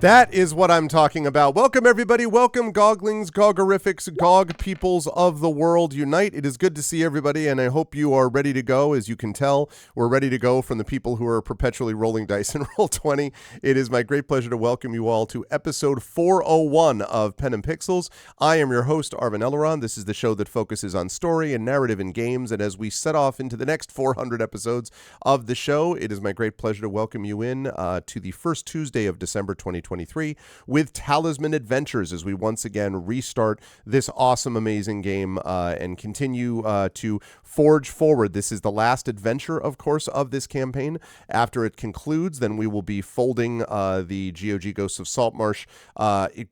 That is what I'm talking about. Welcome, everybody. Welcome, Goglings, Gogorifics, Gog peoples of the world unite. It is good to see everybody, and I hope you are ready to go. As you can tell, we're ready to go from the people who are perpetually rolling dice in Roll20. It is my great pleasure to welcome you all to episode 401 of Pen and Pixels. I am your host, Arvin Elleron. This is the show that focuses on story and narrative in games, and as we set off into the next 400 episodes of the show, it is my great pleasure to welcome you in to the first Tuesday of December 2023 with Talisman Adventures as we once again restart this awesome, amazing game and continue to forge forward. This is the last adventure, of course, of this campaign. After it concludes, then we will be folding the GOG Ghosts of Saltmarsh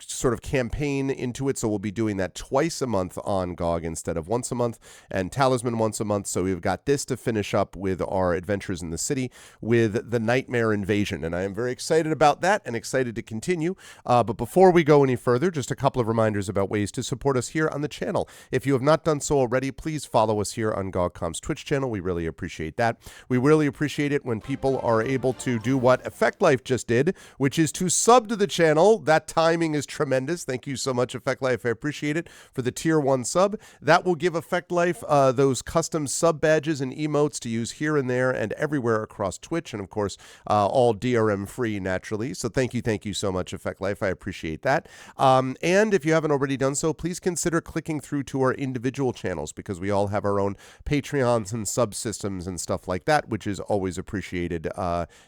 sort of campaign into it. So we'll be doing that twice a month on GOG instead of once a month, and Talisman once a month. So we've got this to finish up with our adventures in the city with the Nightmare Invasion. And I am very excited about that and excited to continue. But before we go any further, just a couple of reminders about ways to support us here on the channel. If you have not done so already, please follow us here on GogCom's Twitch channel. We really appreciate that. We really appreciate it when people are able to do what Effect Life just did, which is to sub to the channel. That timing is tremendous. Thank you so much, Effect Life. I appreciate it for the tier 1 sub. That will give Effect Life those custom sub badges and emotes to use here and there and everywhere across Twitch, and of course, all DRM free naturally. So thank you so much, Effect Life. I appreciate that. And if you haven't already done so, please consider clicking through to our individual channels, because we all have our own Patreons and subsystems and stuff like that, which is always appreciated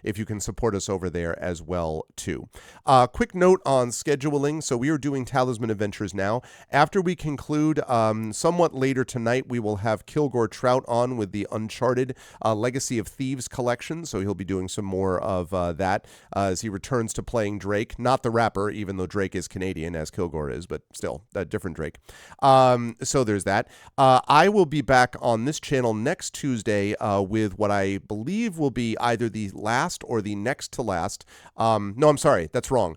if you can support us over there as well too. Quick note on scheduling. So we are doing Talisman Adventures now. After we conclude, somewhat later tonight, we will have Kilgore Trout on with the Uncharted Legacy of Thieves collection. So he'll be doing some more of that as he returns to playing Drake, not the rapper, even though Drake is Canadian as Kilgore is, but still a different Drake. So there's that. I will be back on this channel next Tuesday with what I believe will be either the last or the next to last. No, I'm sorry. That's wrong.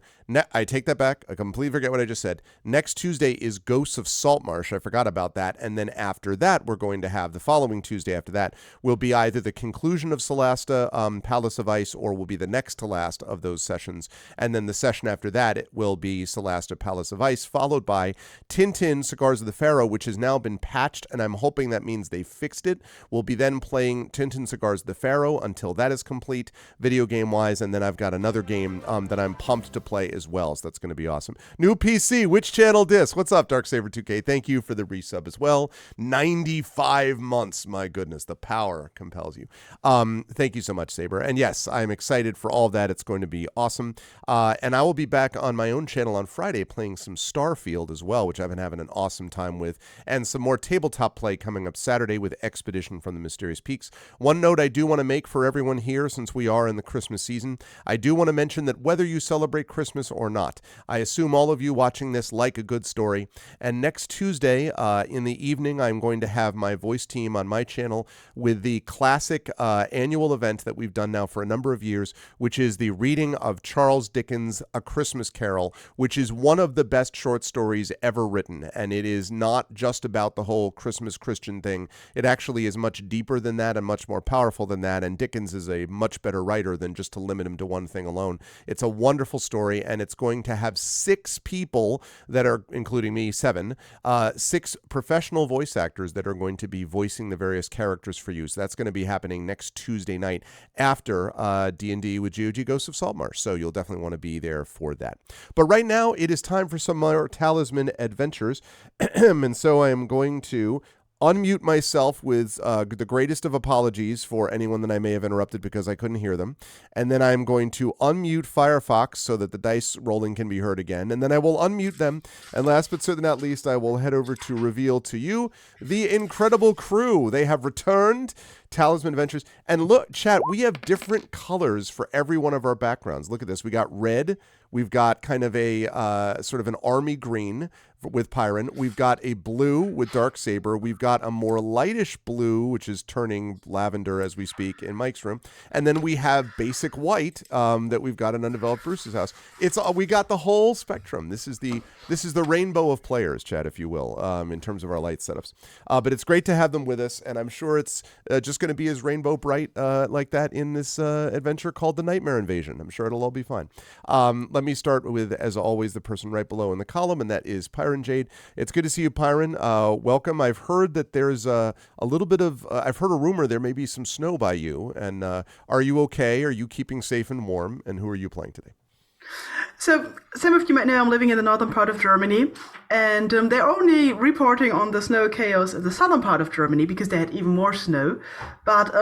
I take that back. I completely forget what I just said. Next Tuesday is Ghosts of Saltmarsh. I forgot about that. And then after that, we're going to have the following Tuesday after that will be either the conclusion of Solasta, Palace of Ice, or will be the next to last of those sessions. And then the session after that, it will be Solasta, Palace of Ice, followed by Tintin, Cigars of the Pharaoh, which has now been patched, and I'm hoping that means they fixed it. We'll be then playing Tintin, Cigars of the Pharaoh until that is complete, video game-wise, and then I've got another game that I'm pumped to play as well, so that's going to be awesome. New PC, which channel disc? What's up, Darksaber2K? Thank you for the resub as well. 95 months, my goodness, the power compels you. Thank you so much, Saber. And yes, I'm excited for all of that. It's going to be awesome. And I will be back on my own channel on Friday playing some Starfield as well, which I've been having an awesome time with, and some more tabletop play coming up Saturday with Expedition from the Mysterious Peaks. One note I do want to make for everyone here, since we are in the Christmas season, I do want to mention that whether you celebrate Christmas or not, I assume all of you watching this like a good story. And next Tuesday in the evening, I'm going to have my voice team on my channel with the classic annual event that we've done now for a number of years, which is the reading of Charles Dickens' A Christmas Carol, which is one of the best short stories ever written. And it is not just about the whole Christmas Christian thing. It actually is much deeper than that and much more powerful than that. And Dickens is a much better writer than just to limit him to one thing alone. It's a wonderful story, and it's going to have 6 people that are, including me, 7, 6 professional voice actors that are going to be voicing the various characters for you. So that's going to be happening next Tuesday night after D&D with GOG Ghosts of Saltmarsh. So you'll definitely want to be there for that. But right now, it is time for some more Talisman Adventures. And so I am going to unmute myself with the greatest of apologies for anyone that I may have interrupted because I couldn't hear them. And then I'm going to unmute Firefox so that the dice rolling can be heard again. And then I will unmute them. And last but certainly not least, I will head over to reveal to you the incredible crew. They have returned. Talisman Adventures. And look, chat, we have different colors for every one of our backgrounds. Look at this. We got red. We've got kind of a sort of an army green with Pyron. We've got a blue with Darksaber. We've got a more lightish blue, which is turning lavender as we speak in Mike's room. And then we have basic white that we've got in Undeveloped Bruce's house. It's we got the whole spectrum. This is the rainbow of players, chat, if you will, in terms of our light setups. But it's great to have them with us, and I'm sure it's just going to be as rainbow bright like that in this adventure called the Nightmare Invasion. I'm sure it'll all be fine. Let let me start with, as always, the person right below in the column, and that is Pyron Jade. It's good to see you, Pyron. Welcome. I've heard that there's a little bit of, I've heard a rumor there may be some snow by you, and are you okay? Are you keeping safe and warm? And who are you playing today? So some of you might know I'm living in the northern part of Germany, and they're only reporting on the snow chaos in the southern part of Germany because they had even more snow. But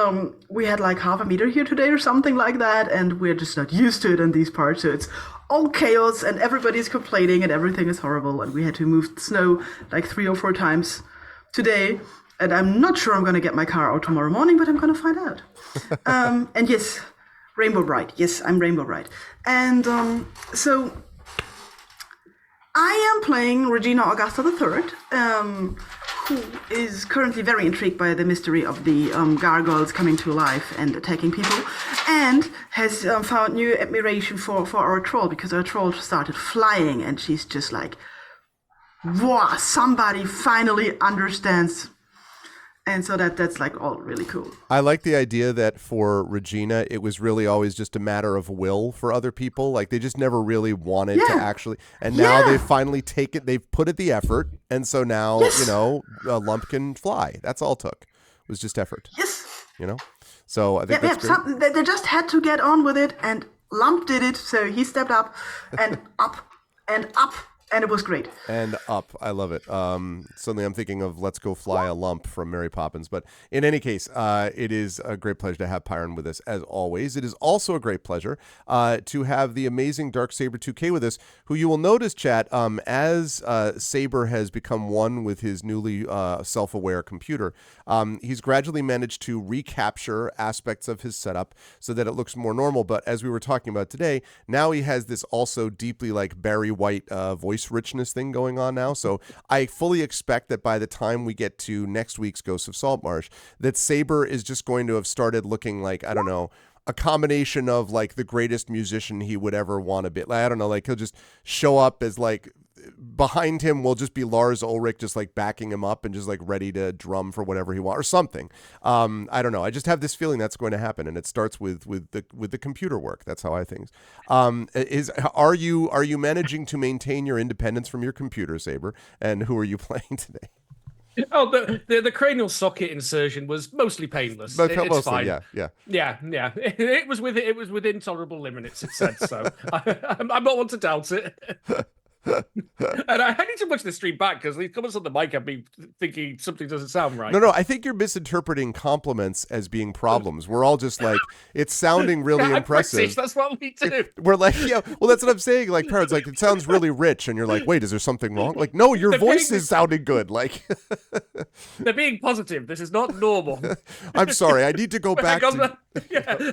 we had like half a meter here today or something like that, and we're just not used to it in these parts. So it's all chaos, and everybody's complaining, and everything is horrible. And we had to move snow like 3 or 4 times today. And I'm not sure I'm going to get my car out tomorrow morning, but I'm going to find out. And yes, Rainbow Bright. Yes, I'm Rainbow Bright. And so I am playing Regina Augusta III, who is currently very intrigued by the mystery of the gargoyles coming to life and attacking people, and has found new admiration for our troll, because our troll started flying, and she's just like, wow, somebody finally understands. And so that's like all really cool. I like the idea that for Regina, it was really always just a matter of will for other people. Like they just never really wanted to actually. And now they've finally taken, they've put it the effort. And so now, a lump can fly. That's all it took. It was just effort. Yes. So I think that's great. They just had to get on with it, and Lump did it. So he stepped up and up and up. And it was great. And up. I love it. Suddenly I'm thinking of Let's Go Fly a Lump from Mary Poppins. But in any case, it is a great pleasure to have Pyron with us, as always. It is also a great pleasure to have the amazing Darksaber 2K with us, who you will notice, chat, as Saber has become one with his newly self-aware computer, he's gradually managed to recapture aspects of his setup so that it looks more normal. But as we were talking about today, now he has this also deeply like Barry White voice richness thing going on now. So I fully expect that by the time we get to next week's Ghosts of Saltmarsh, that Saber is just going to have started looking like, I don't know, a combination of like the greatest musician he would ever want to be. Like, I don't know, like he'll just show up as like, behind him will just be Lars Ulrich just like backing him up and just like ready to drum for whatever he wants or something. I don't know. I just have this feeling that's going to happen, and it starts with the computer work. That's how I think. Are you managing to maintain your independence from your computer, Saber? And who are you playing today? Oh, the cranial socket insertion was mostly painless. It's mostly, fine. Yeah. It was within tolerable limits. It said so. I'm not one to doubt it. And I need to watch the stream back because these comments on the mic have me thinking something doesn't sound right. No, I think you're misinterpreting compliments as being problems. We're all just like, it's sounding really impressive. British, that's what we do. We're like, well, that's what I'm saying. Like, parents, like, it sounds really rich, and you're like, wait, is there something wrong? Like, no, your voice is sounding good. Like, they're being positive. This is not normal. I'm sorry. I need to go back to...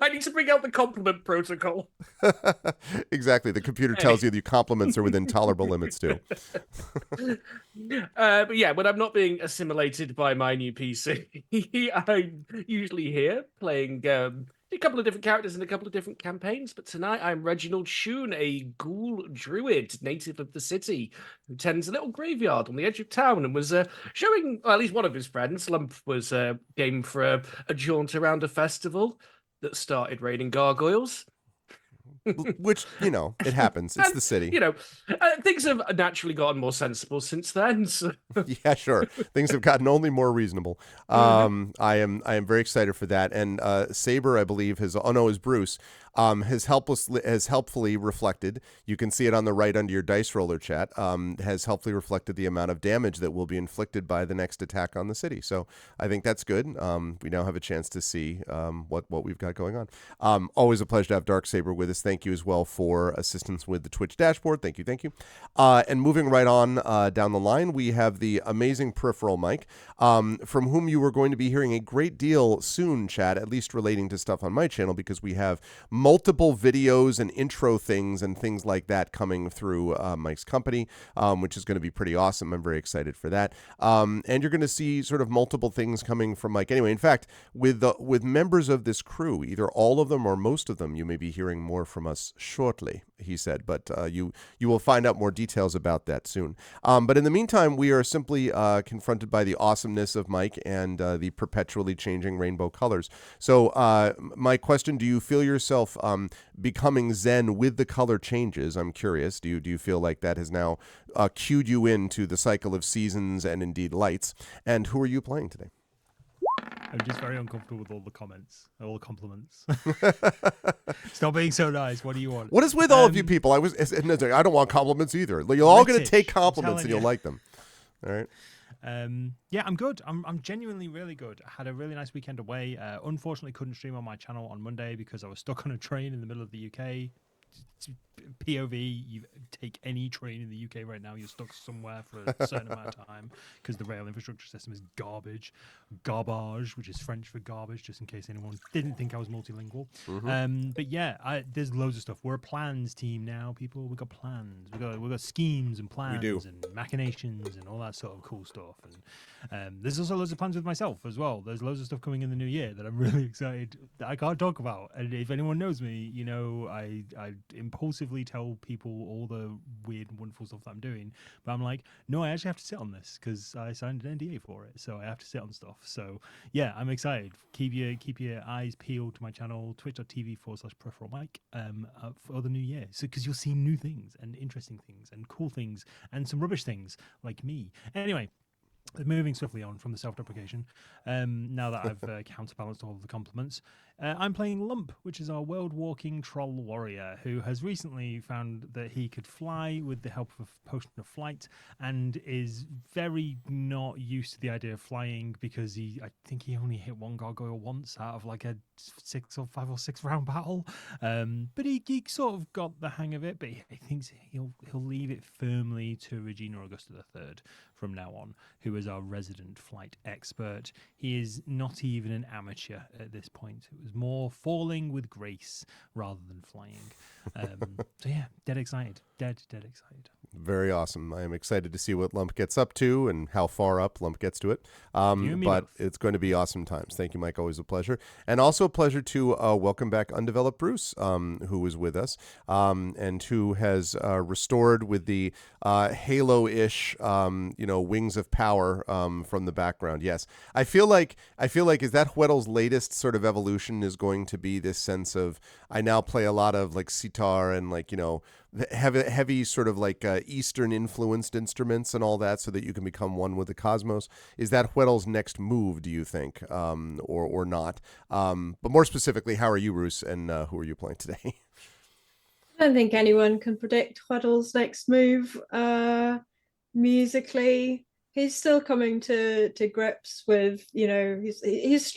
I need to bring out the compliment protocol. Exactly. The computer tells you the compliments are within tolerable limits too. But yeah, when I'm not being assimilated by my new PC, I'm usually here playing a couple of different characters in a couple of different campaigns. But tonight I'm Reginald Shoon, a ghoul druid, native of the city, who tends a little graveyard on the edge of town and was showing, well, at least one of his friends, Lump, was game for a jaunt around a festival that started raining gargoyles. Which, it happens. It's the city. Things have naturally gotten more sensible since then. So. Yeah, sure. Things have gotten only more reasonable. I am very excited for that. And Saber, I believe, is Bruce, has helpfully reflected. You can see it on the right under your dice roller, chat. Has helpfully reflected the amount of damage that will be inflicted by the next attack on the city. So I think that's good. We now have a chance to see what we've got going on. Always a pleasure to have Darksaber with us. Thank you as well for assistance with the Twitch dashboard. Thank you. And moving right on down the line, we have the amazing Peripheral Mike, from whom you are going to be hearing a great deal soon, chat, at least relating to stuff on my channel, because we have multiple videos and intro things and things like that coming through Mike's company, which is going to be pretty awesome. I'm very excited for that. And you're going to see sort of multiple things coming from Mike. Anyway, in fact, with members of this crew, either all of them or most of them, you may be hearing more from us shortly. he said. But you will find out more details about that soon. But in the meantime, we are simply confronted by the awesomeness of Mike and the perpetually changing rainbow colors. So, my question: do you feel yourself becoming zen with the color changes? I'm curious. Do you feel like that has now cued you into the cycle of seasons and indeed lights? And who are you playing today? I'm just very uncomfortable with all the comments, all the compliments. Stop being so nice. What do you want? What is with all of you people? I don't want compliments either. You're all going to take compliments and you'll like them. All right. Yeah, I'm good. I'm genuinely really good. I had a really nice weekend away. Unfortunately, couldn't stream on my channel on Monday because I was stuck on a train in the middle of the UK. POV, you take any train in the UK right now, you're stuck somewhere for a certain amount of time because the rail infrastructure system is garbage, which is French for garbage, just in case anyone didn't think I was multilingual. But yeah, there's loads of stuff. We're a plans team now, people. We've got plans. We've got schemes and plans and machinations and all that sort of cool stuff. And there's also loads of plans with myself as well. There's loads of stuff coming in the new year that I'm really excited that I can't talk about. And if anyone knows me, you know I impulsively tell people all the weird and wonderful stuff that I'm doing, but I'm like, no, I actually have to sit on this because I signed an NDA for it, so I have to sit on stuff. So yeah, I'm excited. Keep your eyes peeled to my channel, twitch.tv/peripheral mic for the new year, so because you'll see new things and interesting things and cool things and some rubbish things like me. Anyway, moving swiftly on from the self-deprecation, now that I've counterbalanced all of the compliments, I'm playing Lump, which is our world-walking troll warrior who has recently found that he could fly with the help of a potion of flight and is very not used to the idea of flying because I think he only hit one gargoyle once out of like a 5 or 6 round battle. But he sort of got the hang of it, but he thinks he'll leave it firmly to Regina Augusta III from now on, who is our resident flight expert. He is not even an amateur at this point. It was more falling with grace rather than flying. So yeah, dead excited. Dead excited. Very awesome. I am excited to see what Lump gets up to and how far up Lump gets to it. But it's going to be awesome times. Thank you, Mike. Always a pleasure. And also a pleasure to welcome back Undeveloped Bruce, who was with us and who has restored with the Halo-ish, wings of power from the background. Yes. I feel like is that Weddle's latest sort of evolution is going to be this sense of I now play a lot of like sitar and like, heavy sort of like Eastern influenced instruments and all that so that you can become one with the cosmos. Is that Weddle's next move, do you think, or not? But more specifically, how are you, Roos, and who are you playing today? I don't think anyone can predict Weddle's next move musically. He's still coming to grips with, he's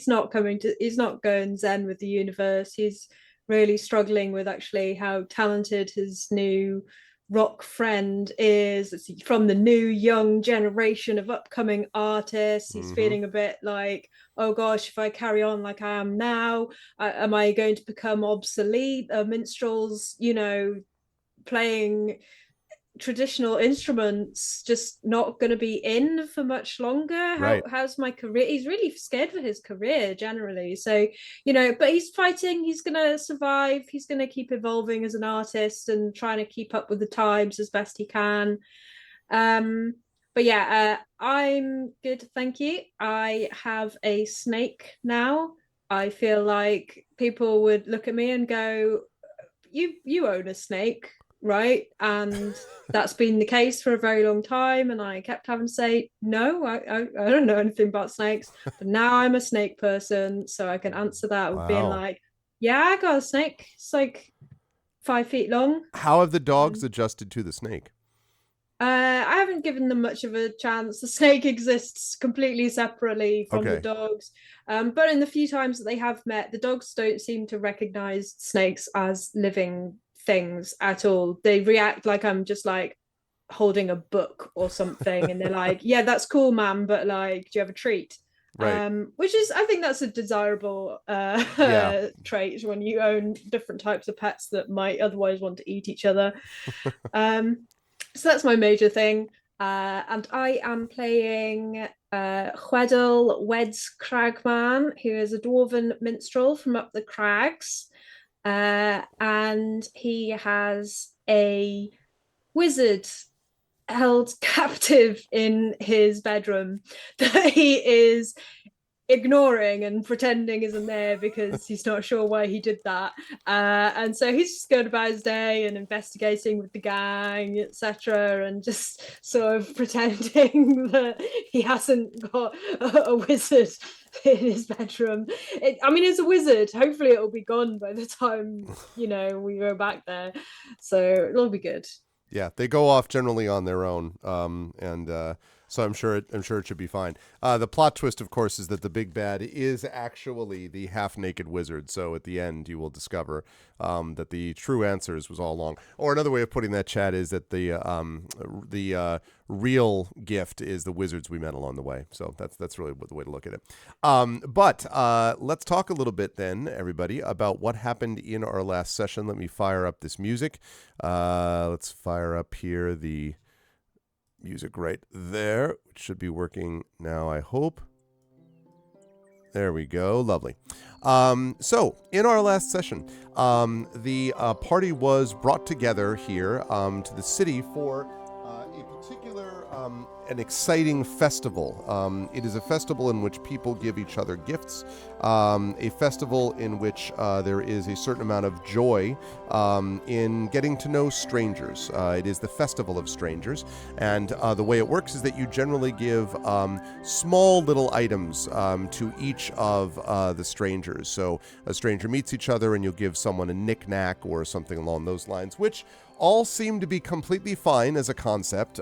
not going zen with the universe. He's really struggling with actually how talented his new rock friend is. It's from the new young generation of upcoming artists. He's feeling a bit like, oh gosh, if I carry on like I am now, am I going to become obsolete? Minstrels, playing traditional instruments just not going to be in for much longer. How's my career? He's really scared for his career generally, so but he's fighting. He's going to survive. He's going to keep evolving as an artist and trying to keep up with the times as best he can. But yeah, I'm good, thank you. I have a snake now. I feel like people would look at me and go, you own a snake, right? And that's been the case for a very long time, and I kept having to say, no, I don't know anything about snakes, but now I'm a snake person, so I can answer that with being like, yeah, I got a snake. It's like 5 feet long. How have the dogs adjusted to the snake? I haven't given them much of a chance. The snake exists completely separately from the dogs. But in the few times that they have met, the dogs don't seem to recognize snakes as living things at all. They react like I'm just like holding a book or something, and they're like, yeah, that's cool, ma'am, but like, do you have a treat? Right. Which is, I think that's a desirable trait when you own different types of pets that might otherwise want to eat each other. So that's my major thing. And I am playing Weddle Weds Cragman, who is a dwarven minstrel from up the crags. and he has a wizard held captive in his bedroom that he is ignoring and pretending isn't there because he's not sure why he did that. And so he's just going about his day and investigating with the gang, etc., and just sort of pretending that he hasn't got a wizard in his bedroom. I mean, it's a wizard. Hopefully, it'll be gone by the time we go back there. So it'll be good. Yeah, they go off generally on their own, and so I'm sure it should be fine. The plot twist, of course, is that the big bad is actually the half-naked wizard. So at the end, you will discover that the true answers was all along. Or another way of putting that, Chad, is that the real gift is the wizards we met along the way. So that's really the way to look at it. But let's talk a little bit then, everybody, about what happened in our last session. Let me fire up this music. Let's fire up here the music right there, which should be working now, I hope. There we go. Lovely. So, in our last session, the party was brought together here to the city for a particular an exciting festival. It is a festival in which people give each other gifts, a festival in which there is a certain amount of joy in getting to know strangers. It is the Festival of Strangers, and the way it works is that you generally give small little items to each of the strangers. So a stranger meets each other and you'll give someone a knick-knack or something along those lines, which all seemed to be completely fine as a concept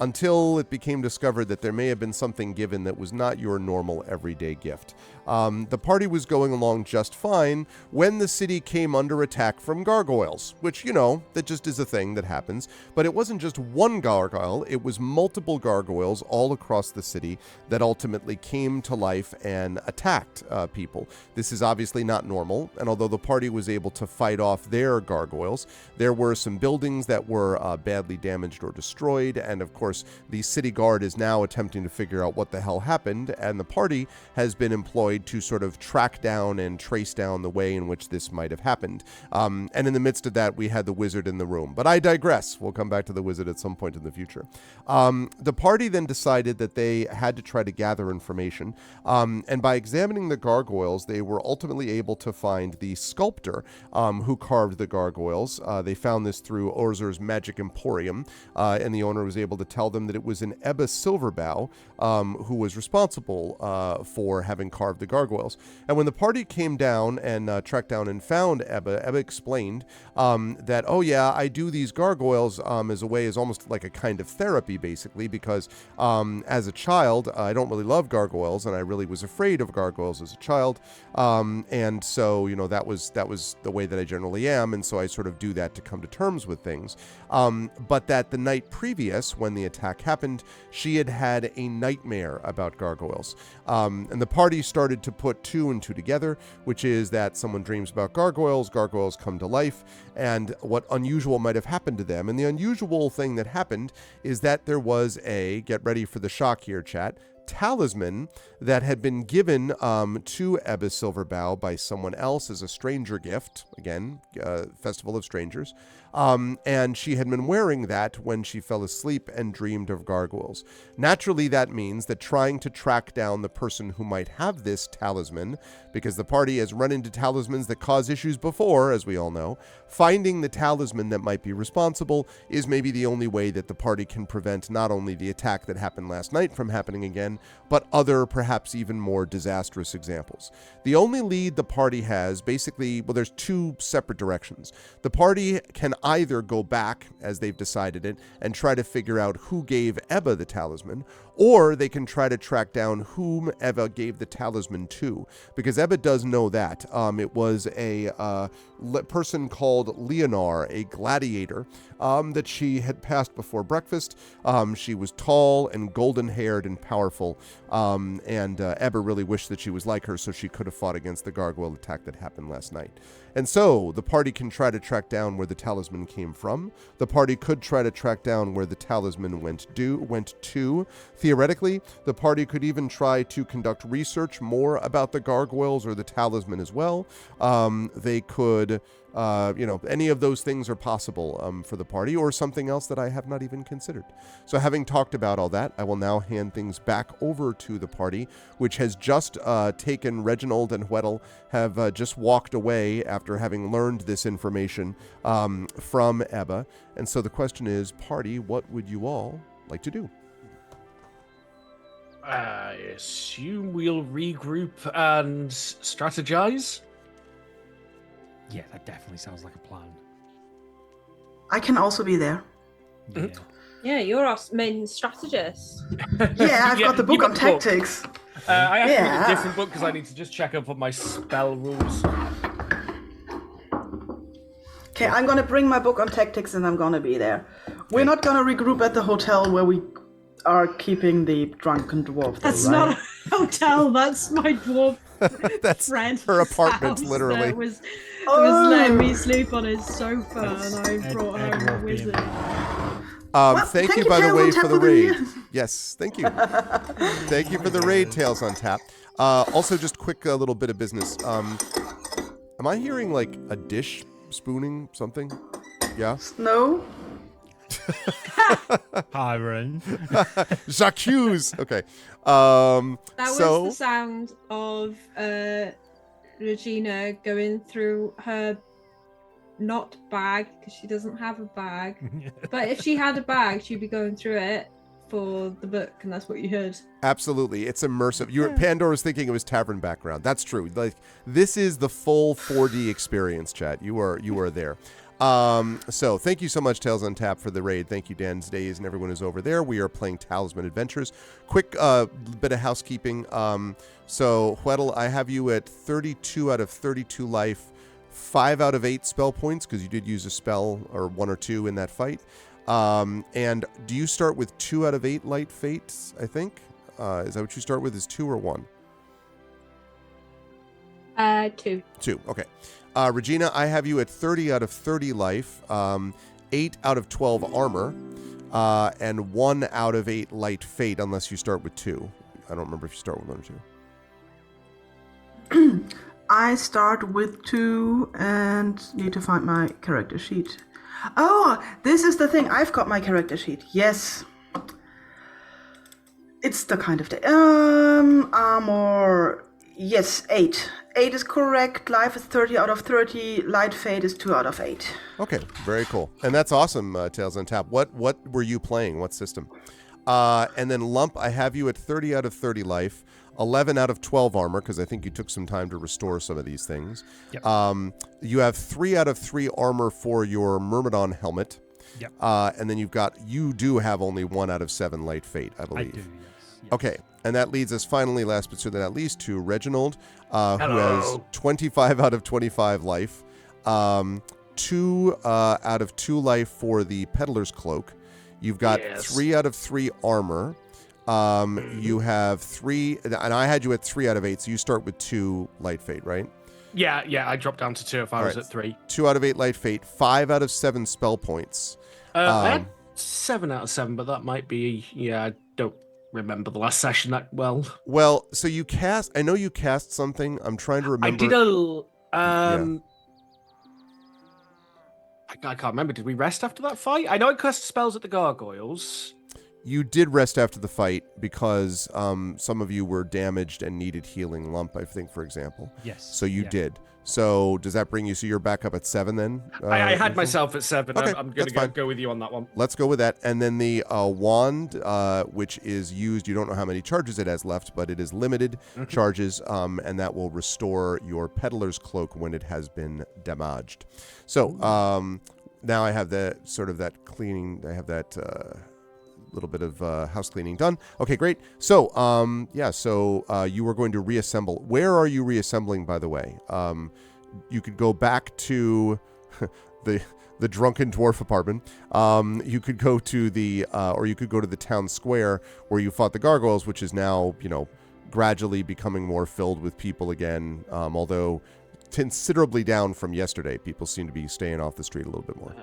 until it became discovered that there may have been something given that was not your normal everyday gift. The party was going along just fine when the city came under attack from gargoyles, which, that just is a thing that happens. But it wasn't just one gargoyle, it was multiple gargoyles all across the city that ultimately came to life and attacked people. This is obviously not normal, and although the party was able to fight off their gargoyles, there were some buildings that were badly damaged or destroyed, and of course the city guard is now attempting to figure out what the hell happened, and the party has been employed to sort of track down and trace down the way in which this might have happened. And in the midst of that, we had the wizard in the room. But I digress. We'll come back to the wizard at some point in the future. The party then decided that they had to try to gather information, and by examining the gargoyles, they were ultimately able to find the sculptor who carved the gargoyles. They found this through Orzur's Magic Emporium, and the owner was able to tell them that it was an Ebba Silverbow who was responsible for having carved the gargoyles. And when the party came down and tracked down and found Ebba explained that, oh yeah, I do these gargoyles as almost like a kind of therapy, basically, because as a child, I don't really love gargoyles, and I really was afraid of gargoyles as a child. And so, that was the way that I generally am, and so I sort of do that to come to terms with things. But that the night previous, when the attack happened, she had a nightmare about gargoyles. And the party started to put two and two together, which is that someone dreams about gargoyles come to life, and what unusual might have happened to them. And the unusual thing that happened is that there was get ready for the shock here, chat, talisman that had been given to Ebba Silverbow by someone else as a stranger gift. Again, Festival of Strangers. And she had been wearing that when she fell asleep and dreamed of gargoyles. Naturally, that means that trying to track down the person who might have this talisman, because the party has run into talismans that cause issues before, as we all know, finding the talisman that might be responsible is maybe the only way that the party can prevent not only the attack that happened last night from happening again, but other, perhaps even more disastrous examples. The only lead the party has, basically, there's two separate directions. The party can either go back, as they've decided it, and try to figure out who gave Ebba the talisman, or they can try to track down whom Ebba gave the talisman to, because Ebba does know that. It was a person called Leonor, a gladiator, that she had passed before breakfast. She was tall and golden-haired and powerful, useful. And Ebba really wished that she was like her so she could have fought against the gargoyle attack that happened last night. And so the party can try to track down where the talisman came from. The party could try to track down where the talisman went to. Theoretically, the party could even try to conduct research more about the gargoyles or the talisman as well. They could, any of those things are possible for the party, or something else that I have not even considered. So having talked about all that, I will now hand things back over to the party, which has just taken Reginald and Weddle, have just walked away after having learned this information from Ebba. And so the question is, party, what would you all like to do? I assume we'll regroup and strategize. Yeah, that definitely sounds like a plan. I can also be there. Yeah. Yeah, you're our main strategist. Yeah, I've got the book you on got the book. tactics. I have to read Yeah. a different book because I need to just check up on my spell rules. Okay, I'm gonna bring my book on tactics and I'm gonna be there. We're not gonna regroup at the hotel where we are keeping the drunken dwarf. Though, That's right? not a hotel. That's my dwarf That's friend. her apartment, literally. That was Oh. letting me sleep on his sofa, That's and I brought Ed home a Wolf being- wizard. Thank you, by the Tales way, on for Tap the for raid. the- Yes, thank you. Thank you for the raid, Tales on Tap. Also, just quick little bit of business. Am I hearing like a dish spooning something? Yeah. No? Byron. Jacques. Okay. That was so the sound of Regina going through her not bag, because she doesn't have a bag. But if she had a bag, she'd be going through it for the book, and that's what you heard. absolutely, it's immersive. Pandora was thinking it was tavern background. That's true. Like, this is the full 4D experience, chat. You are there. So thank you so much, Tales on Tap, for the raid. Thank you, Dan's Days, and everyone who's over there. We are playing Talisman Adventures. Quick bit of housekeeping. So Weddle, I have you at 32 out of 32 life, 5 out of 8 spell points, because you did use a spell or 1 or 2 in that fight. And do you start with 2 out of 8 light fates, I think? Is that what you start with, is 2 or 1? 2. 2, okay. Regina, I have you at 30 out of 30 life, 8 out of 12 armor, and 1 out of 8 light fate, unless you start with 2. I don't remember if you start with 1 or 2. I start with 2 and need to find my character sheet. Oh, this is the thing. I've got my character sheet. Yes. It's the kind of day. Armor. Yes, 8. 8 is correct. Life is 30 out of 30. Light fate is 2 out of 8. Okay, very cool. And that's awesome, Tales on Tap. What were you playing? What system? And then Lump, I have you at 30 out of 30 life, 11 out of 12 armor, because I think you took some time to restore some of these things. Yep. You have 3 out of 3 armor for your Myrmidon helmet. Yep. And then you do have only 1 out of 7 light fate, I I believe. do, yes. Okay, and that leads us finally, last but certainly not least, to Reginald, who has Hello. 25 out of 25 life, 2 out of 2 life for the Peddler's Cloak. You've got Yes. 3 out of 3 armor. You have 3, and I had you at 3 out of 8, so you start with 2 light fate, right? Yeah, I dropped down to 2 if I All was right. at 3. 2 out of 8 light fate, 5 out of 7 spell points. I had 7 out of 7, but that might be, I don't remember the last session that well. Well, so you cast, I know you cast something. I'm trying to remember. I did I can't remember. Did we rest after that fight? I know I cast spells at the gargoyles. You did rest after the fight because some of you were damaged and needed healing. Lump, I think, for example. Yes. So you did. So does that bring you? So you're back up at 7 then? I had Ethan? myself at 7. Okay, I'm going that's to fine. go with you on that one. Let's go with that. And then the wand, which is used, you don't know how many charges it has left, but it is limited charges, and that will restore your Peddler's Cloak when it has been damaged. So now I have that sort of that cleaning. I have that little bit of house cleaning done. Okay, great. So you were going to reassemble. Where are you reassembling, by the way? You could go back to the drunken dwarf apartment. You could go to the town square where you fought the gargoyles, which is now, gradually becoming more filled with people again. Although considerably down from yesterday, people seem to be staying off the street a little bit more.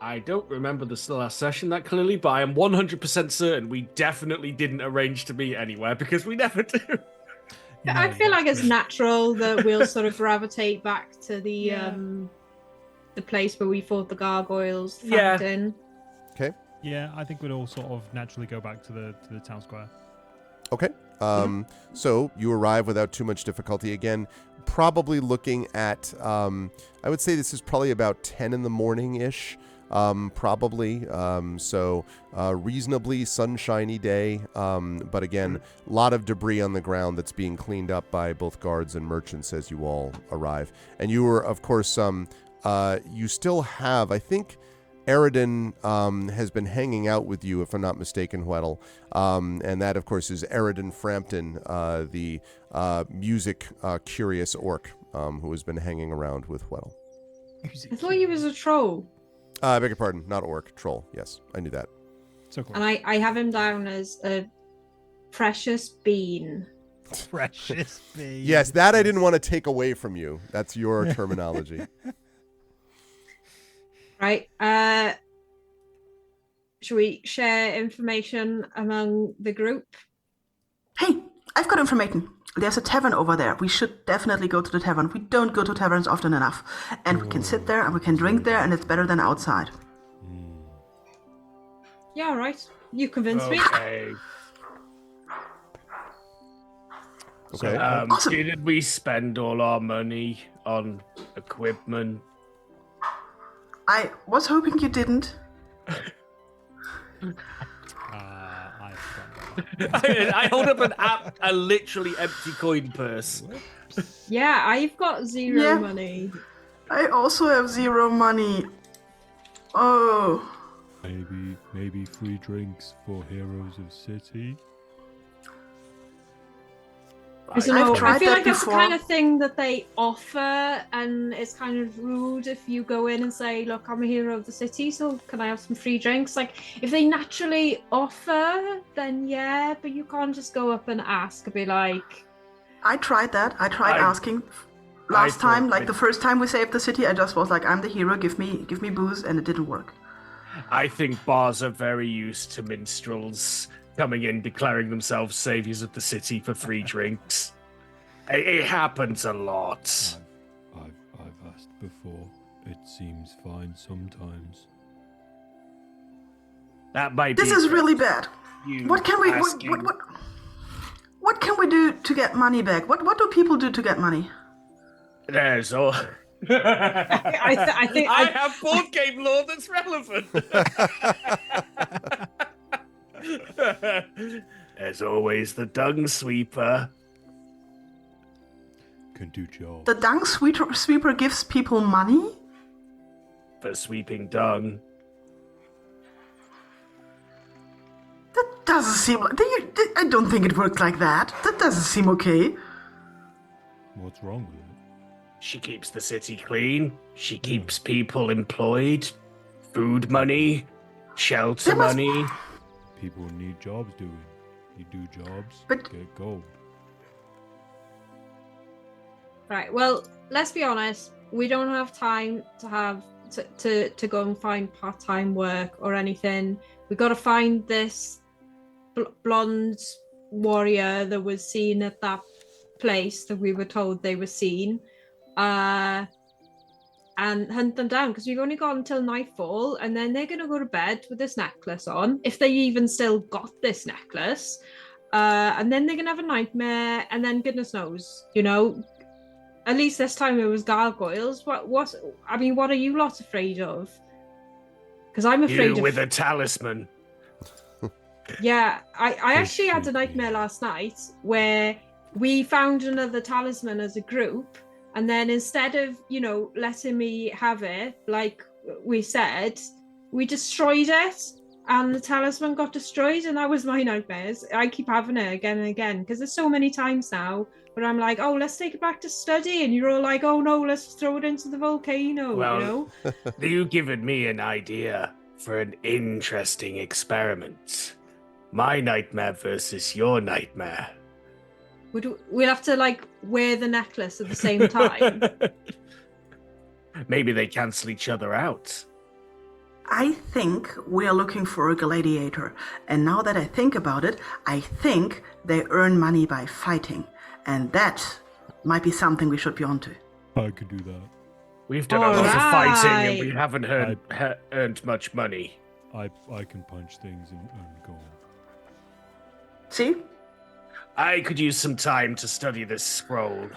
I don't remember the last session that clearly, but I am 100% certain we definitely didn't arrange to meet anywhere because we never do. I feel like it's natural that we'll sort of gravitate back to the place where we fought the gargoyles, the fountain. Okay. Yeah, I think we'd all sort of naturally go back to the town square. Okay. So you arrive without too much difficulty. Again, probably looking at, I would say this is probably about 10 in the morning-ish, probably. So reasonably sunshiny day. But again, a lot of debris on the ground that's being cleaned up by both guards and merchants as you all arrive. And you were, of course, you still have, I think, Eridan has been hanging out with you, if I'm not mistaken, Weddle. And that, of course, is Eridan Frampton, the music-curious orc who has been hanging around with Weddle. I thought he was a troll. I beg your pardon, not orc, troll. Yes, I knew that. So cool. And I have him down as a precious bean. Precious bean. Yes, that I didn't want to take away from you. That's your terminology. Right. Should we share information among the group? Hey, I've got information. There's a tavern over there. We should definitely go to the tavern. We don't go to taverns often enough. And we can sit there and we can drink there and it's better than outside. Yeah, all right. You convinced me. Okay. Okay. Awesome. Did we spend all our money on equipment? I was hoping you didn't. I hold up a literally empty coin purse. Yeah, I've got zero money. I also have zero money. Oh. Maybe free drinks for Heroes of City. I don't know. tried I feel that like it's the before. kind of thing that they offer, and it's kind of rude if you go in and say, "Look, I'm a hero of the city, so can I have some free drinks?" Like, if they naturally offer, then yeah, but you can't just go up and ask and be like, I tried that. I tried asking last time, like the first time we saved the city. I just was like, "I'm the hero. Give me booze," and it didn't work. I think bars are very used to minstrels coming in declaring themselves saviors of the city for free drinks. It happens a lot. I've asked before. It seems fine sometimes. That might be. This is really bad. What can we asking. what can we do to get money back? What do people do to get money? There's all. I think I have board game law that's relevant. There's always the dung sweeper. Can do job. The dung sweeper gives people money? For sweeping dung. That doesn't seem like... I don't think it works like that. That doesn't seem okay. What's wrong with it? She keeps the city clean. She keeps people employed. Food money. Shelter money. People need jobs doing. You do jobs, But- get gold. Right. Well, let's be honest. We don't have time to go and find part-time work or anything. We got to find this blonde warrior that was seen at that place that we were told they were seen, and hunt them down because we've only got until nightfall, and then they're gonna go to bed with this necklace on, if they even still got this necklace, and then they're gonna have a nightmare, and then goodness knows, at least this time it was gargoyles. What are you lot afraid of? Because I'm afraid You with a talisman. Yeah, I actually had a nightmare last night where we found another talisman as a group, and then instead of, letting me have it, like we said, we destroyed it. and the talisman got destroyed, and that was my nightmares. I keep having it again and again because there's so many times now where I'm like, oh, let's take it back to study, and you're all like, oh no, let's throw it into the volcano. Well, you know. you've given me an idea for an interesting experiment. My nightmare versus your nightmare. We'll have to like wear the necklace at the same time. Maybe they cancel each other out. I think we are looking for a gladiator. And now that I think about it, I think they earn money by fighting. And that might be something we should be onto. I could do that. We've done a lot of fighting and we haven't earned much money. I can punch things and go on. See? I could use some time to study this scroll.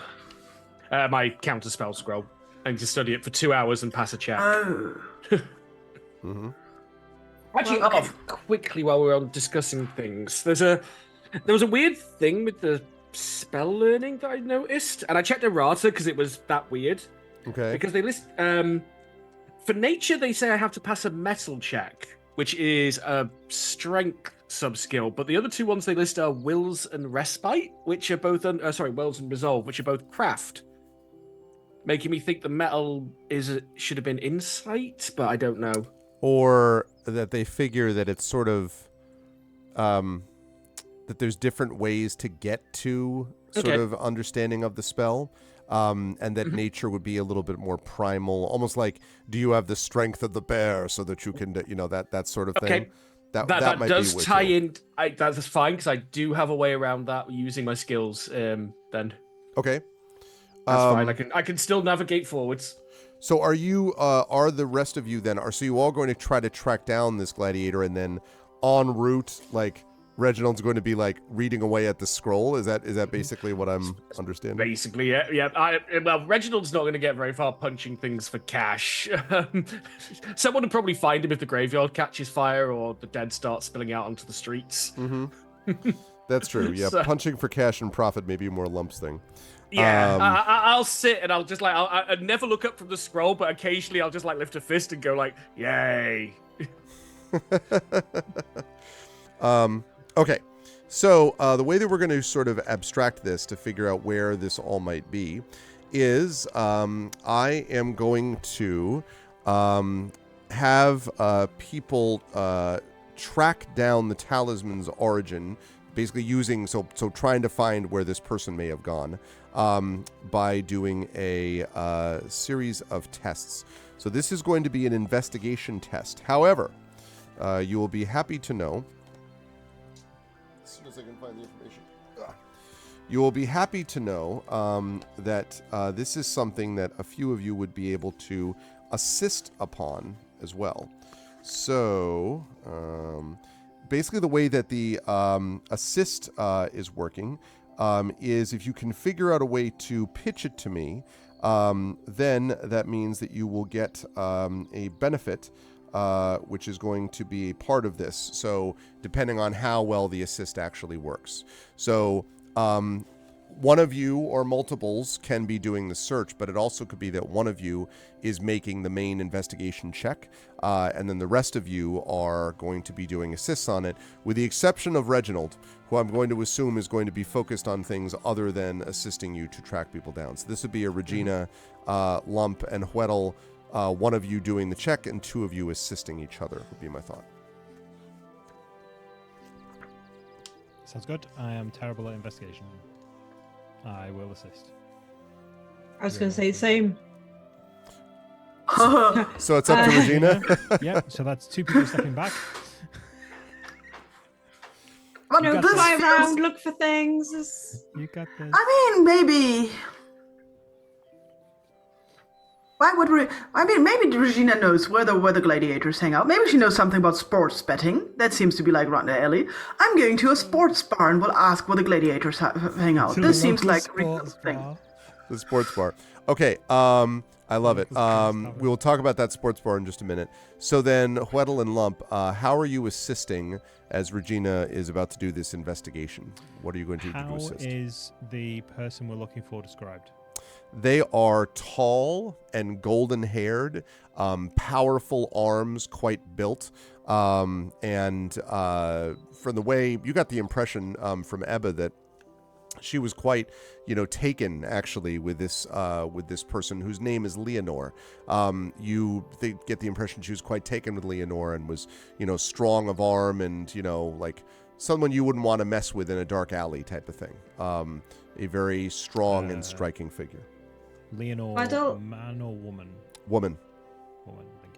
My counterspell scroll. I need to study it for 2 hours and pass a check. Oh. Mm-hmm. Actually, Well, okay. quickly while we're on discussing things, there was a weird thing with the spell learning that I noticed, and I checked errata because it was that weird. Okay. Because they list for nature they say I have to pass a metal check, which is a strength sub-skill, but the other two ones they list are wills and respite, which are both wills and resolve, which are both craft. Making me think the metal should have been insight, but I don't know. Or that they figure that it's sort of that there's different ways to get to sort of understanding of the spell, and that nature would be a little bit more primal, almost like, do you have the strength of the bear so that you can, that sort of thing. That might does be tie in. That's fine because I do have a way around that using my skills. Then okay, that's fine. I can still navigate forwards. So are the rest of you then? So you all going to try to track down this gladiator, and then en route, like Reginald's going to be like reading away at the scroll? Is that basically what I'm understanding? Basically, yeah. Well, Reginald's not going to get very far punching things for cash. Someone would probably find him if the graveyard catches fire or the dead start spilling out onto the streets. Mm-hmm. That's true. Yeah, so, punching for cash and profit may be more lumps thing. Yeah, I'll sit and I'll just like I'll never look up from the scroll, but occasionally I'll just like lift a fist and go like, "Yay!" Okay, so the way that we're going to sort of abstract this to figure out where this all might be is I am going to have people track down the talisman's origin, basically using trying to find where this person may have gone by doing a series of tests. So this is going to be an investigation test. However, you will be happy to know, as soon as I can find the information, you will be happy to know that this is something that a few of you would be able to assist upon as well. So basically the way that the assist is working is if you can figure out a way to pitch it to me, then that means that you will get a benefit, which is going to be a part of this. So depending on how well the assist actually works. So one of you or multiples can be doing the search, but it also could be that one of you is making the main investigation check, and then the rest of you are going to be doing assists on it, with the exception of Reginald, who I'm going to assume is going to be focused on things other than assisting you to track people down. So this would be a Regina, Lump, and Hweddle, one of you doing the check and two of you assisting each other, would be my thought. Sounds good. I am terrible at investigation. I will assist. I was going to say the same. So it's up to Regina? Yeah, so that's two people stepping back. But You got this this. Fly feels- around, look for things. You got this. I mean, maybe. Why would maybe Regina knows where the gladiators hang out. Maybe she knows something about sports betting. That seems to be like right there, Ellie. I'm going to a sports bar and will ask where the gladiators hang out. To This the seems local like a reasonable sports thing. bar. The sports bar. Okay, I love it. We will talk about that sports bar in just a minute. So then, Hweddle and Lump, how are you assisting as Regina is about to do this investigation? What are you going to do to How assist? is the person we're looking for described? They are tall and golden-haired, powerful arms, quite built, And from the way you got the impression from Ebba that she was quite, taken actually with this person whose name is Leonore. They get the impression she was quite taken with Leonore and was, strong of arm and, like someone you wouldn't want to mess with in a dark alley type of thing. A very strong and striking figure. Leonore, man or woman? Woman. Woman, thank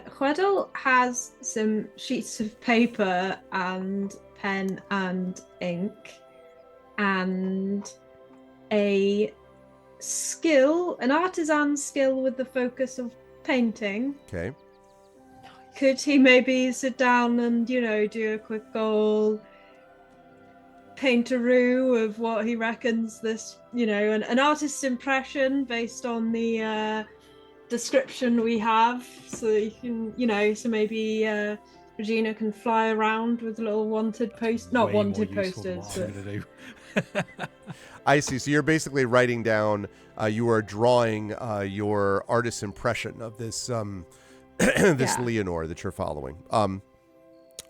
you. Hweddle has some sheets of paper and pen and ink and an artisan skill with the focus of painting. Okay. Could he maybe sit down and, do a quick goal painteroo of what he reckons this, an artist's impression based on the description we have, so you can, so maybe Regina can fly around with little posters. But... I see. So you're basically writing down, you are drawing your artist's impression of this this Leonore that you're following.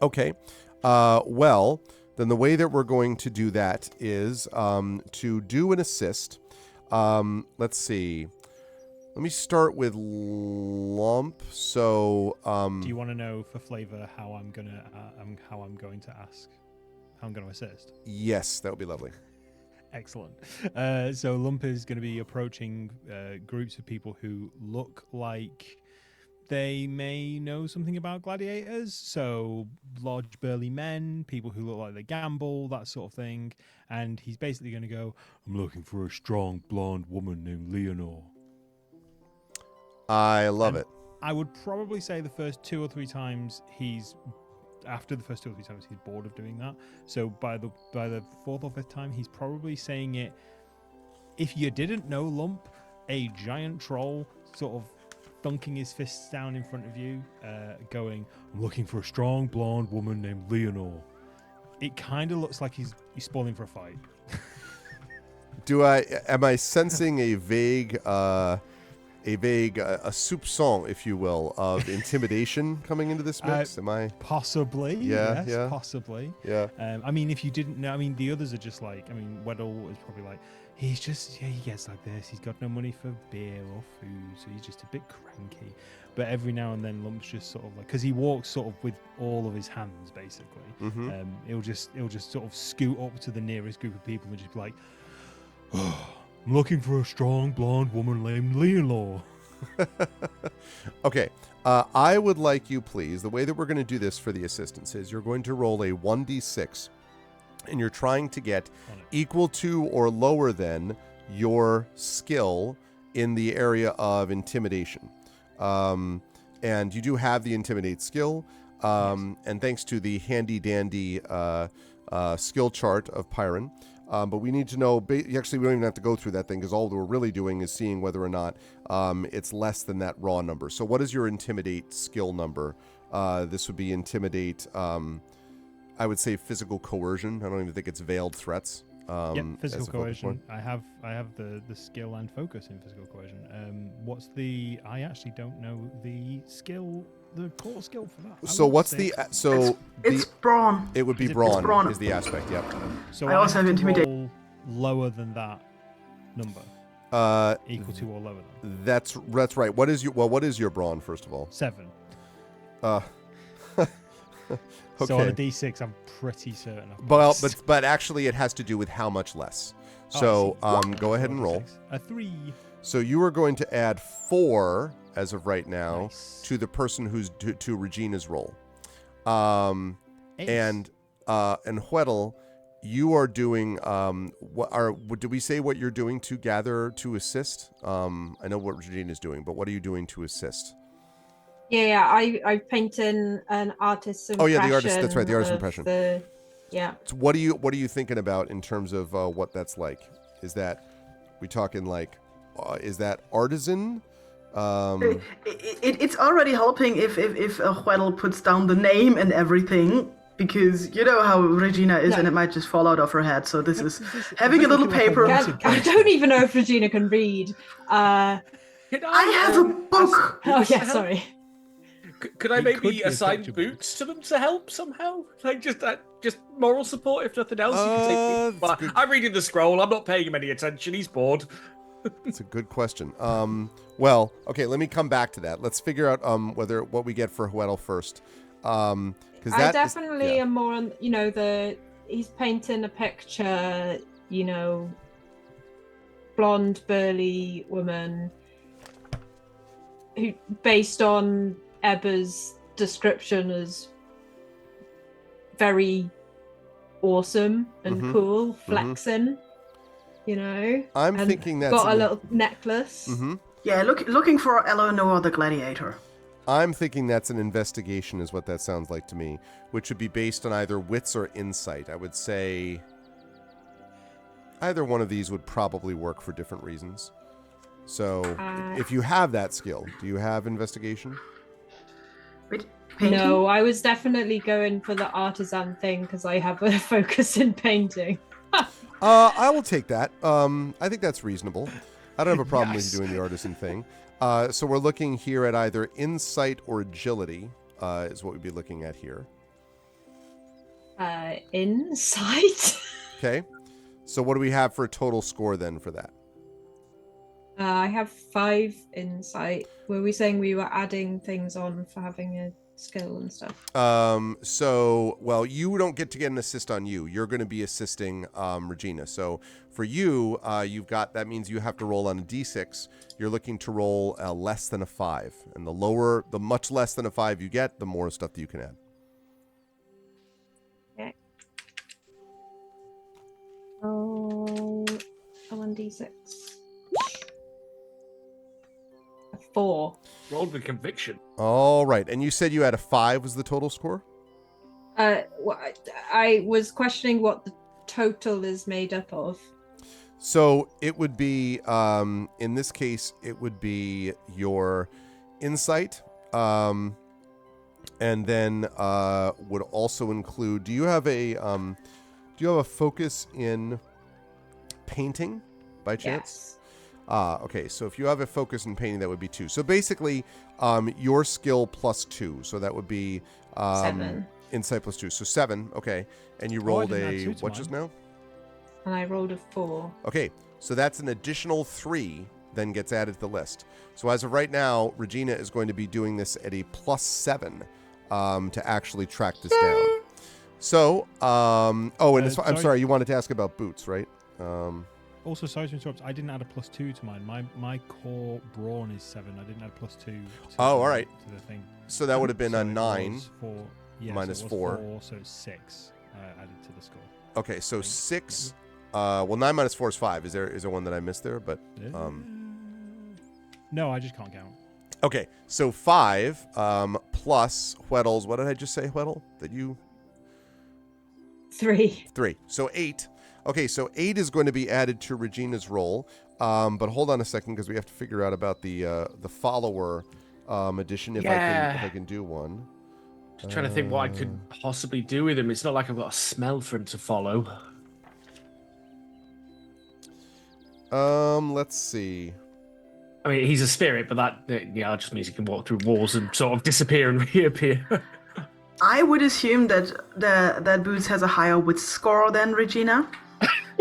Okay. Well, then the way that we're going to do that is to do an assist. Let's see. Let me start with Lump. So, do you want to know for flavor how I'm going to ask? How I'm going to assist? Yes, that would be lovely. Excellent. So Lump is going to be approaching groups of people who look like they may know something about gladiators. So large burly men, people who look like they gamble, that sort of thing. And he's basically going to go, I'm looking for a strong blonde woman named Leonore. I love it. I would probably say the first two or three times he's bored of doing that. So by the fourth or fifth time, he's probably saying it. If you didn't know Lump, a giant troll sort of thunking his fists down in front of you, going, I'm looking for a strong blonde woman named Leonore. It kind of looks like he's spoiling for a fight. Am I sensing a vague soupçon, if you will, of intimidation coming into this mix? Am I? Possibly. Yeah, yes, yeah. Possibly. Yeah. I mean, if you didn't know, the others are just like, Weddle is probably like, he gets like this. He's got no money for beer or food, so he's just a bit cranky. But every now and then, Lump's just sort of like, because he walks sort of with all of his hands, basically. Mm-hmm. He'll just sort of scoot up to the nearest group of people and just be like, oh, I'm looking for a strong blonde woman named Leonore. Okay. I would like you, please, the way that we're going to do this for the assistance is you're going to roll a 1d6, and you're trying to get equal to or lower than your skill in the area of intimidation. And you do have the intimidate skill, and thanks to the handy-dandy skill chart of Pyron. But we need to know, actually we don't even have to go through that thing because all we're really doing is seeing whether or not it's less than that raw number. So what is your intimidate skill number? This would be intimidate, I would say physical coercion. I don't even think it's veiled threats. Physical coercion. I have the skill and focus in physical coercion. I actually don't know the skill, the core skill for that. So what's it's brawn. It would be brawn is the aspect, yep. So I also have intimidate. Lower than that number. Equal to or lower than. That's right. What is your brawn, first of all? 7. Okay. So on a D6, I'm pretty certain. But actually, it has to do with how much less. So go ahead and roll. A 3. So you are going to add 4 as of right now to the person who's to Regina's roll. And Hweddle, you are doing do we say what you're doing to gather to assist? I know what Regina's doing, but what are you doing to assist? Yeah, I painted an artist's impression. Oh yeah, the artist. That's right, the artist's impression. Yeah. So what are you thinking about in terms of what that's like? Is that we talking like is that artisan? It's already helping if Hweddle puts down the name and everything, because you know how Regina is, and it might just fall out of her head. So this is having a little paper. I don't even know if Regina can read. I have a book. Oh yeah, sorry. Could I It could maybe be assign approachable. boots to them to help somehow? Like just moral support, if nothing else. You can say, That's well, good. I'm reading the scroll. I'm not paying him any attention. He's bored. It's a good question. Well, okay, let me come back to that. Let's figure out what we get for Huetel first. Because I definitely am more on, he's painting a picture, blonde, burly woman who, based on Ebba's description, as very awesome and cool, flexing, I'm and thinking that's got a little necklace. Yeah, looking for Eleanor the Gladiator. I'm thinking that's an investigation, is what that sounds like to me, which would be based on either wits or insight. I would say either one of these would probably work for different reasons. So, if you have that skill, do you have investigation? Wait, painting? No, I was definitely going for the artisan thing because I have a focus in painting. I will take that. I think that's reasonable. I don't have a problem with you doing the artisan thing. So we're looking here at either insight or agility, is what we'd be looking at here. Insight. Okay. So what do we have for a total score then for that? I have 5 insight. Were we saying we were adding things on for having a skill and stuff? Well, you don't get an assist on you. You're going to be assisting Regina. So for you, that means you have to roll on a d6. You're looking to roll less than a 5. And the much less than a 5 you get, the more stuff that you can add. Okay. Oh, 1d6. 4. Rolled with conviction. All right. And you said you had a 5 was the total score? Well, I was questioning what the total is made up of. So it would be, in this case, it would be your insight, and then would also include. Do you have a focus in painting, by chance? Yes. Okay. So if you have a focus in painting, that would be 2. So basically, your skill plus 2. So that would be 7. Insight plus 2. So 7. Okay. And you rolled didn't add a 2 to what mine. just now? And I rolled a 4. Okay, so that's an additional 3 then gets added to the list. So as of right now, Regina is going to be doing this at a plus 7 to actually track this down. So, I'm sorry. sorry, you wanted to ask about boots, right? Also, sorry to interrupt. I didn't add a plus 2 to mine. My core brawn is 7. I didn't add plus 2. All right. To the thing. So that would have been So a it 9. was 4, minus so it was 4. 4. So it's 6 added to the score. Okay, so 6. 9 minus 4 is 5. Is there one that I missed there? But no, I just can't count. okay, so 5 plus Huetel's. What did I just say, Huetel? That you 3. 3. So 8. Okay, so 8 is going to be added to Regina's roll. But hold on a second because we have to figure out about the follower addition if I can do one. Just trying to think what I could possibly do with him. It's not like I've got a smell for him to follow. Let's see. I mean, he's a spirit, but that just means he can walk through walls and sort of disappear and reappear. I would assume that Boots has a higher wit score than Regina.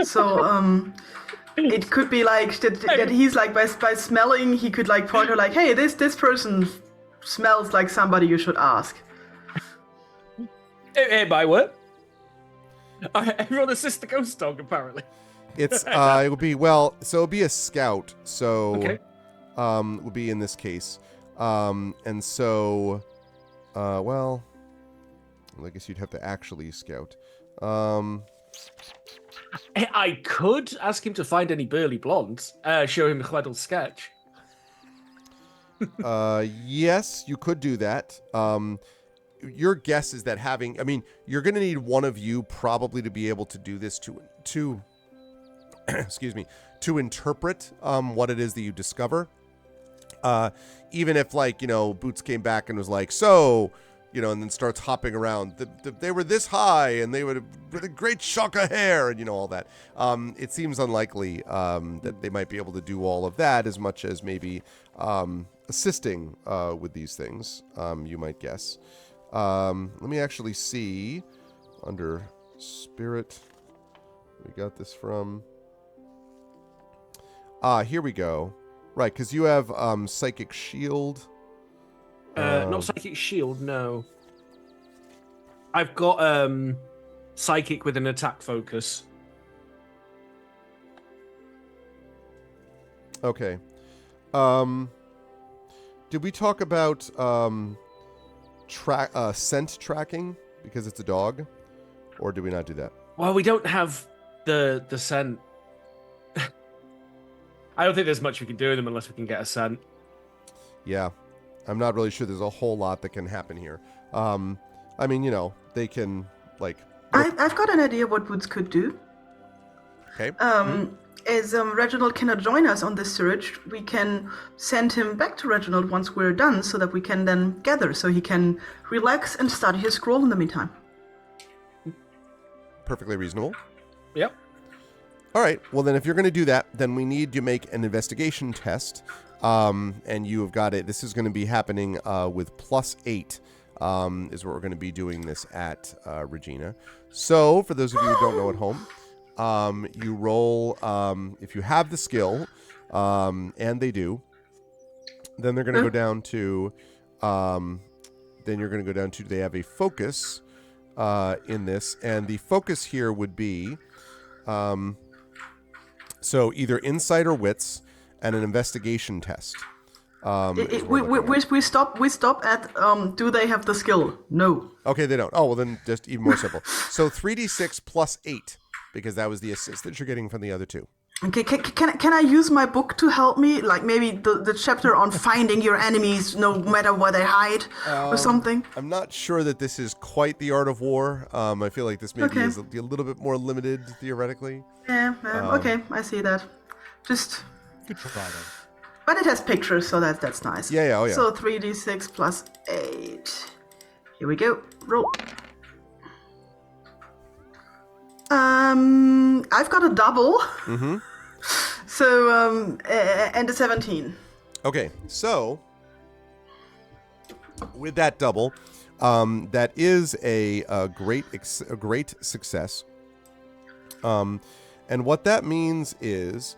So it could be like that he's like by smelling he could like point her like, hey, this person smells like somebody you should ask. It might work. Everyone assists the ghost dog, apparently. It's it would be so it'll be a scout. So Okay. Will be in this case. And so I guess you'd have to actually scout. I could ask him to find any burly blondes, show him Huetel's sketch. Yes, you could do that. Your guess is that you're going to need one of you probably to be able to do this to excuse me, to interpret what it is that you discover. Even if Boots came back and was like, so and then starts hopping around. They were this high, and they would with a great shock of hair, and all that. It seems unlikely that they might be able to do all of that as much as maybe assisting with these things, you might guess. Let me actually see under spirit. We got this from... here we go. Right, because you have Psychic Shield. Not Psychic Shield, no. I've got Psychic with an attack focus. Okay. Did we talk about scent tracking because it's a dog? Or did we not do that? Well, we don't have the scent. I don't think there's much we can do with them unless we can get a scent. Yeah. I'm not really sure there's a whole lot that can happen here. I mean, they can, like... I've got an idea what Woods could do. Okay. As Reginald cannot join us on this search, we can send him back to Reginald once we're done so that we can then gather, so he can relax and study his scroll in the meantime. Perfectly reasonable. Yep. All right. Well, then if you're going to do that, then we need to make an investigation test. And you have got it. This is going to be happening with +8 is what we're going to be doing this at, Regina. So for those of you who don't know at home, you roll, if you have the skill, and they do, then they're going to go down to, they have a focus in this. And the focus here would be, so either insight or wits, and an investigation test. We stop at do they have the skill? No. Okay, they don't. Oh, well then just even more simple. So 3d6 +8, because that was the assist that you're getting from the other two. Okay, can I use my book to help me? Like maybe the chapter on finding your enemies no matter where they hide or something? I'm not sure that this is quite the art of war. I feel like this maybe is a little bit more limited theoretically. Yeah, okay, I see that. Just... Good try, though. But it has pictures, so that's nice. Yeah, oh yeah. So 3d6 +8. Here we go. Roll. I've got a double. Mm-hmm. So, and a 17. Okay, so with that double, that is a great success. And what that means is,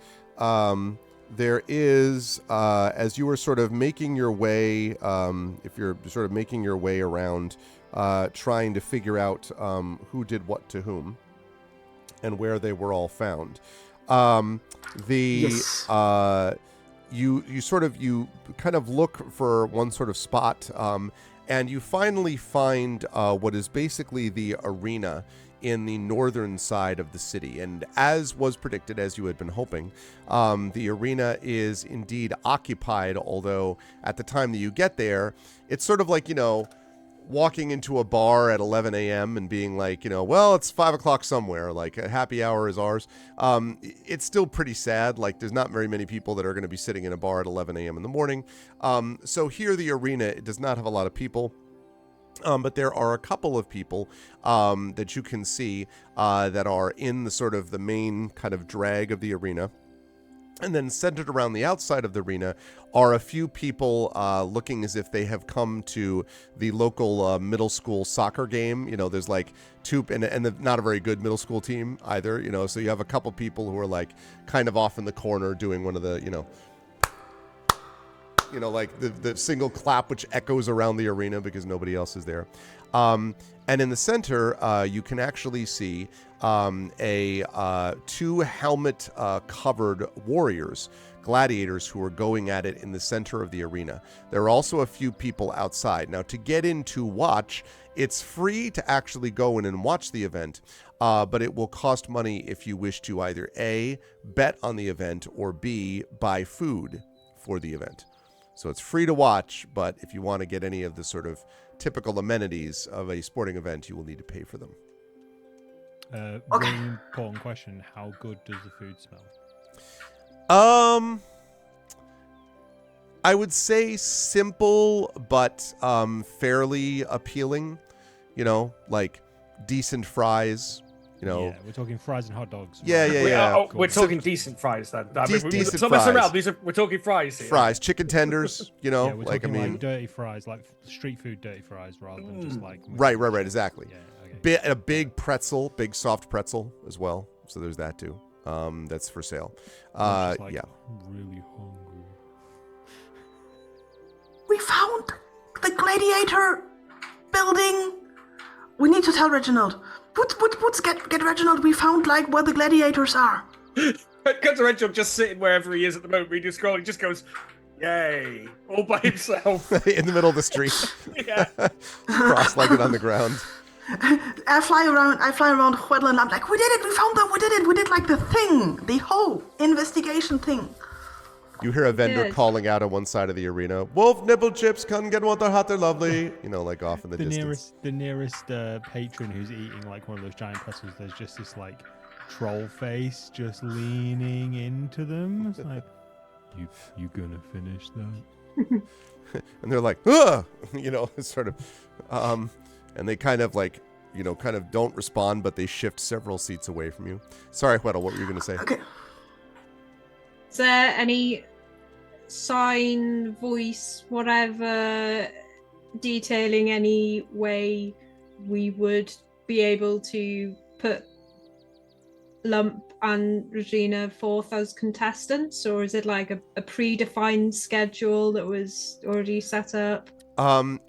there is, as you were sort of making your way, if you're sort of making your way around, trying to figure out who did what to whom, and where they were all found. Yes. You kind of look for one sort of spot, and you finally find what is basically the arena in the northern side of the city. And as was predicted, as you had been hoping, the arena is indeed occupied, although at the time that you get there, it's sort of like, walking into a bar at 11 a.m. and being like, well, it's 5 o'clock somewhere, like a happy hour is ours. It's still pretty sad. Like there's not very many people that are going to be sitting in a bar at 11 a.m. in the morning. So here, the arena, it does not have a lot of people. But there are a couple of people that you can see that are in the sort of the main kind of drag of the arena. And then centered around the outside of the arena are a few people looking as if they have come to the local middle school soccer game. There's like two, and not a very good middle school team either, so you have a couple people who are like kind of off in the corner doing one of the, like the single clap which echoes around the arena because nobody else is there. And in the center, you can actually see two helmet covered warriors, gladiators, who are going at it in the center of the arena. There are also a few people outside. Now, to get in to watch, it's free to actually go in and watch the event, but it will cost money if you wish to either A, bet on the event, or B, buy food for the event. So it's free to watch, but if you want to get any of the sort of typical amenities of a sporting event, you will need to pay for them. Really important question: how good does the food smell? I would say simple, but fairly appealing. Like decent fries. Yeah, we're talking fries and hot dogs. Yeah, right? yeah, We yeah. are, Cool. we're talking decent fries then. Decent Not messing fries. around. We're talking fries here. Fries, chicken tenders. Yeah, we're like I talking mean, like dirty fries, like street food dirty fries, rather than just like right, exactly. Yeah, okay. A big pretzel, big soft pretzel as well. So there's that too. That's for sale. I'm just, like, Yeah. really hungry. We found the gladiator building. We need to tell Reginald. What's get Reginald? We found like where the gladiators are. Cut to Reginald just sitting wherever he is at the moment, reading scrolling, just goes, "Yay!" all by himself. In the middle of the street, Yeah. cross-legged on the ground. I fly around Huedla and I'm like, we did it, we found them, we did it, we did like the thing, the whole investigation thing. You hear a vendor Yes. calling out on one side of the arena, "Wolf nibble chips, come get one, they're hot, they're lovely." Like off in the distance. The nearest patron who's eating like one of those giant pretzels, there's just this like troll face just leaning into them. It's like, You gonna finish that? And they're like, "Ugh!" It's sort of, and they kind of like, kind of don't respond, but they shift several seats away from you. Sorry, Weddle, what were you going to say? Okay. Is there any sign, voice, whatever, detailing any way we would be able to put Lump and Regina forth as contestants, or is it like a predefined schedule that was already set up?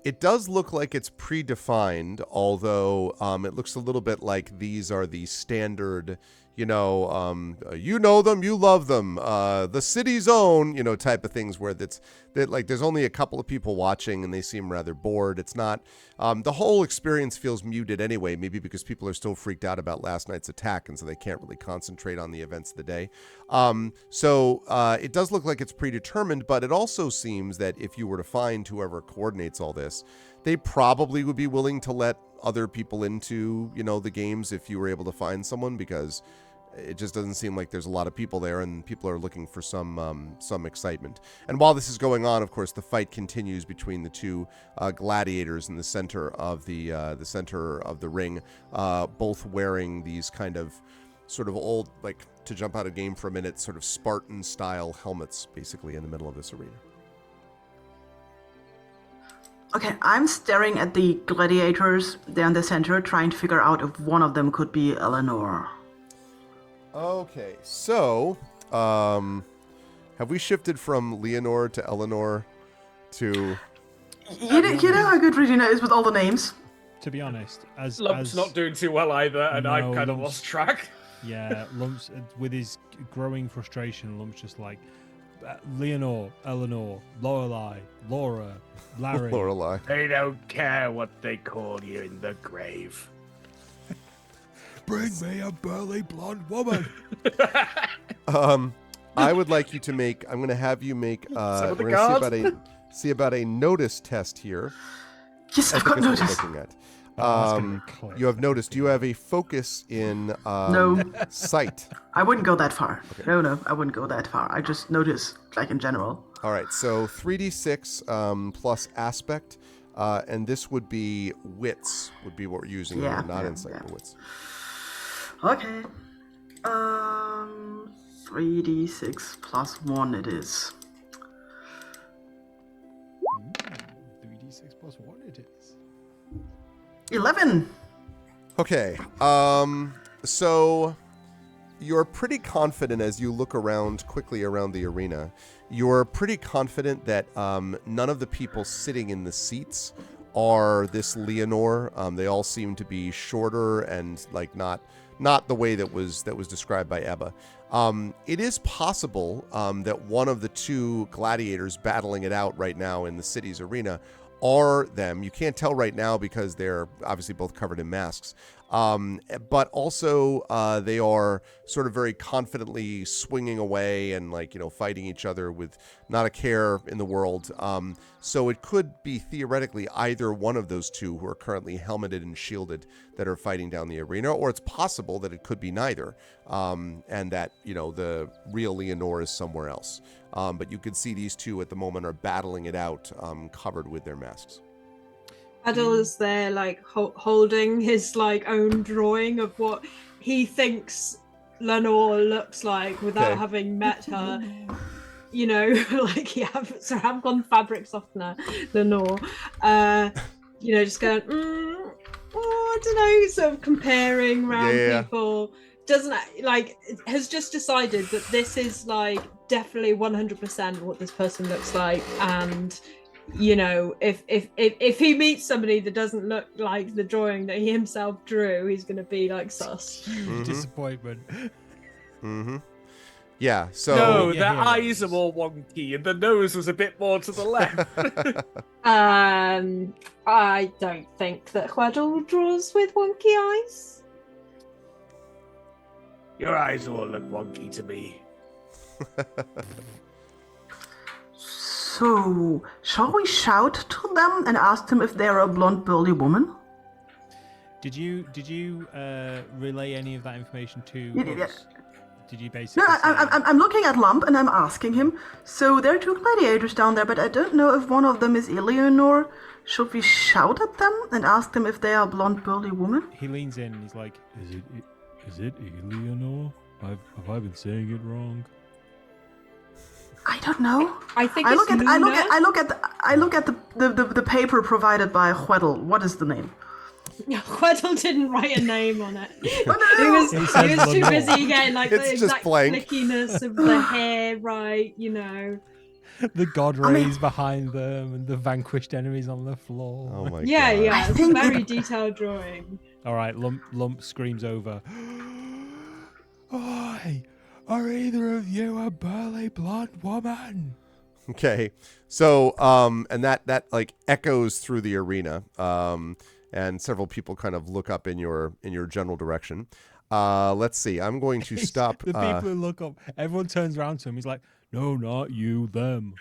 It does look like it's predefined, although it looks a little bit like these are the standard, you know them, you love them, the city's own, type of things where there's only a couple of people watching and they seem rather bored. It's not, the whole experience feels muted anyway, maybe because people are still freaked out about last night's attack and so they can't really concentrate on the events of the day. So it does look like it's predetermined, but it also seems that if you were to find whoever coordinates all this, they probably would be willing to let other people into, the games if you were able to find someone, because it just doesn't seem like there's a lot of people there and people are looking for some excitement. And while this is going on, of course, the fight continues between the two gladiators in the center of the ring, both wearing these kind of sort of old, like, to jump out of game for a minute, sort of Spartan style helmets, basically in the middle of this arena. Okay, I'm staring at the gladiators there in the center, trying to figure out if one of them could be Eleanor. Okay, so have we shifted from Leonore to Eleanor to? You know how good Regina is with all the names. to be honest, as Lump's not doing too well either, and I've No, kind of Lump's- lost track. yeah, Lump's with his growing frustration. Lump's just like Leonore, Eleanor, Lorelei, Laura, Larry. Lorelei. They don't care what they call you in the grave. Bring me a burly blonde woman. I would like you to make. I'm going to have you make. Some of the We're going to guards. see about a notice test here. Yes, I've I got think that's what notice. we're looking at. That's gonna be close. You have noticed. Do you have a focus in No. sight? I wouldn't go that far. No, I wouldn't go that far. I just notice, like in general. All right. So 3d6 plus aspect, and this would be wits. Would be what we're using Yeah, here, not yeah, insight, yeah. but wits. Okay. 3d6 plus 1 it is. 3d6 plus 1 it is. 11. Okay. So you're pretty confident as you look around quickly around the arena. You're pretty confident that none of the people sitting in the seats are this Leonore. They all seem to be shorter and like not the way that was described by Ebba. It is possible that one of the two gladiators battling it out right now in the city's arena are them. You can't tell right now because they're obviously both covered in masks. But also they are sort of very confidently swinging away and fighting each other with not a care in the world. So it could be theoretically either one of those two who are currently helmeted and shielded that are fighting down the arena, or it's possible that it could be neither, and that, the real Leonore is somewhere else. But you could see these two at the moment are battling it out, covered with their masks. Adel is there, like holding his own drawing of what he thinks Lenore looks like without having met her. I've gone fabric softener, Lenore. Just going, I don't know, sort of comparing around people. Doesn't has just decided that this is definitely 100% what this person looks like, and if he meets somebody that doesn't look like the drawing that he himself drew, he's going to be sus. Huge disappointment. Mm-hmm. Yeah, so... No, the eyes are more wonky and the nose was a bit more to the left. I don't think that Hweddle draws with wonky eyes. Your eyes all look wonky to me. So, shall we shout to them and ask them if they're a blonde burly woman? Did you relay any of that information to us? Did you basically? No, I'm looking at Lump and I'm asking him. So there are two gladiators down there, but I don't know if one of them is Eleanor. Should we shout at them and ask them if they are a blonde burly woman? He leans in and he's like, Is it Eleanor? Have I been saying it wrong? I don't know. I think I it's look at Luna. I look at the paper provided by Hweddle. What is the name? Hweddle didn't write a name on it. no. He was too Lenore. busy getting It's the just exact blank. flickiness of the hair right, the god rays behind them and the vanquished enemies on the floor. Oh my Yeah, god. yeah. It's a think very detailed drawing. All right, Lump screams over. Oi, are either of you a burly blonde woman? Okay, so and that echoes through the arena, and several people kind of look up in your general direction. Let's see. I'm going to stop. The people who look up, everyone turns around to him. He's like, "No, not you, them."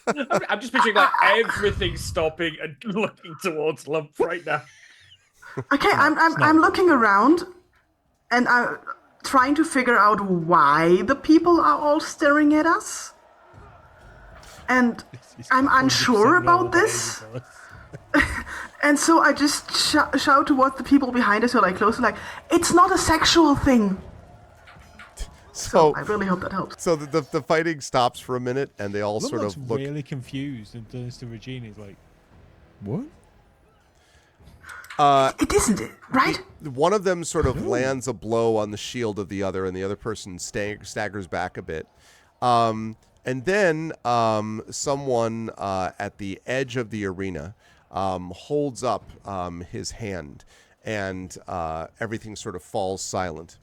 I'm just picturing everything stopping and looking towards Lump right now. Okay, I'm looking around, and I'm trying to figure out why the people are all staring at us. And I'm unsure about this. And so I just shout towards the people behind us who are closer, it's not a sexual thing. So I really hope that helps. So the fighting stops for a minute, and they all Lump sort looks of look. really confused and turns to Regina. He's like, "What?" It isn't it, right? One of them sort of lands a blow on the shield of the other, and the other person staggers back a bit. And then someone at the edge of the arena holds up his hand, and everything sort of falls silent.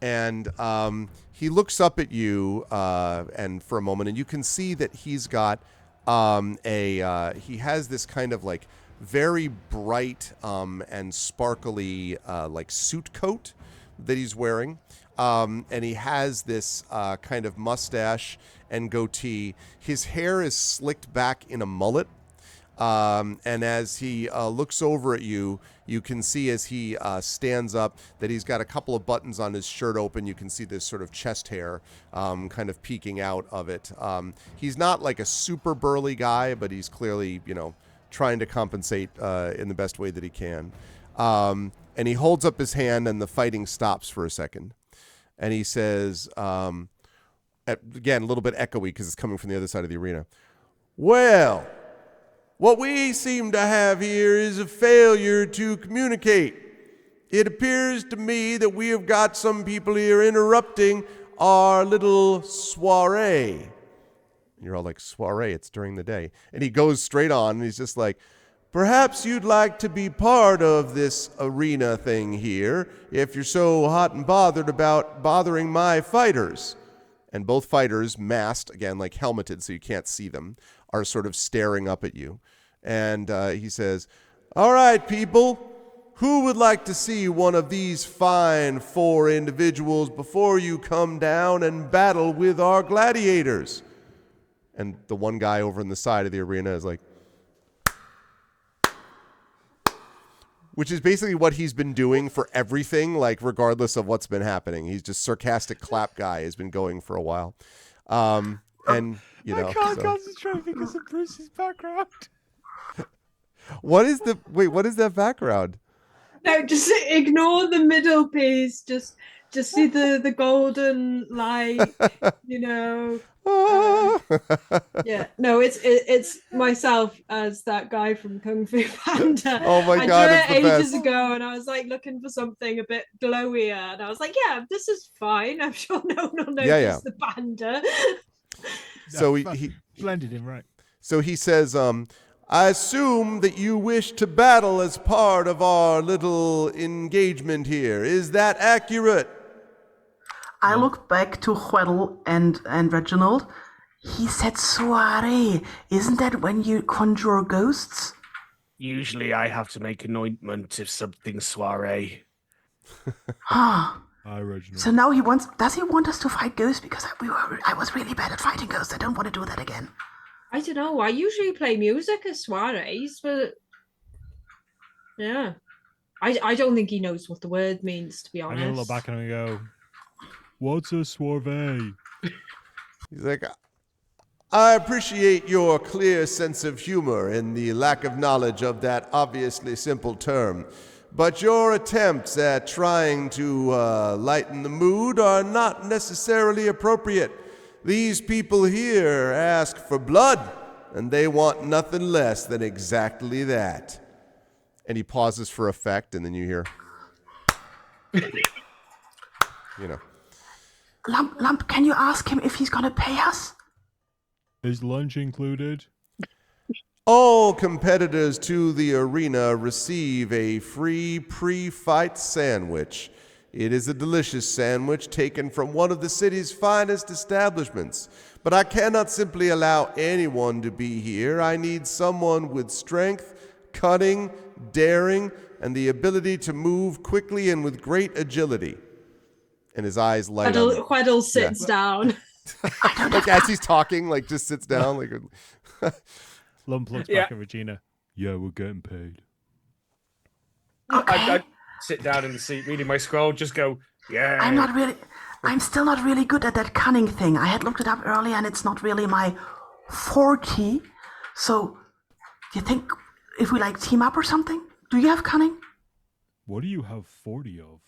And he looks up at you and for a moment, and you can see that he's got he has this kind of very bright and sparkly suit coat that he's wearing. And he has this kind of mustache and goatee. His hair is slicked back in a mullet. And as he looks over at you, you can see as he stands up that he's got a couple of buttons on his shirt open. You can see this sort of chest hair kind of peeking out of it. He's not a super burly guy, but he's clearly, trying to compensate in the best way that he can. And he holds up his hand, and the fighting stops for a second. And he says, again, a little bit echoey because it's coming from the other side of the arena. Well, what we seem to have here is a failure to communicate. It appears to me that we have got some people here interrupting our little soiree. You're all like, soiree, it's during the day. And he goes straight on, and he's just like, perhaps you'd like to be part of this arena thing here, if you're so hot and bothered about bothering my fighters. And both fighters, masked, again, helmeted so you can't see them, are sort of staring up at you. And he says, all right, people, who would like to see one of these fine 4 individuals before you come down and battle with our gladiators? And the one guy over on the side of the arena is like, which is basically what he's been doing for everything, like regardless of what's been happening. He's just sarcastic clap guy has been going for a while. And, you know. I can't So. concentrate because of Bruce's background. What is that background? No, just ignore the middle piece. Just see the golden light. You know. Yeah, no, it's myself as that guy from Kung Fu Panda. Oh my God, I it's the drew it ages best. ago, and I was like looking for something a bit glowier, and I was like, yeah, this is fine. I'm sure no one will notice the panda. So he blended in right. So he says, I assume that you wish to battle as part of our little engagement here. Is that accurate? I look back to Huedel and Reginald. He said soiree. Isn't that when you conjure ghosts? Usually I have to make an ointment if something's soiree. Huh. Hi, Reginald. So now does he want us to fight ghosts? Because I was really bad at fighting ghosts. I don't want to do that again. I don't know. I usually play music at soirees, but yeah. I don't think he knows what the word means, to be honest. I'm going to look back and go, what's a soiree? He's like, I appreciate your clear sense of humor and the lack of knowledge of that obviously simple term. But your attempts at trying to lighten the mood are not necessarily appropriate. These people here ask for blood, and they want nothing less than exactly that. And he pauses for effect, and then you hear, you know. Lump, can you ask him if he's going to pay us? Is lunch included? All competitors to the arena receive a free pre-fight sandwich. It is a delicious sandwich taken from one of the city's finest establishments. But I cannot simply allow anyone to be here. I need someone with strength, cunning, daring, and the ability to move quickly and with great agility. And his eyes light up. Huedel sits down. Like as he's talking, like just sits down. Like Lump looks back at Regina. Yeah, we're getting paid. Okay. I sit down in the seat reading my scroll, just go, yeah. I'm still not really good at that cunning thing. I had looked it up earlier and it's not really my forte. So, do you think if we like team up or something? Do you have cunning? What do you have 40 of?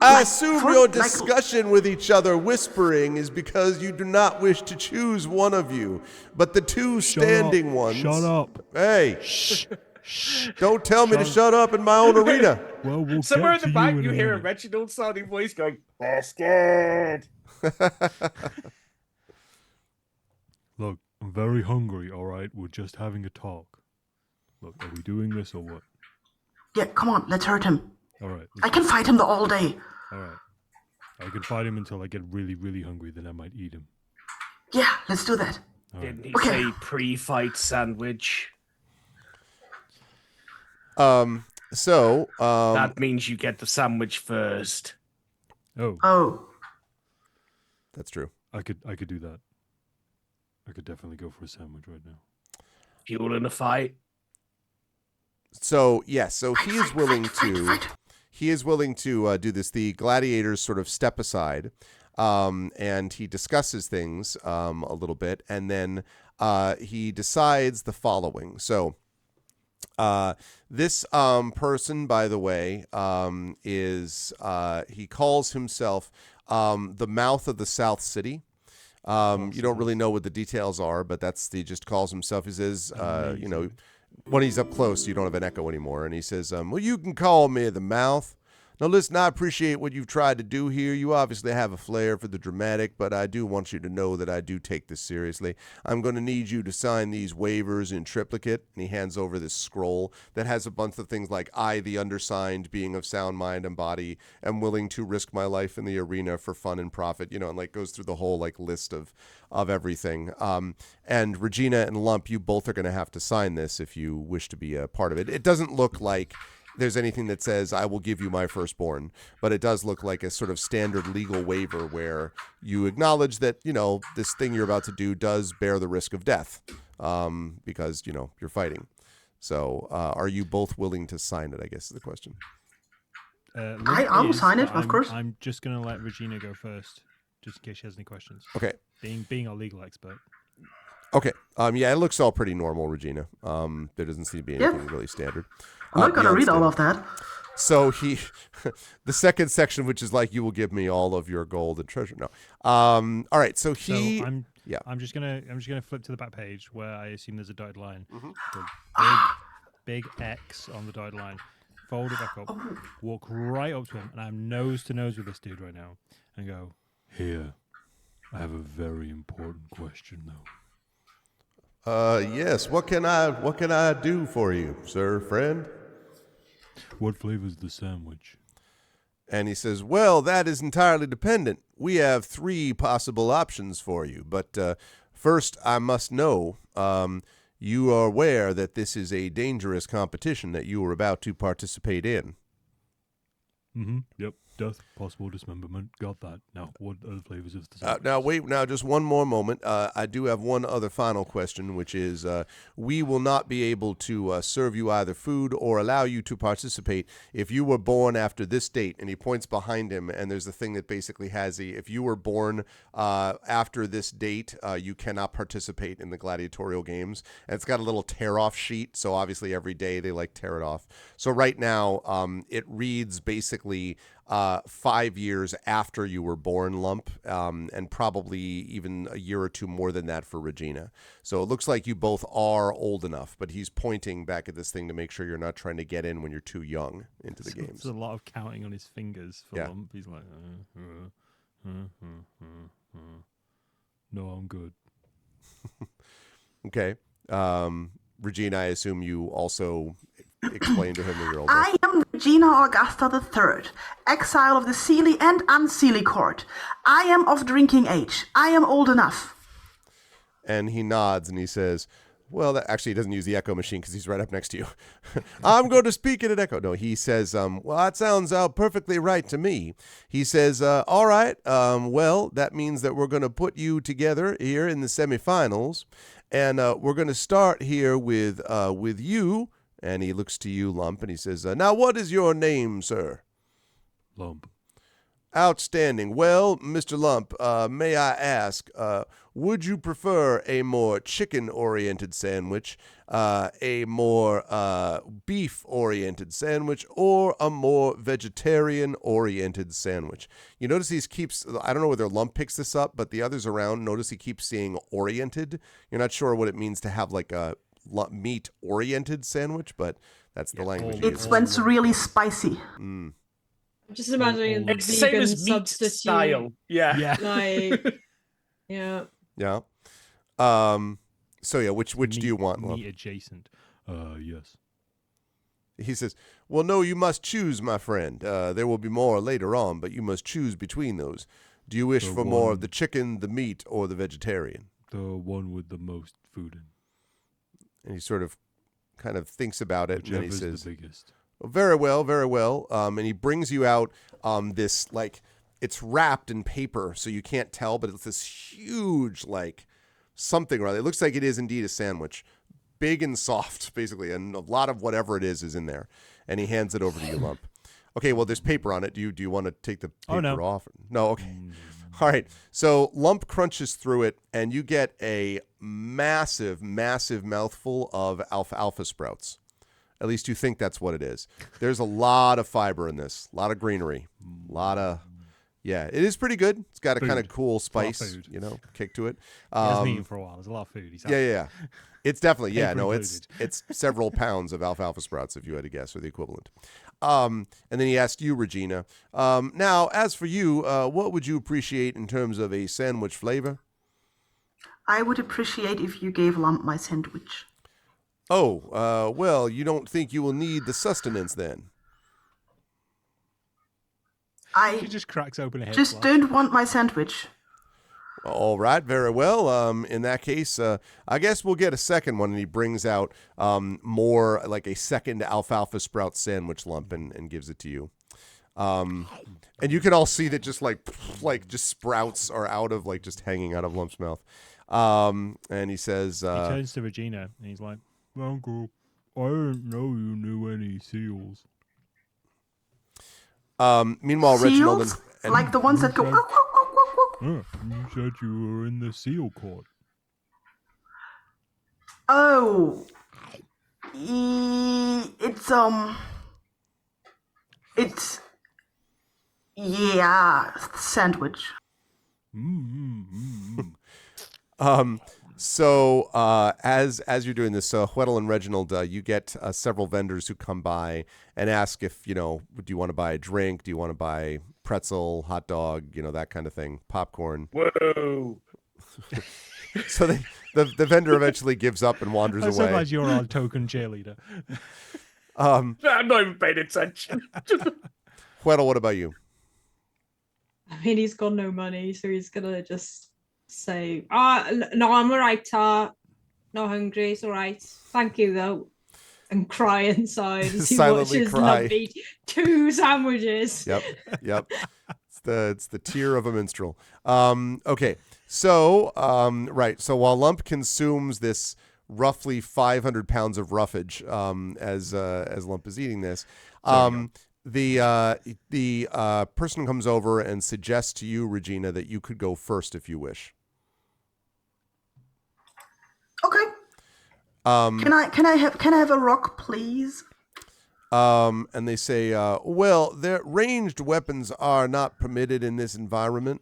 I assume your discussion with each other whispering is because you do not wish to choose one of you, but the two standing ones. Shut up. Hey, don't tell me to shut up in my own arena. Well, we'll Somewhere get in the to back, in you a hear a minute. Reginald sounding voice going, "They're scared." Look, I'm very hungry, all right? We're just having a talk. Look, are we doing this or what? Yeah, come on, let's hurt him. All right. I can fight him all day. All right. I can fight him until I get really, really hungry, then I might eat him. Yeah, let's do that. All right. Didn't he say pre-fight sandwich? That means you get the sandwich first. Oh. That's true. I could do that. I could definitely go for a sandwich right now. Fuel in a fight. So yes, so he is willing to. He is willing to do this. The gladiators sort of step aside, and he discusses things a little bit, and then he decides the following. So this person, by the way, is he calls himself the Mouth of the South City. You don't really know what the details are, but he just calls himself. He says, when he's up close, you don't have an echo anymore. And he says, well, you can call me the Mouth. Now, listen, I appreciate what you've tried to do here. You obviously have a flair for the dramatic, but I do want you to know that I do take this seriously. I'm going to need you to sign these waivers in triplicate. And he hands over this scroll that has a bunch of things like, I, the undersigned, being of sound mind and body, am willing to risk my life in the arena for fun and profit, and like goes through the whole like list of everything. And Regina and Lump, you both are going to have to sign this if you wish to be a part of it. It doesn't look like there's anything that says I will give you my firstborn, but it does look like a sort of standard legal waiver where you acknowledge that, this thing you're about to do does bear the risk of death, because, you're fighting. So are you both willing to sign it, I guess is the question. I will sign it, of course. I'm just going to let Regina go first, just in case she has any questions. Okay. Being our legal expert. Okay. Yeah, it looks all pretty normal, Regina. There doesn't seem to be anything really standard. I'm not going to read all of that. So the second section, which is like, you will give me all of your gold and treasure. No. All right. So I'm just gonna flip to the back page where I assume there's a dotted line. The big X on the dotted line. Fold it back up. Walk right up to him, and I'm nose to nose with this dude right now, and go, Here, I have a very important question, though. Yes. What can I do for you, sir, friend? What flavor's the sandwich? And he says, well, that is entirely dependent. We have 3 possible options for you. But first, I must know, you are aware that this is a dangerous competition that you are about to participate in. Mm-hmm. Yep. Death, possible dismemberment. Got that. Now, what are the flavors of the sandwich? Now, just one more moment. I do have one other final question, which is we will not be able to serve you either food or allow you to participate if you were born after this date. And he points behind him, and there's a thing that basically has if you were born after this date, you cannot participate in the gladiatorial games. And it's got a little tear-off sheet, so obviously every day they tear it off. So right now, it reads basically 5 years after you were born, Lump, and probably even a year or 2 more than that for Regina. So it looks like you both are old enough, but he's pointing back at this thing to make sure you're not trying to get in when you're too young into the games. There's a lot of counting on his fingers for Lump. He's like, No, I'm good. Okay. Regina, I assume you also explain to him that you're older. I am Regina Augusta III, exile of the Seelie and Unseelie court. I am of drinking age. I am old enough. And he nods and he says, well, actually, he doesn't use the echo machine because he's right up next to you. I'm going to speak in an echo. No, he says, well, that sounds perfectly right to me. He says, all right, well, that means that we're going to put you together here in the semifinals. And we're going to start here with you. And he looks to you, Lump, and he says, now, what is your name, sir? Lump. Outstanding. Well, Mr. Lump, may I ask, would you prefer a more chicken-oriented sandwich, a more beef-oriented sandwich, or a more vegetarian-oriented sandwich? You notice I don't know whether Lump picks this up, but the others around, notice he keeps saying oriented. You're not sure what it means to have like a meat-oriented sandwich, but that's the language. It's when it's really spicy. I'm just imagining the It's the same vegan as meat substitute. style. Yeah. Like, yeah. Yeah. So yeah, which do you want, Lump? meat adjacent. Yes. He says, well, no, you must choose, my friend. There will be more later on, but you must choose between those. Do you wish for more of the chicken, the meat, or the vegetarian? The one with the most food in. And he sort of kind of thinks about it, and then he says, the biggest. very well, very well. And he brings you out this, it's wrapped in paper, so you can't tell, but it's this huge, something or other. It looks like it is indeed a sandwich. Big and soft, basically, and a lot of whatever it is in there. And he hands it over to you, Lump. Okay, well, there's paper on it. Do you want to take the paper off? No, okay. All right. So Lump crunches through it, and you get a massive, massive mouthful of alfalfa sprouts. At least you think that's what it is. There's a lot of fiber in this, a lot of greenery, yeah, it is pretty good. It's got a kind of cool spice, kick to it. He hasn't eaten for a while. There's a lot of food. Yeah. It's definitely, Paper it's several pounds of alfalfa sprouts, if you had to guess, or the equivalent. And then he asked you, Regina, now, as for you, what would you appreciate in terms of a sandwich flavor? I would appreciate if you gave Lump my sandwich. Oh, well, you don't think you will need the sustenance then? She just cracks open a head. Just don't want my sandwich. All right, very well. In that case, I guess we'll get a second one, and he brings out more like a second alfalfa sprout sandwich lump and gives it to you. And you can all see that just just sprouts are out of just hanging out of Lump's mouth. And he says, He turns to Regina and he's like, Uncle, I didn't know you knew any seals. meanwhile, Reginald Seals? and Like the ones that go. Yeah, you said you were in the seal court. Oh, it's yeah, sandwich. So as you're doing this, Weddle and Reginald, you get several vendors who come by and ask if, do you want to buy a drink? Do you want to buy pretzel, hot dog, that kind of thing, popcorn? Whoa. So the vendor eventually gives up and wanders I'm so away. glad you're our token cheerleader. I'm not even paying attention. Weddle, what about you? I mean, he's got no money, so he's gonna just say, no, I'm all right, not hungry, it's all right. Thank you, though. And cry inside as he Silently watches cry. Lump eat 2 sandwiches. Yep. It's the tear of a minstrel. Okay. So, right. So while Lump consumes this roughly 500 pounds of roughage, as Lump is eating this, the person comes over and suggests to you, Regina, that you could go first if you wish. Okay. Can I have a rock, please? And they say, well, their ranged weapons are not permitted in this environment.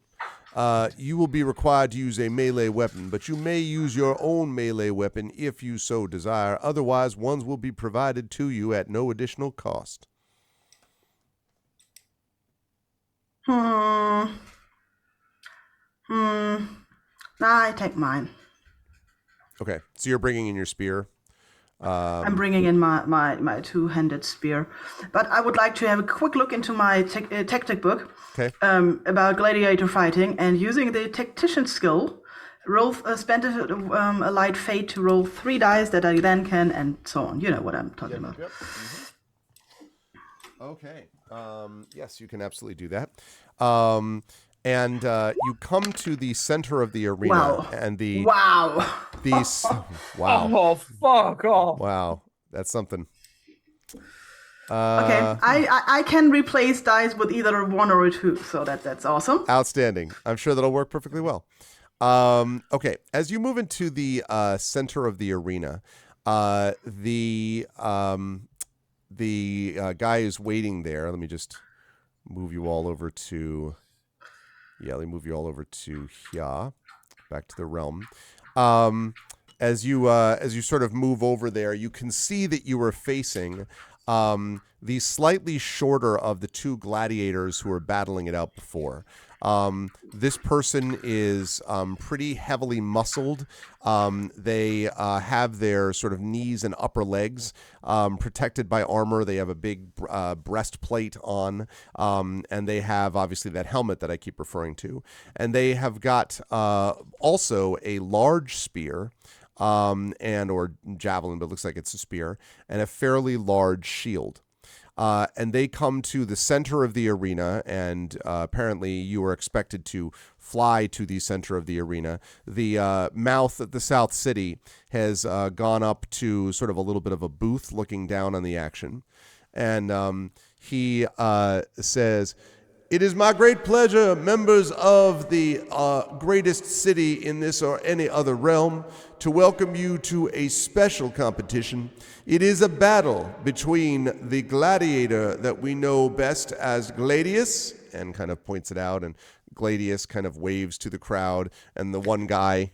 You will be required to use a melee weapon, but you may use your own melee weapon if you so desire. Otherwise, ones will be provided to you at no additional cost. Nah, I take mine. Okay, so you're bringing in your spear. I'm bringing in my two-handed spear, but I would like to have a quick look into my tactic book. Okay. About gladiator fighting, and using the tactician skill, spend a light fate to roll 3 dice that I then can, and so on. You know what I'm talking about. Yep. Okay. Yes, you can absolutely do that. And you come to the center of the arena, Wow. and Wow. Wow. Oh, fuck off. Wow, that's something. Okay, I can replace dice with either a 1 or a 2, so that's awesome. Outstanding. I'm sure that'll work perfectly well. Okay, as you move into the center of the arena, the guy is waiting there. Let me just move you all over to. Yeah, let me move you all over to here, back to the realm. As you sort of move over there, you can see that you are facing the slightly shorter of the 2 gladiators who were battling it out before. This person is pretty heavily muscled. They have their sort of knees and upper legs protected by armor. They have a big breastplate on, and they have obviously that helmet that I keep referring to. And they have got also a large spear, or javelin, but it looks like it's a spear, and a fairly large shield. And they come to the center of the arena, and apparently you are expected to fly to the center of the arena. The mouth of the South City has gone up to sort of a little bit of a booth looking down on the action. And he says, "It is my great pleasure, members of the greatest city in this or any other realm, to welcome you to a special competition. It is a battle between the gladiator that we know best as Gladius," and kind of points it out, and Gladius kind of waves to the crowd, and the one guy,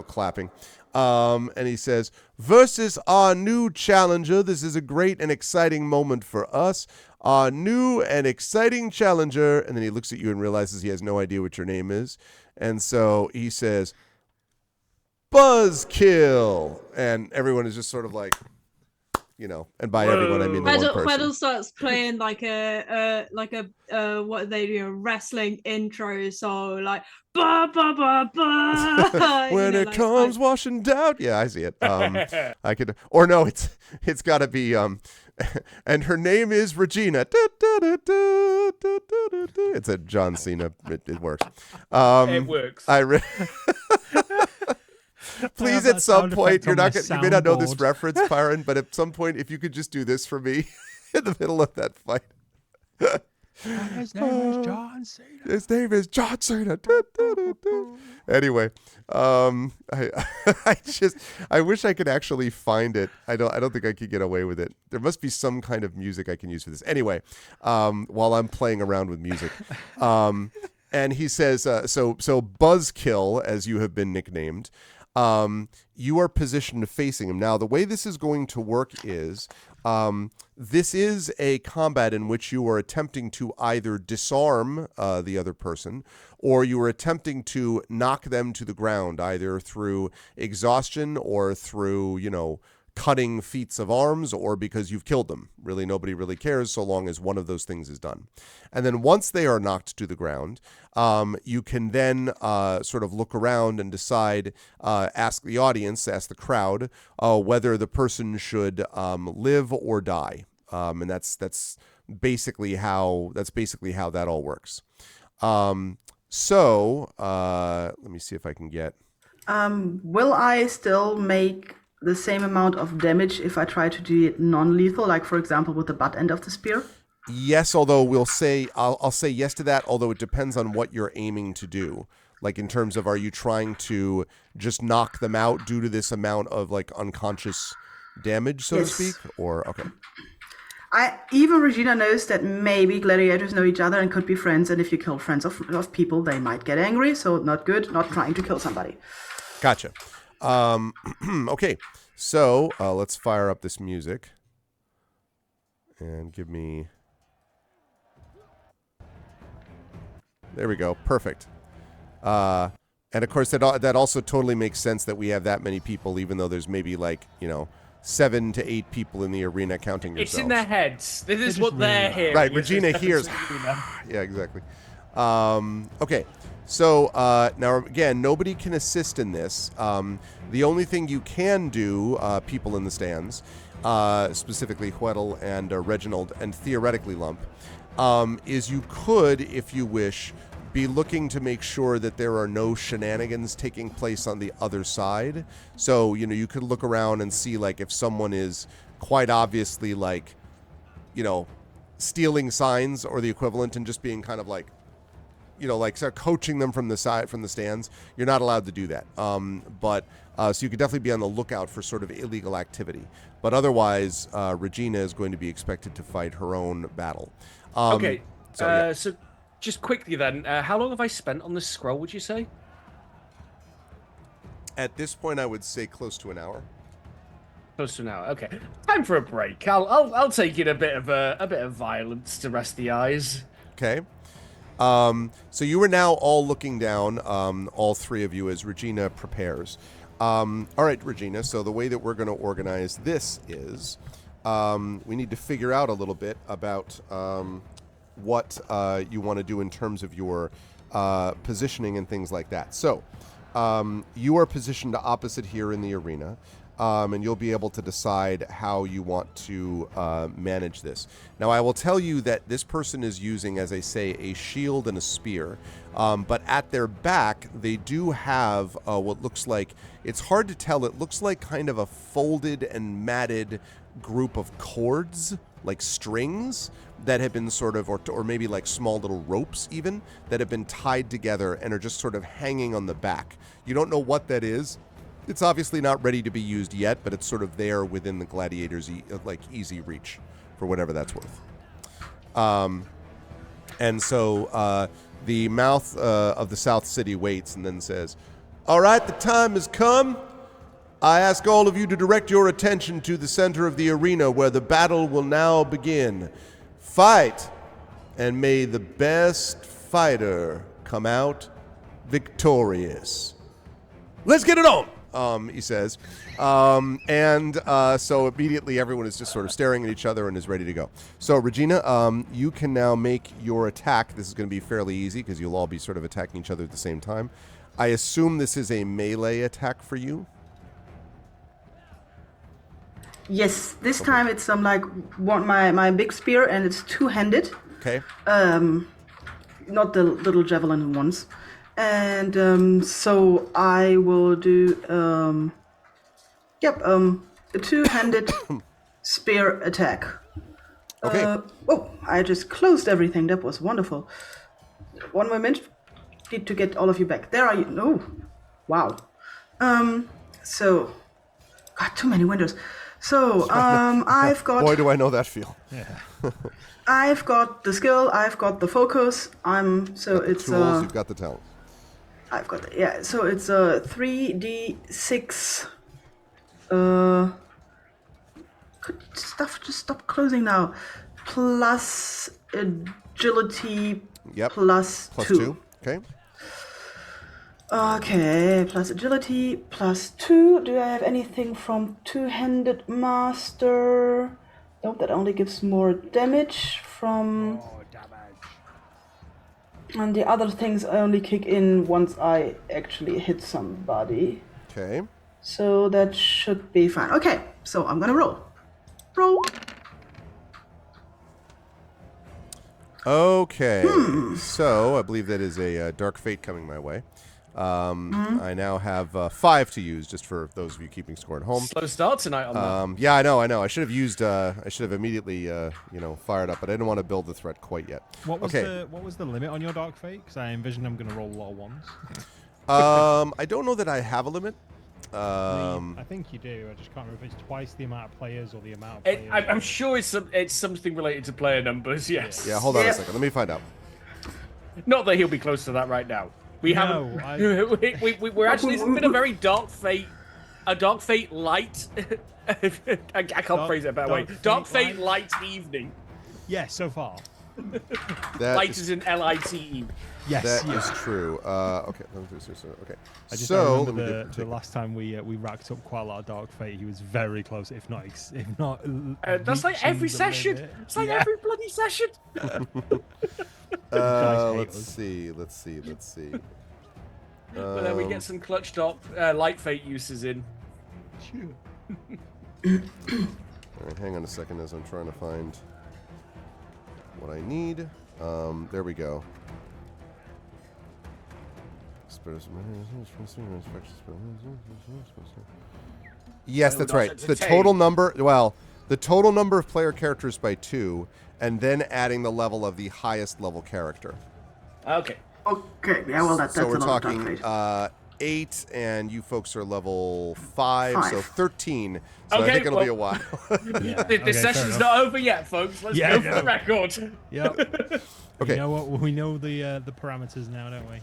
clapping. And he says, "Versus our new challenger. This is a great and exciting moment for us. Our new and exciting challenger." And then he looks at you and realizes he has no idea what your name is. And so he says, "Buzzkill." And everyone is just sort of like, and by everyone I mean the one person. Weddle starts playing like a what are they do, a wrestling intro song, like ba ba ba ba. When it comes washing down. Yeah, I see it. I could, or no, it's got to be and her name is Regina. It's a John Cena. It works. It works. Please, at some point, you may not know this reference, Byron, but at some point, if you could just do this for me in the middle of that fight. His name is John Cena. His name is John Cena. Anyway, I wish I could actually find it. I don't think I could get away with it. There must be some kind of music I can use for this. Anyway, while I'm playing around with music, and he says, so Buzzkill, as you have been nicknamed. You are positioned facing him. Now, the way this is going to work is this is a combat in which you are attempting to either disarm the other person, or you are attempting to knock them to the ground, either through exhaustion or through, cutting feats of arms, or because you've killed them. Really, nobody really cares so long as one of those things is done. And then once they are knocked to the ground, you can then sort of look around and decide, ask the audience, ask the crowd, whether the person should live or die. And that's basically how that all works. So let me see if I can get. Will I still make the same amount of damage if I try to do it non-lethal, like for example with the butt end of the spear? Yes, although I'll say yes to that, although it depends on what you're aiming to do. Like in terms of, are you trying to just knock them out due to this amount of like unconscious damage, so to speak? Or, okay. Even Regina knows that maybe gladiators know each other and could be friends, and if you kill friends of people, they might get angry, so not good, not trying to kill somebody. Gotcha. Okay, so let's fire up this music and give me. There we go. Perfect. And of course, that also totally makes sense that we have that many people, even though there's maybe 7 to 8 people in the arena counting yourselves. It's in their heads. This is what they're hearing. Right. Regina hears. Yeah, exactly. Okay. So now, again, nobody can assist in this. The only thing you can do, people in the stands, specifically Huedel and Reginald, and theoretically Lump, is you could, if you wish, be looking to make sure that there are no shenanigans taking place on the other side. So, you could look around and see, if someone is quite obviously, stealing signs or the equivalent, and just being kind of start coaching them from the side, from the stands. You're not allowed to do that. So you could definitely be on the lookout for sort of illegal activity. But otherwise, Regina is going to be expected to fight her own battle. Okay. So just quickly then, how long have I spent on this scroll, would you say? At this point, I would say close to an hour. Close to an hour. Okay. Time for a break. I'll take in a bit of violence to rest the eyes. Okay. So you are now all looking down, all three of you, as Regina prepares. All right, Regina, so the way that we're going to organize this is we need to figure out a little bit about what you want to do in terms of your positioning and things like that. So you are positioned opposite here in the arena. And you'll be able to decide how you want to manage this. Now, I will tell you that this person is using, as I say, a shield and a spear. But at their back, they do have what looks like, it's hard to tell, it looks like kind of a folded and matted group of cords, like strings, that have been sort of, or maybe like small little ropes even, that have been tied together and are just sort of hanging on the back. You don't know what that is. It's obviously not ready to be used yet, but it's sort of there within the gladiator's easy reach for whatever that's worth. And so the mouth of the South City waits and then says, "All right, the time has come. I ask all of you to direct your attention to the center of the arena where the battle will now begin. Fight, and may the best fighter come out victorious." Let's get it on! he says. So immediately everyone is just sort of staring at each other and is ready to go. So, Regina, you can now make your attack. This is going to be fairly easy because you'll all be sort of attacking each other at the same time. I assume this is a melee attack for you? Yes, this time it's my big spear, and it's two-handed. Okay. Not the little javelin ones. And so I will do a two-handed spear attack. Okay. I just closed everything. That was wonderful. One moment. Need to get all of you back. There are you. No. Wow. So, got too many windows. So, I've got. Boy, do I know that feel. Yeah. I've got the skill. I've got the focus. Tools, you've got the talent. I've got So it's 3d6. Could stuff just stop closing now? Plus agility. Yep. Plus 2. Okay. Okay, plus agility, plus 2. Do I have anything from two-handed master? Nope, that only gives more damage from... And the other things only kick in once I actually hit somebody. Okay. So that should be fine. Okay, so I'm gonna roll. Roll. Okay. So I believe that is a Dark Fate coming my way. I now have 5 to use, just for those of you keeping score at home. Slow start tonight on that. Yeah, I know. I should have used. I should have immediately, fired up, but I didn't want to build the threat quite yet. What was the limit on your Dark Fate? Because I envision I'm going to roll a lot of ones. I don't know that I have a limit. I think you do. I just can't remember if it's twice the amount of players or the amount of players. I'm sure it's something related to player numbers. Yes. Yeah. Hold on a second. Let me find out. Not that he'll be close to that right now. We're actually, it's been a very Dark Fate light. I can't phrase it a better way. Dark Fate light evening. Yes, so far. Light is in L-I-T-E. Yes, that is true. Okay. Okay. I just so remember the last time we racked up quite a lot of Dark Fate. He was very close, if not. That's like every session. Limit. It's like every bloody session. Let's see. But then we get some clutch light fate uses in. All right, hang on a second as I'm trying to find what I need. There we go. Yes, that's right. The total number. Well, the total number of player characters by 2, and then adding the level of the highest level character. Okay. Okay. Yeah. Well, that's so we're a lot of talking Dark Fate. 8, and you folks are level 5, so 13. So Okay, I think it'll be a while. This session's not over yet, folks. Let's go for the record. Yep. Okay. You know what? We know the parameters now, don't we?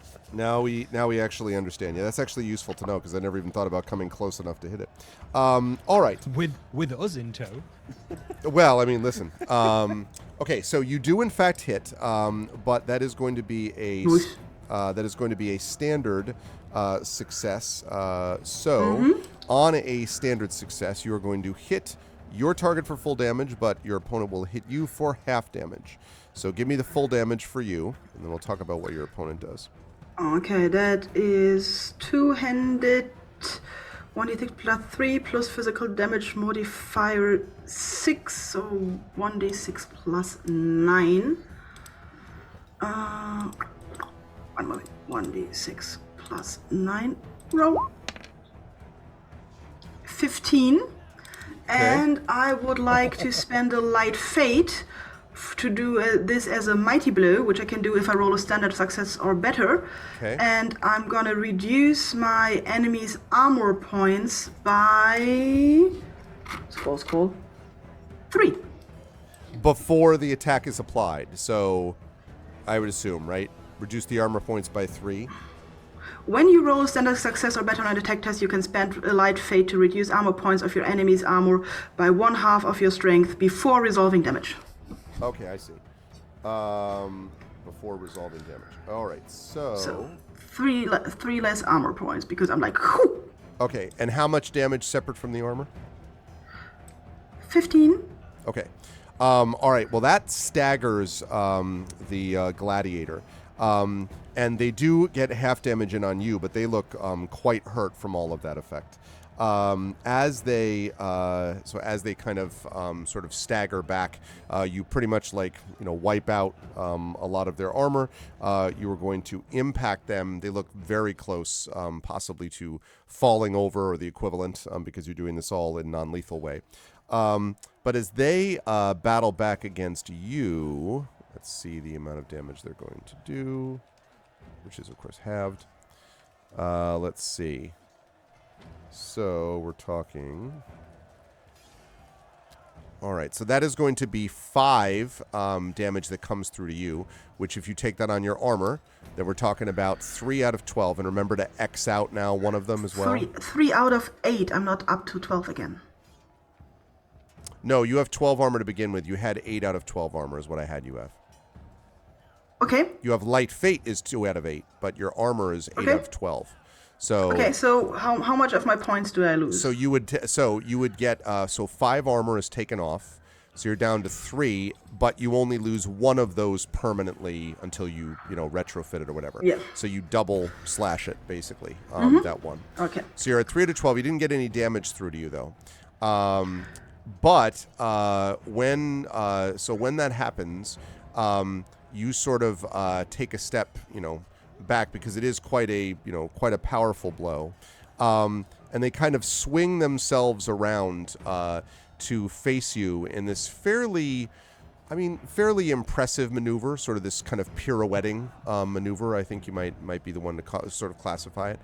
Now we actually understand. Yeah, that's actually useful to know because I never even thought about coming close enough to hit it. All right. With us in tow. Well, I mean, listen. Okay, so you do in fact hit, but that is going to be a standard success. On a standard success, you are going to hit your target for full damage, but your opponent will hit you for half damage. So give me the full damage for you, and then we'll talk about what your opponent does. Okay, that is two-handed, 1d6 plus 3 plus physical damage modifier 6, so 1d6 plus 9. 1 moment, 1d6 plus 9. Roll. 15. Okay. And I would like to spend a light fate to do this as a mighty blow, which I can do if I roll a standard success or better. Okay. And I'm gonna reduce my enemy's armor points by scroll 3. Before the attack is applied, so I would assume, right? Reduce the armor points by 3. When you roll a standard success or better on a attack test, you can spend a light fate to reduce armor points of your enemy's armor by 1/2 of your strength before resolving damage. Okay, I see. Before resolving damage. All right, so 3 less armor points because I'm like, whew. Okay, and how much damage separate from the armor? 15. Okay. All right. Well, that staggers the gladiator. And they do get half damage in on you, but they look quite hurt from all of that effect. As they kind of sort of stagger back, you pretty much wipe out a lot of their armor. You are going to impact them. They look very close, possibly to falling over or the equivalent, because you're doing this all in non-lethal way. But as they battle back against you, let's see the amount of damage they're going to do, which is, of course, halved. Let's see. So we're talking... All right, so that is going to be 5 damage that comes through to you, which if you take that on your armor, then we're talking about 3 out of 12. And remember to X out now one of them as well. 3 out of 8. I'm not up to 12 again. No, you have 12 armor to begin with. You had 8 out of 12 armor is what I had you have. Okay. You have light fate is 2 out of 8, but your armor is 8 out of 12. So okay, so how much of my points do I lose? So you would get 5 armor is taken off, so you're down to 3, but you only lose 1 of those permanently until you retrofit it or whatever. Yeah. So you double slash it basically, that one. Okay. So you're at 3 out of 12. You didn't get any damage through to you though. But when that happens, you sort of take a step, back because it is quite a powerful blow, and they kind of swing themselves around to face you in this fairly impressive maneuver, sort of this kind of pirouetting maneuver. I think you might be the one to sort of classify it.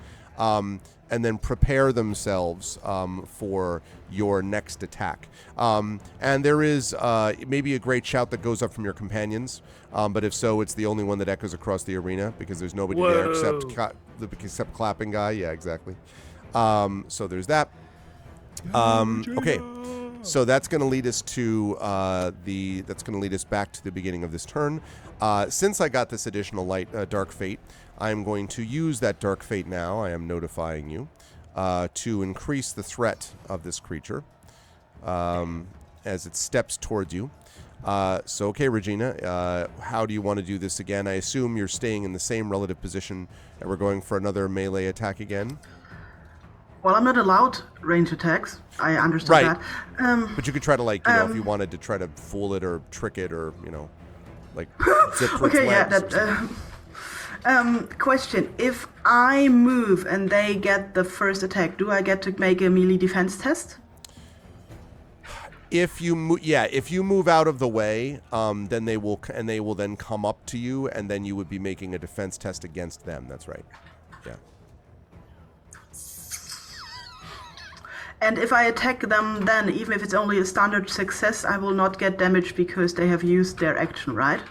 And then prepare themselves for your next attack. And there is maybe a great shout that goes up from your companions, but if so, it's the only one that echoes across the arena because there's nobody there except clapping guy. Yeah, exactly. So there's that. Okay, so that's going to lead us to back to the beginning of this turn. Since I got this additional dark fate, I'm going to use that dark fate now. I am notifying you to increase the threat of this creature as it steps towards you. So, okay, Regina, how do you want to do this again? I assume you're staying in the same relative position, and we're going for another melee attack again? Well, I'm not allowed range attacks. I understand that. But you could try to, if you wanted to try to fool it or trick it or, zip for its okay, legs. Yeah, question. If I move and they get the first attack, do I get to make a melee defense test? If you move out of the way, then they will then come up to you, and then you would be making a defense test against them. That's right. Yeah. And if I attack them, then even if it's only a standard success, I will not get damage because they have used their action, right?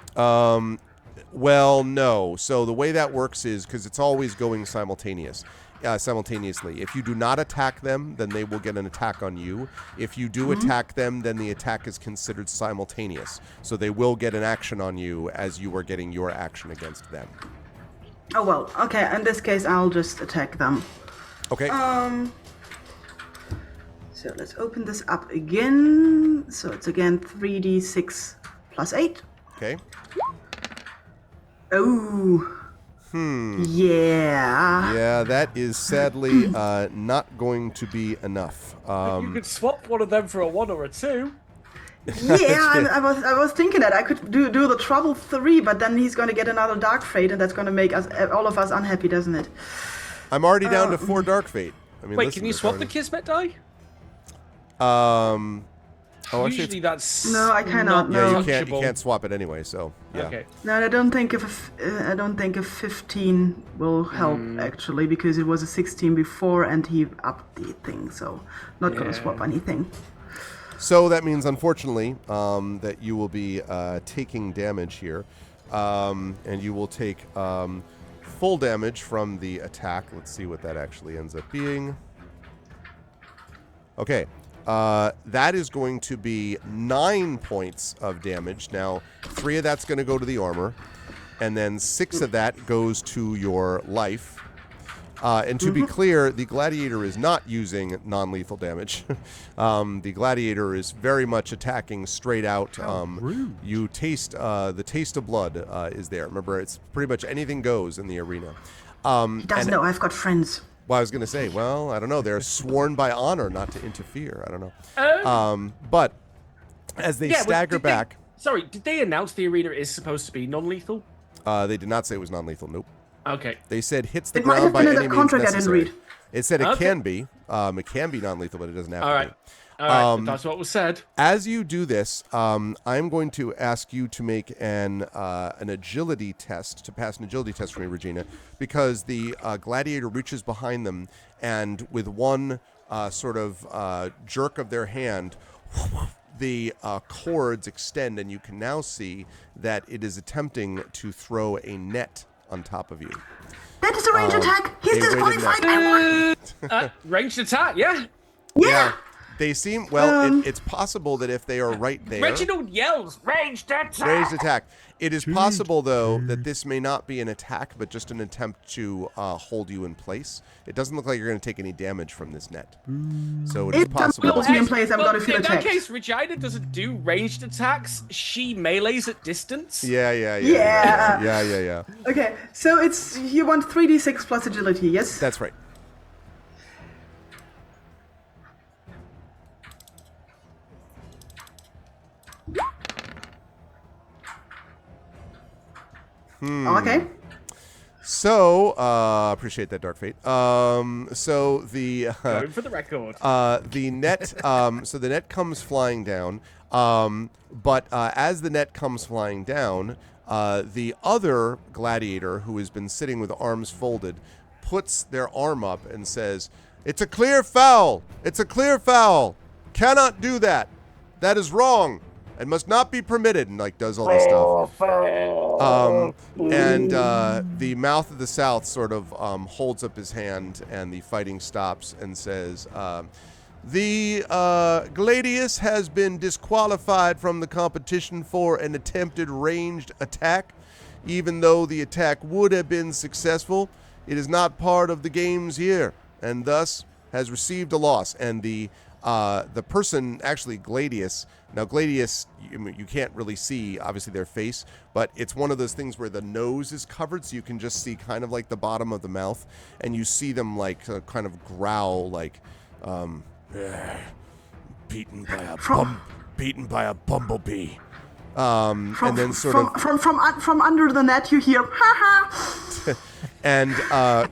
Well, no. So the way that works is because it's always going simultaneously. If you do not attack them, then they will get an attack on you. If you do attack them, then the attack is considered simultaneous. So they will get an action on you as you are getting your action against them. Oh, well, okay. In this case, I'll just attack them. Okay. So let's open this up again. So it's again 3d6 plus 8. Okay. Oh. Yeah. Yeah, that is sadly not going to be enough. You could swap one of them for a 1 or a 2. Yeah, I was thinking that I could do the trouble 3, but then he's going to get another dark fate, and that's going to make all of us unhappy, doesn't it? I'm already down to 4 dark fate. I mean, wait, can you swap the Kismet die? Usually that's no, I cannot. Yeah, no. you can't swap it anyway. So yeah. Okay. No, I don't think a 15 will help actually because it was a 16 before and he upped the thing, so not gonna swap anything. So that means, unfortunately, that you will be taking damage here, and you will take full damage from the attack. Let's see what that actually ends up being. Okay. That is going to be 9 points of damage. Now, 3 of that's going to go to the armor, and then 6 of that goes to your life. And to be clear, the gladiator is not using non-lethal damage. The gladiator is very much attacking straight out. Rude. You taste the taste of blood is there. Remember, it's pretty much anything goes in the arena. He doesn't know I've got friends. Well, I was going to say, well, I don't know. They're sworn by honor not to interfere. I don't know. But as they stagger back... Did they announce the arena is supposed to be non-lethal? They did not say it was non-lethal. Nope. Okay. They said hits the It might ground have by been in any the means contract I didn't necessary. read. It said it Okay. can be. It can be non-lethal, but it doesn't have All to right. be. All right. That's what was said. As you do this, I'm going to ask you to make an agility test, to pass an agility test for me, Regina, because the gladiator reaches behind them and with one sort of jerk of their hand, the cords extend, and you can now see that it is attempting to throw a net on top of you. That is a range attack. He's a weighted disqualified. I won. Ranged attack, yeah. Yeah. They seem, well, it's possible that if they are right there... Reginald yells, ranged attack! Raised attack. It is possible, though, that this may not be an attack, but just an attempt to hold you in place. It doesn't look like you're going to take any damage from this net. So it is If someone possible. holds me in place, I'm going to feel in attacked. that case, Regina doesn't do ranged attacks. She melees at distance. Yeah. Okay, so it's you want 3d6 plus agility, yes? That's right. Okay. So, appreciate that, Dark Fate. So the Going for the record. the net, so the net comes flying down. But as the net comes flying down, the other gladiator who has been sitting with arms folded puts their arm up and says, "It's a clear foul. It's a clear foul. Cannot do that. That is wrong and must not be permitted," and like does all this stuff. And the Mouth of the South sort of holds up his hand, and the fighting stops and says, "The Gladius has been disqualified from the competition for an attempted ranged attack. Even though the attack would have been successful, it is not part of the games here, and thus has received a loss." And the person, actually Gladius, now Gladius, you can't really see, obviously, their face, but it's one of those things where the nose is covered, so you can just see kind of like the bottom of the mouth, and you see them like kind of growl, like, beaten by a bumblebee. And then sort of from under the net you hear, ha ha. and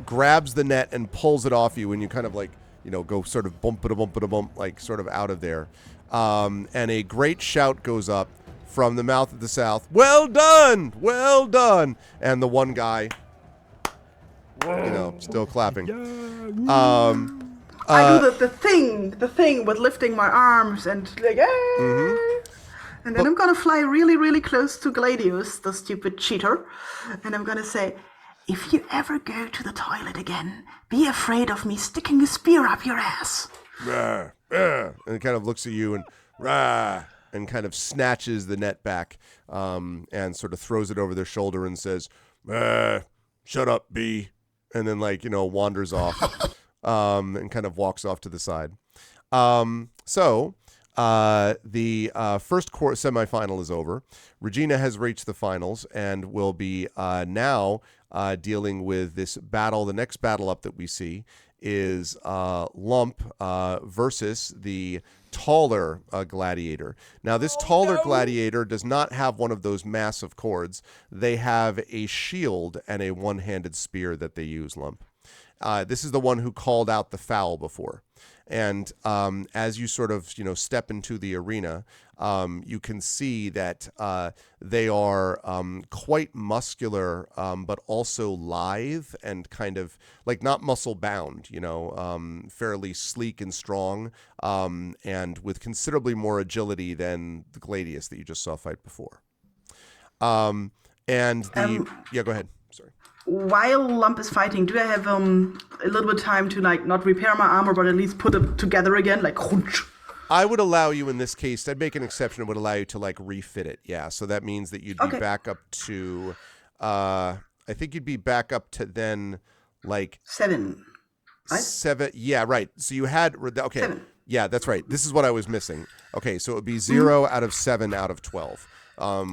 grabs the net and pulls it off you, and you kind of like, go sort of bump, like sort of out of there. And a great shout goes up from the Mouth of the South. "Well done! Well done!" And the one guy, still clapping. I do the thing with lifting my arms and like, and then I'm gonna fly really, really close to Gladius, the stupid cheater, and I'm gonna say, "If you ever go to the toilet again, be afraid of me sticking a spear up your ass." And it kind of looks at you and rah, and kind of snatches the net back, and sort of throws it over their shoulder and says, "Shut up, bee," and then wanders off, and kind of walks off to the side. So the first semifinal is over. Regina has reached the finals and will be now dealing with this battle. The next battle up that we see is Lump versus the taller gladiator. Now, this taller gladiator does not have one of those massive cords. They have a shield and a one-handed spear that they use, Lump. This is the one who called out the foul before. And as you sort of, step into the arena, you can see that they are quite muscular, but also lithe and kind of like not muscle bound, fairly sleek and strong, and with considerably more agility than the Gladius that you just saw fight before. Yeah, go ahead. Sorry. While Lump is fighting, do I have a little bit of time to not repair my armor, but at least put it together again, like crunch? I would allow you in this case. I'd make an exception. It would allow you to refit it. Yeah, so that means that you'd be back up to. I think you'd be back up to then like 7. Right? 7. Yeah, right. So you had, okay. 7. Yeah, that's right. This is what I was missing. Okay, so it would be 0 out of 7 out of 12,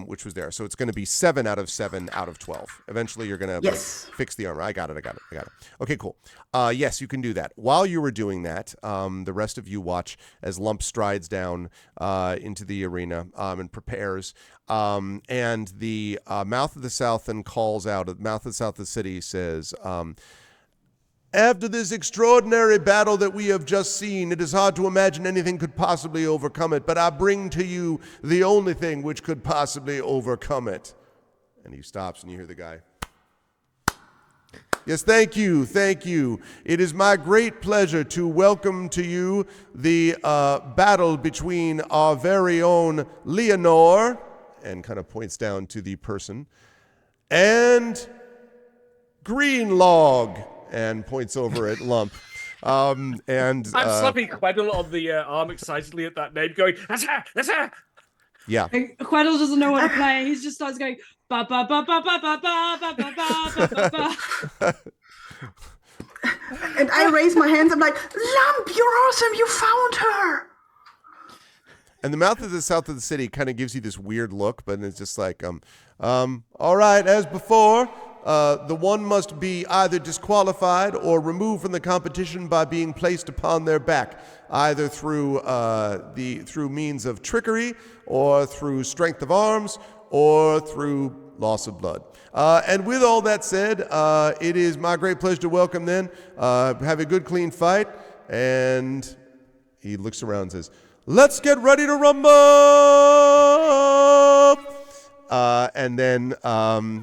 which was there. So it's going to be 7 out of 7 out of 12. Eventually, you're going to Yes. fix the armor. I got it. Okay, cool. Yes, you can do that. While you were doing that, the rest of you watch as Lump strides down into the arena and prepares. And the Mouth of the South then calls out. The Mouth of the South of the city says, after this extraordinary battle that we have just seen, it is hard to imagine anything could possibly overcome it, but I bring to you the only thing which could possibly overcome it. And he stops, and you hear the guy. Yes, thank you. It is my great pleasure to welcome to you the battle between our very own Leonore, and kind of points down to the person, and Greenlog, and points over at Lump. And I'm slapping Quaddle on the arm excitedly at that name, going, "That's her!" Yeah. And Quaddle doesn't know what to play. He just starts going ba ba ba ba ba ba ba ba ba ba ba ba. And I raise my hands. I'm like, Lump, you're awesome. You found her. And the Mouth of the South of the city kind of gives you this weird look, but it's just like, all right, as before, the one must be either disqualified or removed from the competition by being placed upon their back, either through through means of trickery, or through strength of arms, or through loss of blood. And with all that said, it is my great pleasure to welcome then, have a good clean fight, and he looks around and says, let's get ready to rumble! And then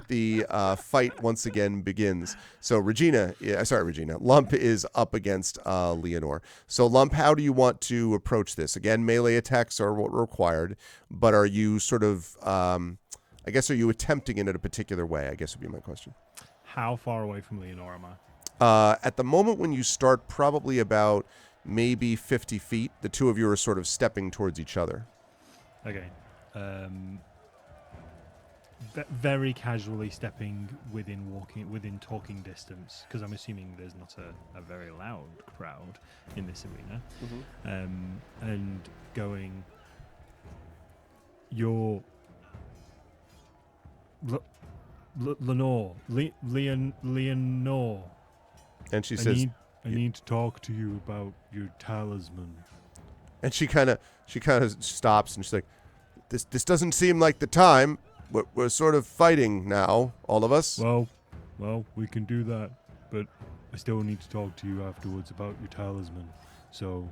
the fight once again begins. So Lump is up against Leonore. So Lump, how do you want to approach this? Again, melee attacks are what required, but are you sort of, I guess, are you attempting it in a particular way, I guess would be my question. How far away from Leonore am I? At the moment when you start, probably about maybe 50 feet. The two of you are sort of stepping towards each other. Okay. Very casually stepping within talking distance, because I'm assuming there's not a very loud crowd in this arena. Mm-hmm. And going, you're Leonore. And she says, I need to talk to you about your talisman. and she kind of stops and she's like, this doesn't seem like the time. We're sort of fighting now, all of us. Well, we can do that, but I still need to talk to you afterwards about your talisman. So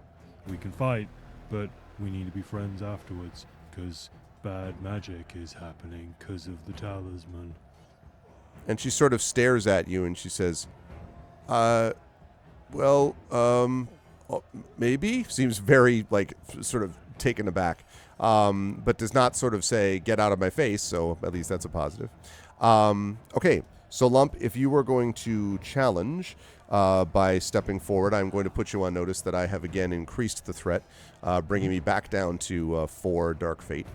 we can fight, but we need to be friends afterwards, because bad magic is happening because of the talisman. And she sort of stares at you and she says, maybe? Seems very, sort of taken aback. But does not sort of say, get out of my face, so at least that's a positive. Okay, so Lump, if you were going to challenge by stepping forward, I'm going to put you on notice that I have again increased the threat, bringing me back down to 4 Dark Fate.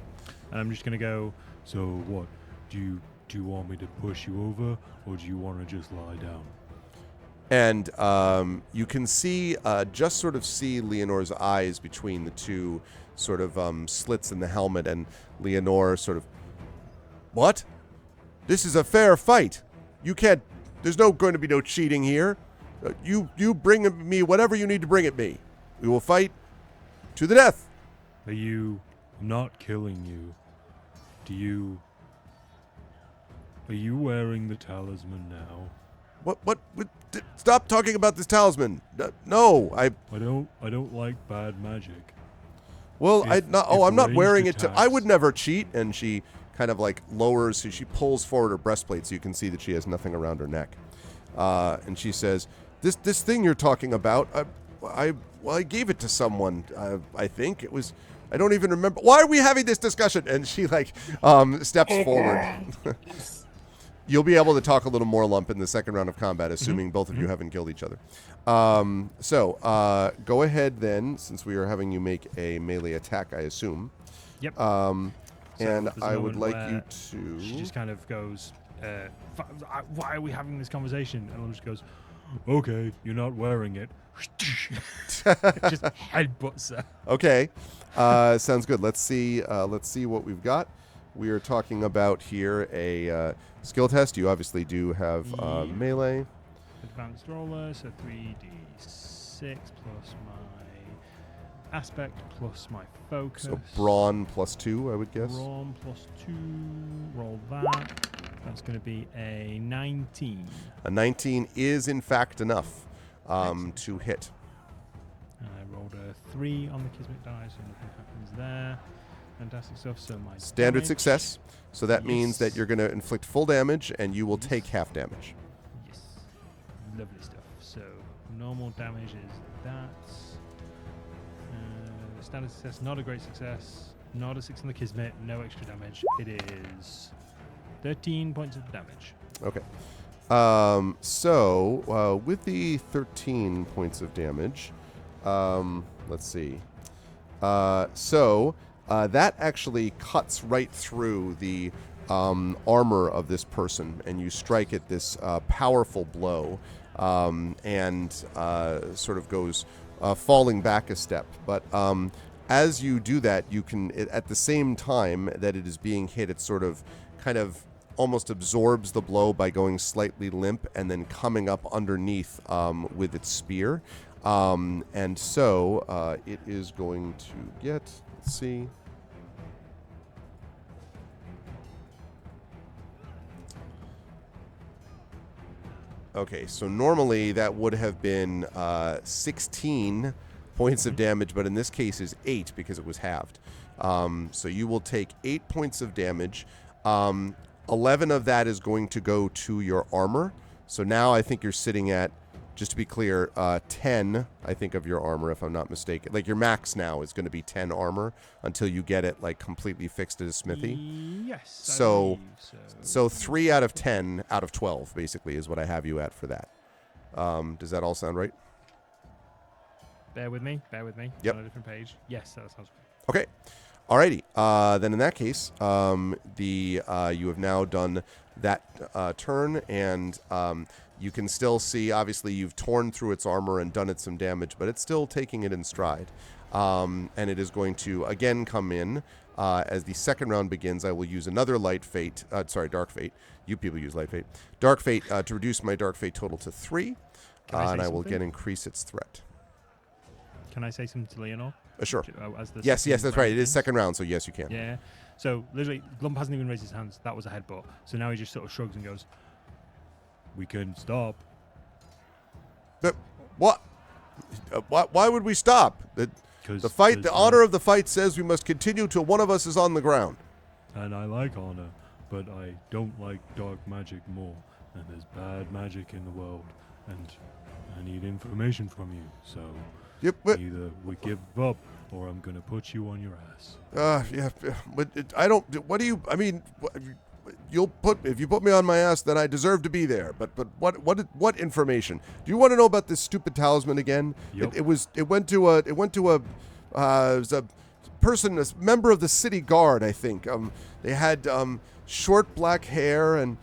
And I'm just going to go, so what? Do you want me to push you over, or do you want to just lie down? And you can see, just sort of see Leonore's eyes between the two sort of slits in the helmet, and Leonore sort of, what? This is a fair fight. You can't, there's going to be no cheating here. You bring me whatever you need to bring at me. We will fight to the death. I'm not killing you. Are you wearing the talisman now? What stop talking about this talisman. No, I don't like bad magic. Well, I'm not ranged wearing it to. I attacks- would never cheat. And she kind of lowers. So she pulls forward her breastplate, so you can see that she has nothing around her neck. And she says, "This thing you're talking about, I gave it to someone. I think it was. I don't even remember. Why are we having this discussion?" And she steps forward. You'll be able to talk a little more, Lump, in the second round of combat, assuming both of you haven't killed each other. So go ahead then, since we are having you make a melee attack, I assume. Yep. And there's a I would moment like you where to... She just kind of goes, why are we having this conversation? And Ellen just goes, Okay, you're not wearing it. Just headbutts her. Okay, sounds good. Let's see what we've got. We are talking about here a skill test. You obviously do have Yeah. melee. Advanced roller, so 3d6 plus my aspect plus my focus. So brawn +2, I would guess. Brawn +2. Roll that. That's going to be a 19. A 19 is in fact enough to hit. And I rolled a 3 on the Kismet die, so nothing happens there. Fantastic stuff. So my Standard damage- success. So that means that Yes. you're going to inflict full damage, and you will Yes. take half damage. Yes. Lovely stuff. So normal damage is that. Standard success, not a great success. Not a 6 on the Kismet, no extra damage. It is 13 points of damage. Okay. So with the 13 points of damage, let's see. That actually cuts right through the armor of this person, and you strike it this powerful blow, and sort of goes falling back a step. But as you do that, you can, at the same time that it is being hit, it sort of kind of almost absorbs the blow by going slightly limp and then coming up underneath with its spear. And so it is going to get, let's see. Okay, so normally that would have been 16 points of damage, but in this case is 8 because it was halved. So you will take 8 points of damage. 11 of that is going to go to your armor. So now I think you're sitting at, just to be clear, 10, I think, of your armor, if I'm not mistaken. Like, your max now is going to be 10 armor until you get it, like, completely fixed as a smithy. Yes. I So- believe So 3 out of 10 out of 12, basically, is what I have you at for that. Does that all sound right? Bear with me. Yep. On a different page. Yes, that sounds good. Okay. Alrighty. Then in that case, you have now done that turn, and you can still see, obviously, you've torn through its armor and done it some damage, but it's still taking it in stride. And it is going to, again, come in. As the second round begins, I will use another Dark Fate. You people use Light Fate. Dark Fate to reduce my Dark Fate total to 3. Can I say And I will something? again increase its threat. Can I say something to Leonor? Sure. As the Yes, second that's right. round It is begins? second round, so yes, you can. Yeah. So literally, Glump hasn't even raised his hands. That was a headbutt. So now he just sort of shrugs and goes, We can stop. But what? Why would we stop? Cause The fight, the there's honor of the fight says we must continue till one of us is on the ground. And I like honor, but I don't like dark magic more. And there's bad magic in the world. And I need information from you. So Yep, but, either we give up or I'm going to put you on your ass. yeah, but I don't. What do you? I mean, if you put me on my ass, then I deserve to be there. But what information? Do you want to know about this stupid talisman again? Yep. It went to a person, a member of the city guard, I think. They had short black hair, and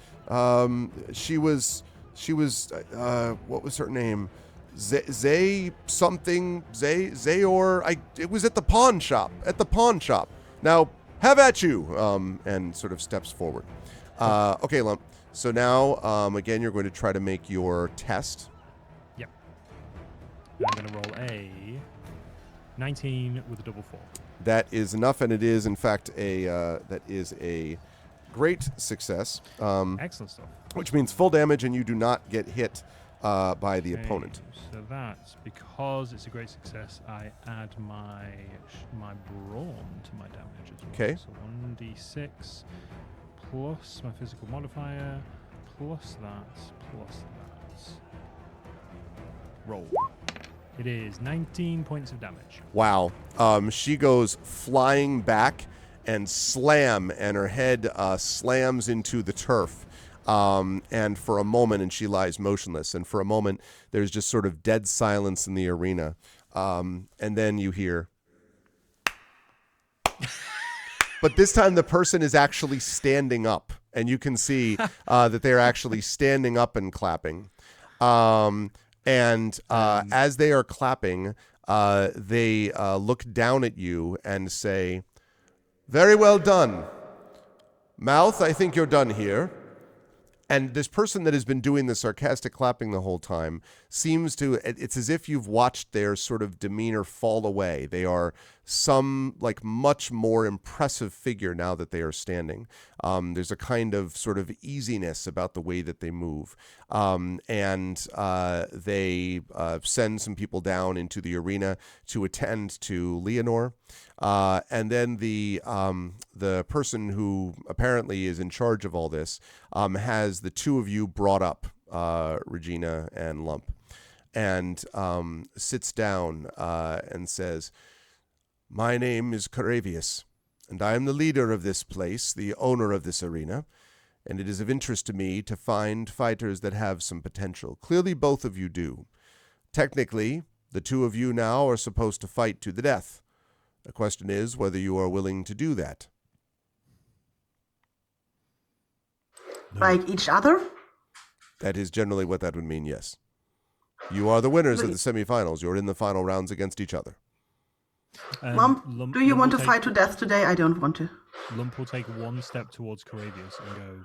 she was what was her name? Zay something, Zayor. It was at the pawn shop. Now, have at you. And sort of steps forward. Okay, Lump. So now, again, you're going to try to make your test. "Yep." I'm going to roll a 19 with a double 4. That is enough, and it is, in fact, a great success. Excellent stuff. Which means full damage, and you do not get hit by the Okay, opponent. So that's because it's a great success. I add my brawn to my damage as well. Okay. So 1d6 plus my physical modifier plus that. Roll. It is 19 points of damage. Wow. She goes flying back and slam, and her head slams into the turf. And for a moment, and she lies motionless. And for a moment, there's just sort of dead silence in the arena. And then you hear. But this time, the person is actually standing up. And you can see that they're actually standing up and clapping. And as they are clapping, they look down at you and say, "Very well done. Mouth, I think you're done here." And this person that has been doing the sarcastic clapping the whole time seems to, it's as if you've watched their sort of demeanor fall away. They are much more impressive figure now that they are standing. There's a kind of sort of easiness about the way that they move. And they send some people down into the arena to attend to Leonore. And then the person who apparently is in charge of all this has the two of you brought up, Regina and Lump, and sits down and says, "My name is Caravius, and I am the leader of this place, the owner of this arena, and it is of interest to me to find fighters that have some potential. Clearly both of you do. Technically, the two of you now are supposed to fight to the death. The question is whether you are willing to do that." Like each other? That is generally what that would mean, yes. You are the winners of the semifinals. You're in the final rounds against each other. Lump, do you want to fight to death today? I don't want to. Lump will take one step towards Caravius and go,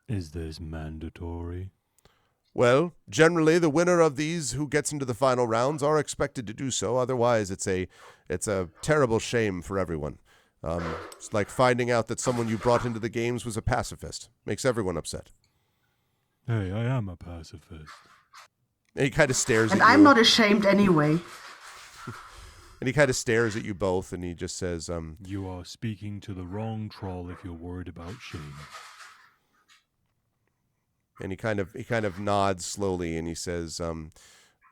"Is this mandatory?" Well, generally, the winner of these who gets into the final rounds are expected to do so. Otherwise, it's a terrible shame for everyone. It's like finding out that someone you brought into the games was a pacifist. Makes everyone upset. Hey, I am a pacifist. And he kind of stares at And you. I'm not ashamed anyway. And he kind of stares at you both, and he just says, You are speaking to the wrong troll if you're worried about shame. and he kind of nods slowly, and he says,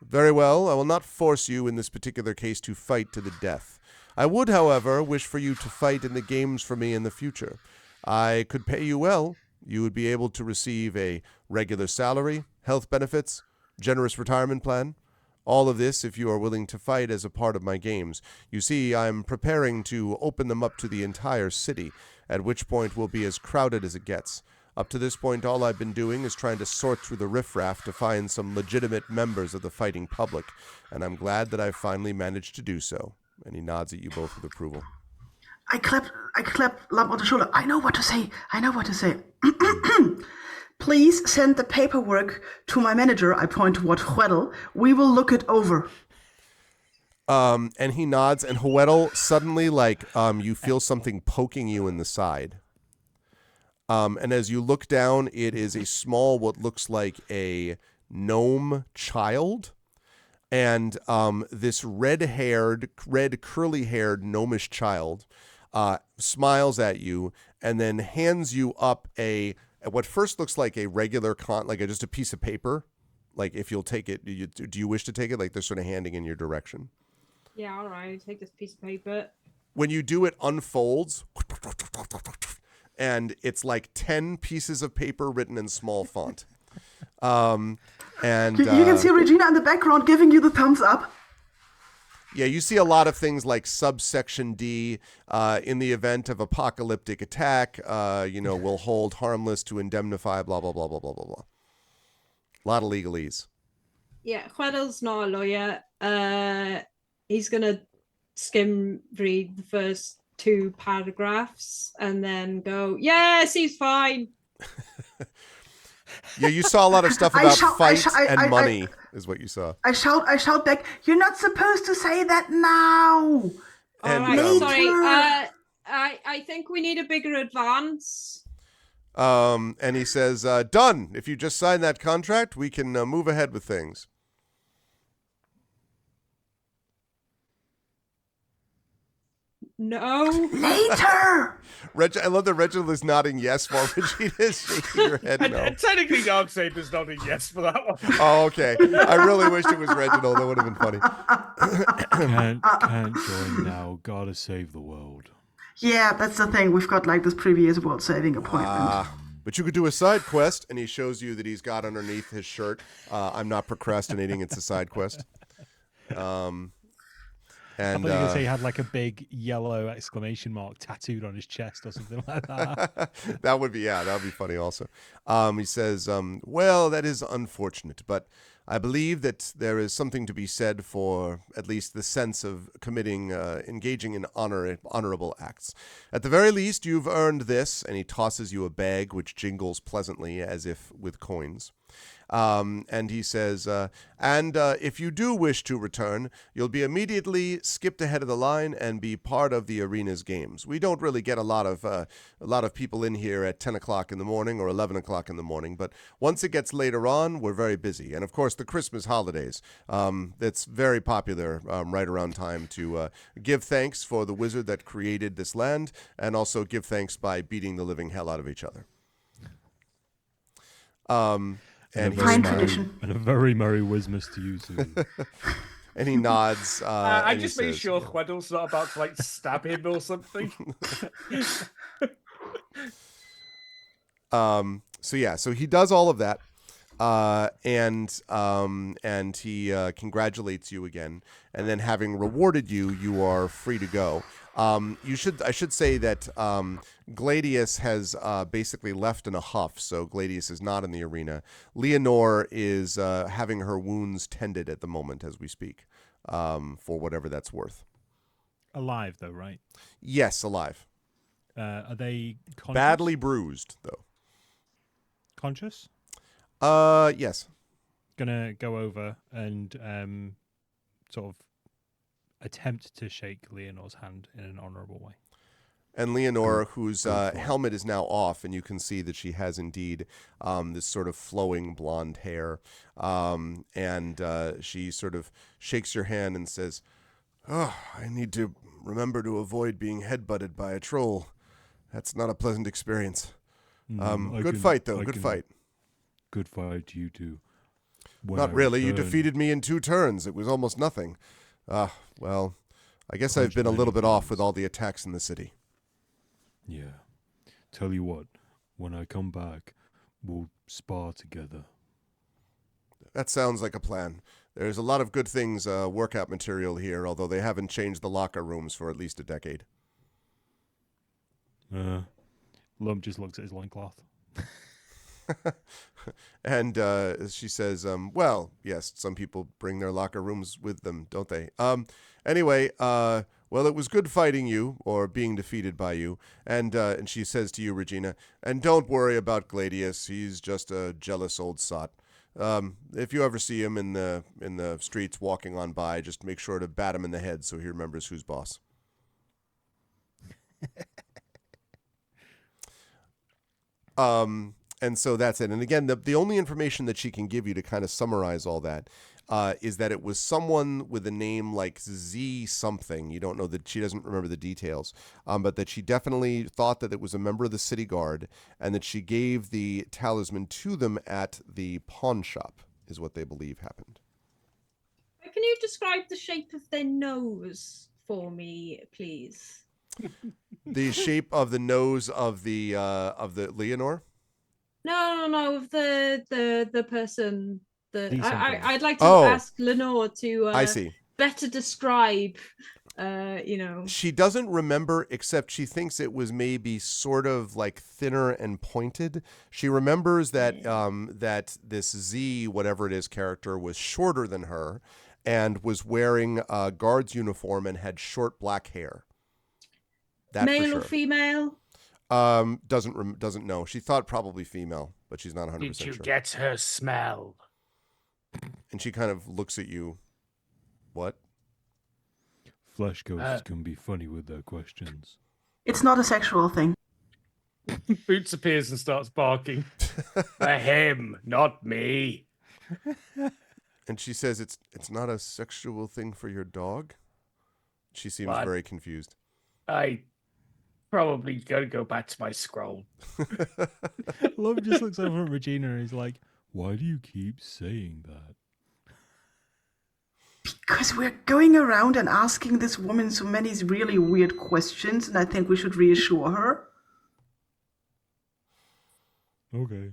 "Very well, I will not force you in this particular case to fight to the death. I would, however, wish for you to fight in the games for me in the future. I could pay you well. You would be able to receive a regular salary, health benefits, generous retirement plan. All of this if you are willing to fight as a part of my games. You see, I'm preparing to open them up to the entire city, at which point we'll be as crowded as it gets. Up to this point, all I've been doing is trying to sort through the riffraff to find some legitimate members of the fighting public, and I'm glad that I've finally managed to do so." And he nods at you both with approval. I clap Lump on the shoulder. I know what to say. Please send the paperwork to my manager. I point toward Huedel. We will look it over. And he nods, and Huedel suddenly, you feel something poking you in the side. And as you look down, it is a small, what looks like a gnome child. And this red curly-haired gnomish child smiles at you and then hands you up what first looks like a regular just a piece of paper. Like, if you'll take it, do you wish to take it? Like, they're sort of handing in your direction. Yeah, all right. Take this piece of paper. When you do, it unfolds, and it's like 10 pieces of paper written in small font. And You can see Regina in the background giving you the thumbs up. Yeah, you see a lot of things like subsection D, in the event of apocalyptic attack, will hold harmless to indemnify, blah, blah, blah, blah, blah, blah, blah. A lot of legalese. Yeah, Huedel's not a lawyer. He's going to skim read the first 2 paragraphs and then go, yes, he's fine. Yeah, you saw a lot of stuff about fight and money, is what you saw. I shout back, you're not supposed to say that now. All right, sorry. I think we need a bigger advance. And he says, done. If you just sign that contract, we can move ahead with things. No. Later. I love that Reginald is nodding yes while Regina is shaking her head no. And technically, Darksaber is nodding yes for that one. Oh, okay. I really wished it was Reginald. That would have been funny. Can't join now. Gotta save the world. Yeah, that's the thing. We've got this previous world-saving appointment. But you could do a side quest, and he shows you that he's got underneath his shirt, I'm not procrastinating, it's a side quest. I And thought you were going to say he had like a big yellow exclamation mark tattooed on his chest or something like that. that would be funny also. He says, well, that is unfortunate, but I believe that there is something to be said for at least the sense of engaging in honorable acts. At the very least, you've earned this, and he tosses you a bag which jingles pleasantly as if with coins. And he says, if you do wish to return, you'll be immediately skipped ahead of the line and be part of the arena's games. We don't really get a lot of people in here at 10 o'clock in the morning or 11 o'clock in the morning, but once it gets later on, we're very busy. And of course, the Christmas holidays, that's very popular right around time to give thanks for the wizard that created this land, and also give thanks by beating the living hell out of each other. And Fine tradition. And a very Merry Wismas to you too. and he nods. I and he just made says, sure Queddle's not about to like stab him or something. So he does all of that, and he congratulates you again, and then having rewarded you, you are free to go. I should say that Gladius has basically left in a huff, so Gladius is not in the arena. Leonore is having her wounds tended at the moment as we speak, for whatever that's worth. Alive, though, right? Yes, alive. Are they conscious? Badly bruised, though. Conscious? Yes. Gonna go over and sort of attempt to shake Leonore's hand in an honourable way. And Leonore, whose helmet is now off, and you can see that she has indeed this sort of flowing blonde hair. And she sort of shakes your hand and says, "Oh, I need to remember to avoid being headbutted by a troll. That's not a pleasant experience. Good fight, though. Good fight. Good fight to you two. Not really. You defeated me in 2 turns. It was almost nothing. Well, I guess I've been a little bit off with all the attacks in the city." Yeah. Tell you what, when I come back, we'll spar together. That sounds like a plan. There's a lot of good things, workout material here, although they haven't changed the locker rooms for at least a decade. Lump just looks at his loincloth. And she says, well, yes, some people bring their locker rooms with them, don't they? Anyway, well, it was good fighting you, or being defeated by you. And she says to you, Regina, and don't worry about Gladius. He's just a jealous old sot. If you ever see him in the streets walking on by, just make sure to bat him in the head so he remembers who's boss. And so that's it. And again, the only information that she can give you to kind of summarize all that is that it was someone with a name like Z something. You don't know that, she doesn't remember the details, but that she definitely thought that it was a member of the city guard, and that she gave the talisman to them at the pawn shop, is what they believe happened. Can you describe the shape of their nose for me, please? The shape of the nose of the Leonore? No, of the person that I'd like to Oh. ask Lenore to I see. better describe. She doesn't remember, except she thinks it was maybe sort of like thinner and pointed. She remembers that that this Z, whatever it is, character was shorter than her, and was wearing a guard's uniform and had short black hair. That Male for sure. or female? Doesn't know. She thought probably female, but she's not 100% Did you sure. get her smell? And she kind of looks at you. What? Flesh ghosts can be funny with their questions. It's not a sexual thing. Boots appears and starts barking. For him, not me. And she says, it's not a sexual thing for your dog? She seems What? very confused. I probably gotta go back to my scroll. Love just looks over at Regina and he's like, Why do you keep saying that? Because we're going around and asking this woman so many really weird questions, and I think we should reassure her. Okay.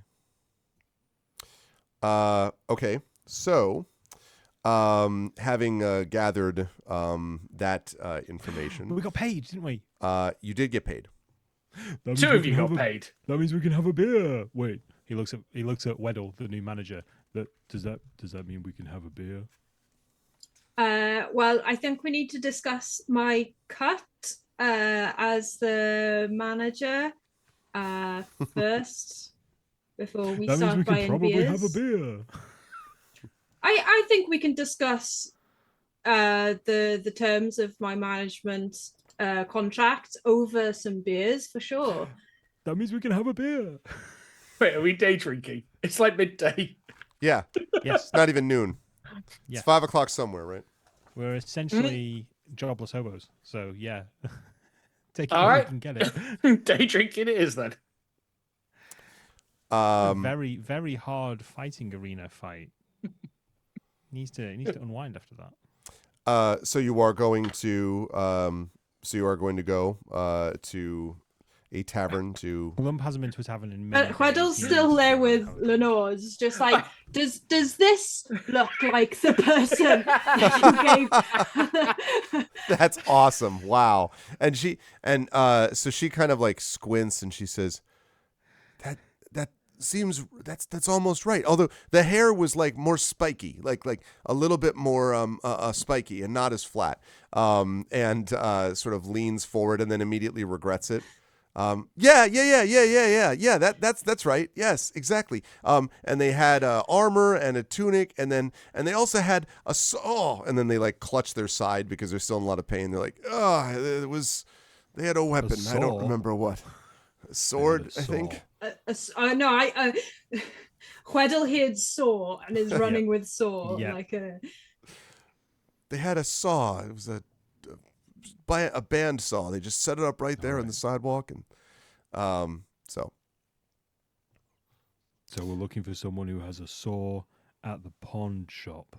Okay. So, Having gathered that information, But we got paid, didn't we? you did get paid. That means Two we of you can got have a- paid. That means we can have a beer. Wait, he looks at Weddle, the new manager. Does that mean we can have a beer? Well, I think we need to discuss my cut as the manager first before we That means start we can buying probably beers. have a beer. I think we can discuss the terms of my management contract over some beers for sure. That means we can have a beer. Wait, are we day drinking? It's like midday. Yeah, Yes. it's not even noon. Yeah. It's 5 o'clock somewhere, right? We're essentially jobless hobos. So, yeah. Take it All where right. you can get it. Day drinking it is then. A very, very hard fighting arena fight. Needs to unwind after that. So you are going to go to a tavern to. Lump hasn't been to a tavern in many Weddle's days. still He's there still with out. Lenore's, just like, does this look like the person that you gave? That's awesome! Wow. And so she kind of like squints and she says, "That seems that's almost right. Although the hair was like more spiky, like a little bit more spiky and not as flat." And sort of leans forward and then immediately regrets it. Yeah. That's right. Yes, exactly. And they had armor and a tunic, and they also had a saw. And then they like clutch their side because they're still in a lot of pain. They're like, they had a weapon. I don't saw? remember what. A sword, I think. No, Weddle heard saw and is running with saw. Yeah. Like a. They had a saw. It was a band saw. They just set it up right there on the sidewalk, and so we're looking for someone who has a saw at the pawn shop.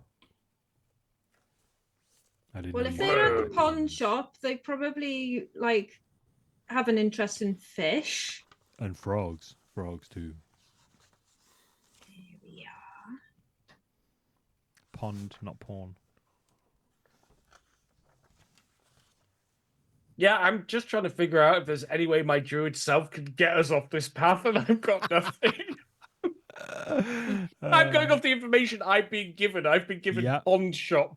Well, if they're at the pawn shop, they probably like have an interest in fish. And frogs too. Here we are. Pond, not porn. Yeah, I'm just trying to figure out if there's any way my druid self can get us off this path, and I've got nothing. I'm going off the information I've been given. I've been given Yeah. pond shop.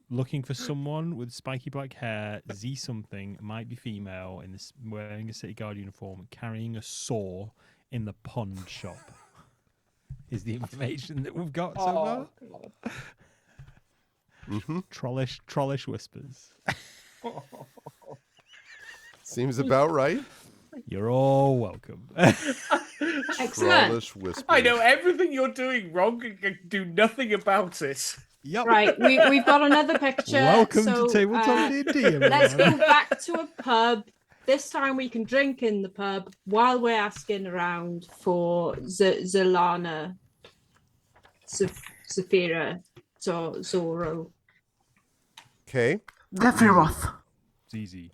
Looking for someone with spiky black hair, Z something, might be female, wearing a city guard uniform, carrying a saw in the pond shop. Is the information that we've got so far? mm-hmm. Trollish whispers. Seems about right. You're all welcome. Excellent. Trollish whispers. I know everything you're doing wrong and can do nothing about it. Yep. Right, we've got another picture. Welcome so, to Tabletop D&D, let's everyone. go back to a pub. This time we can drink in the pub while we're asking around for Zelana, Zafira, Zoro. Okay. Sephiroth. It's easy.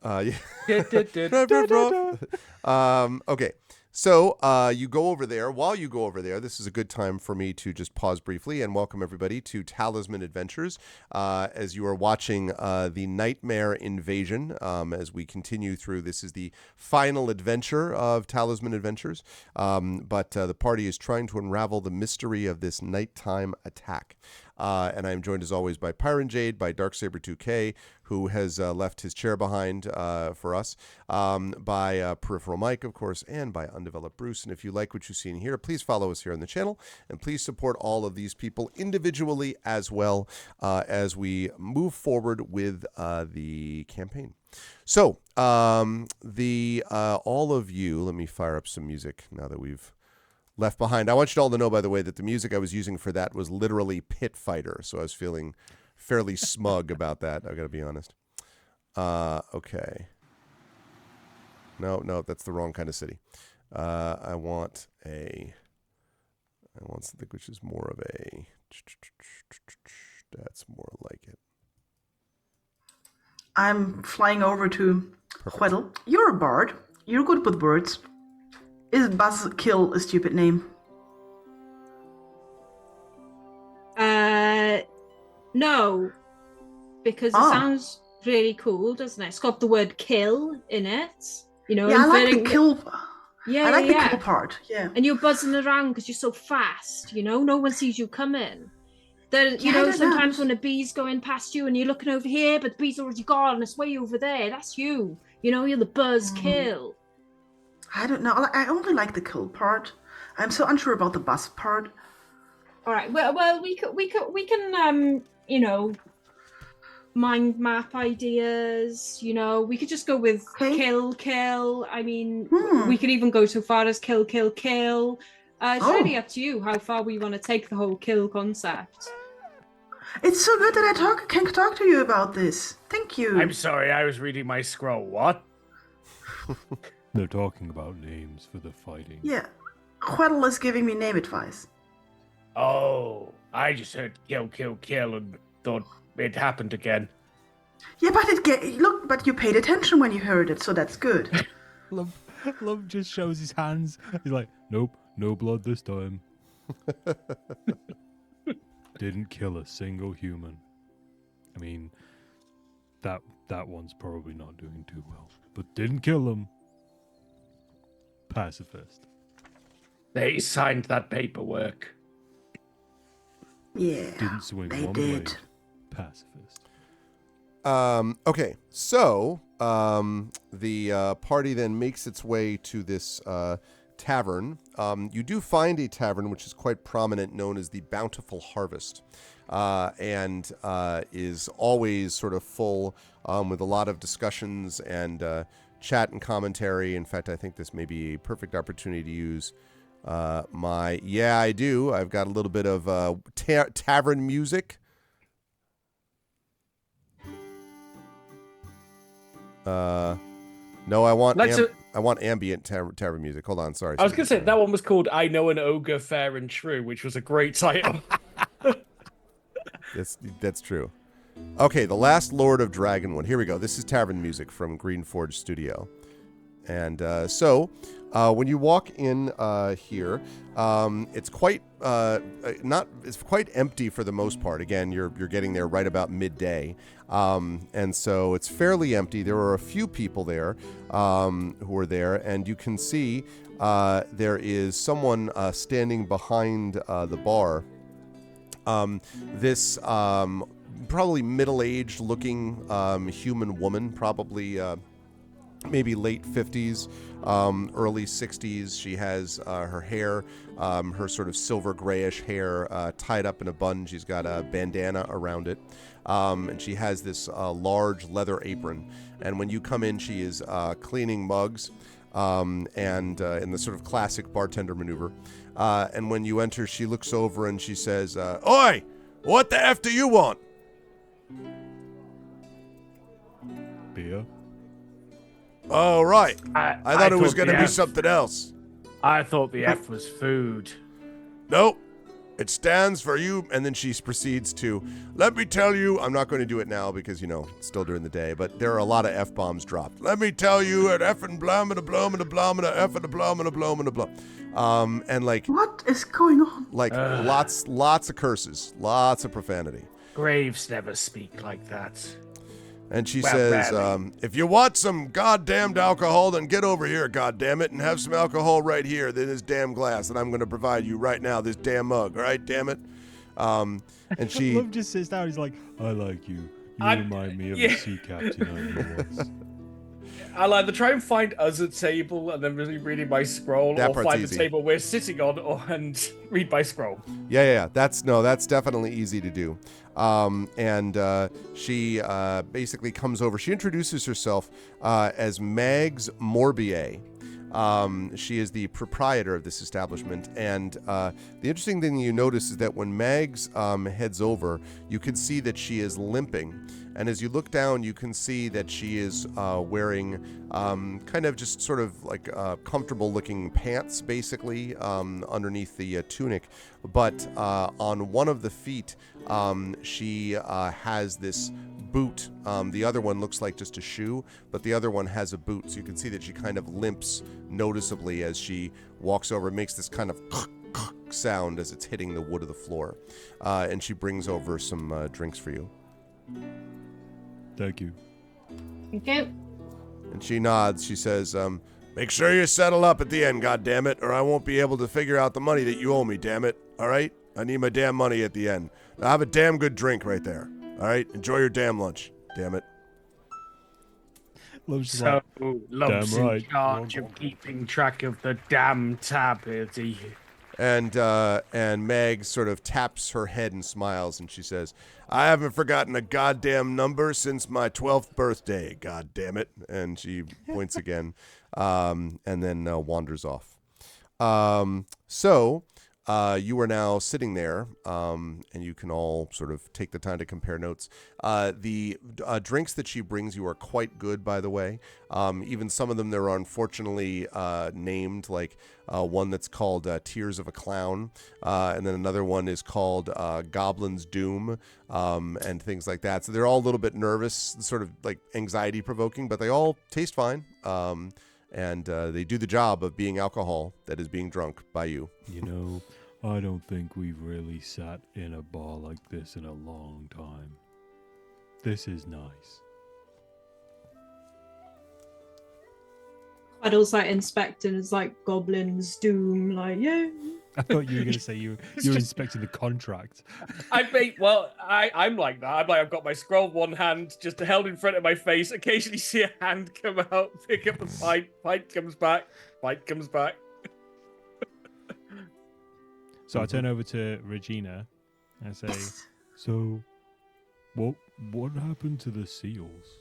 Okay. So you go over there. While you go over there, this is a good time for me to just pause briefly and welcome everybody to Talisman Adventures. As you are watching the Nightmare Invasion, as we continue through, this is the final adventure of Talisman Adventures. But the party is trying to unravel the mystery of this nighttime attack. And I am joined as always by Pyron Jade, by Darksaber2K, who has left his chair behind for us, by Peripheral Mike, of course, and by Undeveloped Bruce. And if you like what you see in here, please follow us here on the channel, and please support all of these people individually as well as we move forward with the campaign. So, all of you, let me fire up some music now that we've left behind. I want you all to know, by the way, that the music I was using for that was literally Pit Fighter, so I was feeling fairly smug about that. I got to be honest. Okay. No, that's the wrong kind of city. I want something which is more of a. That's more like it. I'm flying over to Weddle. You're a bard. You're good with words. Is Buzzkill a stupid name? No, because it sounds really cool, doesn't it? It's got the word kill in it. You know, Yeah, I like the inverting kill. Yeah, I like yeah, the kill part. Yeah. and you're buzzing around because you're so fast. You know, no one sees you coming. There, you Yeah, I know, don't know. sometimes when a bee's going past you and you're looking over here, but the bee's already gone and it's way over there. That's you. You know, you're the buzz kill. I don't know. I only like the kill part. I'm so unsure about the bus part. All right. Well, we can you know, mind map ideas. You know, we could just go with Okay. kill. I mean, we could even go so far as kill. It's really up to you how far we want to take the whole kill concept. It's so good that I can talk to you about this. Thank you. I'm sorry, I was reading my scroll. What? They're talking about names for the fighting. Yeah. Queddle is giving me name advice. Oh, I just heard kill and thought it happened again. Yeah, but you paid attention when you heard it, so that's good. Love just shows his hands. He's like, nope, no blood this time. Didn't kill a single human. I mean, that one's probably not doing too well. But didn't kill him. Pacifist. They signed that paperwork. Yeah. Didn't swing they one did. blade. Pacifist. Okay, so the party then makes its way to this tavern. You do find a tavern which is quite prominent, known as the Bountiful Harvest, and is always sort of full with a lot of discussions and chat and commentary. In fact, I think this may be a perfect opportunity to use I do. I've got a little bit of tavern music. No, I want ambient tavern music. Hold on, sorry. I was going to say, that one was called I Know an Ogre Fair and True, which was a great title. That's true. Okay, The Last Lord of Dragonwood. Here we go. This is tavern music from Greenforge Studio. And so when you walk in here, it's quite it's quite empty for the most part. Again, you're getting there right about midday, and so it's fairly empty. There are a few people there who are there, and you can see there is someone standing behind the bar. This probably middle-aged looking human woman, probably. Maybe late 50s, early 60s. She has her hair, her sort of silver grayish hair tied up in a bun. She's got a bandana around it. And she has this large leather apron. And when you come in, she is cleaning mugs and in the sort of classic bartender maneuver. And when you enter, she looks over and she says, "Oi, what the F do you want?" Beer? Oh, right. I thought it was going to be F. something else. I thought the F was food. Nope. It stands for you. And then she proceeds to, let me tell you, I'm not going to do it now because, it's still during the day, but there are a lot of F-bombs dropped. Let me tell you at F and blum and a blum and a blum and a F and a blum and a blum and a blum. And like, What is going on? like lots of curses, lots of profanity. Graves never speak like that. And she Well, says, rarely. if you want some goddamned alcohol, then get over here, goddammit, and have some alcohol right here in this damn glass that I'm going to provide you right now, this damn mug, all right, damn it? And she... Love just sits down, he's like, I like you. You remind me of a sea captain I knew once. I'll either try and find us a table and then really reading my scroll, That or part's find easy. the table we're sitting on and read my scroll. Yeah. That's definitely easy to do. And she basically comes over. She introduces herself as Mags Morbier. She is the proprietor of this establishment. And the interesting thing you notice is that when Mags heads over, you can see that she is limping. And as you look down, you can see that she is wearing kind of just sort of like comfortable looking pants, basically, underneath the tunic. But on one of the feet, she has this boot. The other one looks like just a shoe, but the other one has a boot. So you can see that she kind of limps noticeably as she walks over. It makes this kind of sound as it's hitting the wood of the floor. And she brings over some drinks for you. Thank you. Thank you. And she nods. She says, make sure you settle up at the end, goddammit, or I won't be able to figure out the money that you owe me, damn it. All right? I need my damn money at the end. Now have a damn good drink right there. All right? Enjoy your damn lunch, damn it. So, Lump's damn right. in charge of keeping track of the damn tab, is he? And Meg sort of taps her head and smiles, and she says, I haven't forgotten a goddamn number since my 12th birthday, god damn it. And she points again, and then wanders off. So you are now sitting there, and you can all sort of take the time to compare notes. The drinks that she brings you are quite good, by the way. Even some of them, there are unfortunately named, like one that's called Tears of a Clown, and then another one is called Goblin's Doom, and things like that. So they're all a little bit nervous, sort of like anxiety-provoking, but they all taste fine. And they do the job of being alcohol that is being drunk by you. You know, I don't think we've really sat in a bar like this in a long time. This is nice. Quaddle's like inspecting his like Goblin's Doom, like, yeah. I thought you were going to say you were inspecting the contract. I'm like that. I've got my scroll one hand just held in front of my face. Occasionally see a hand come out, pick up the pint comes back, pint comes back. So I turn over to Regina and say, So, what happened to the seals?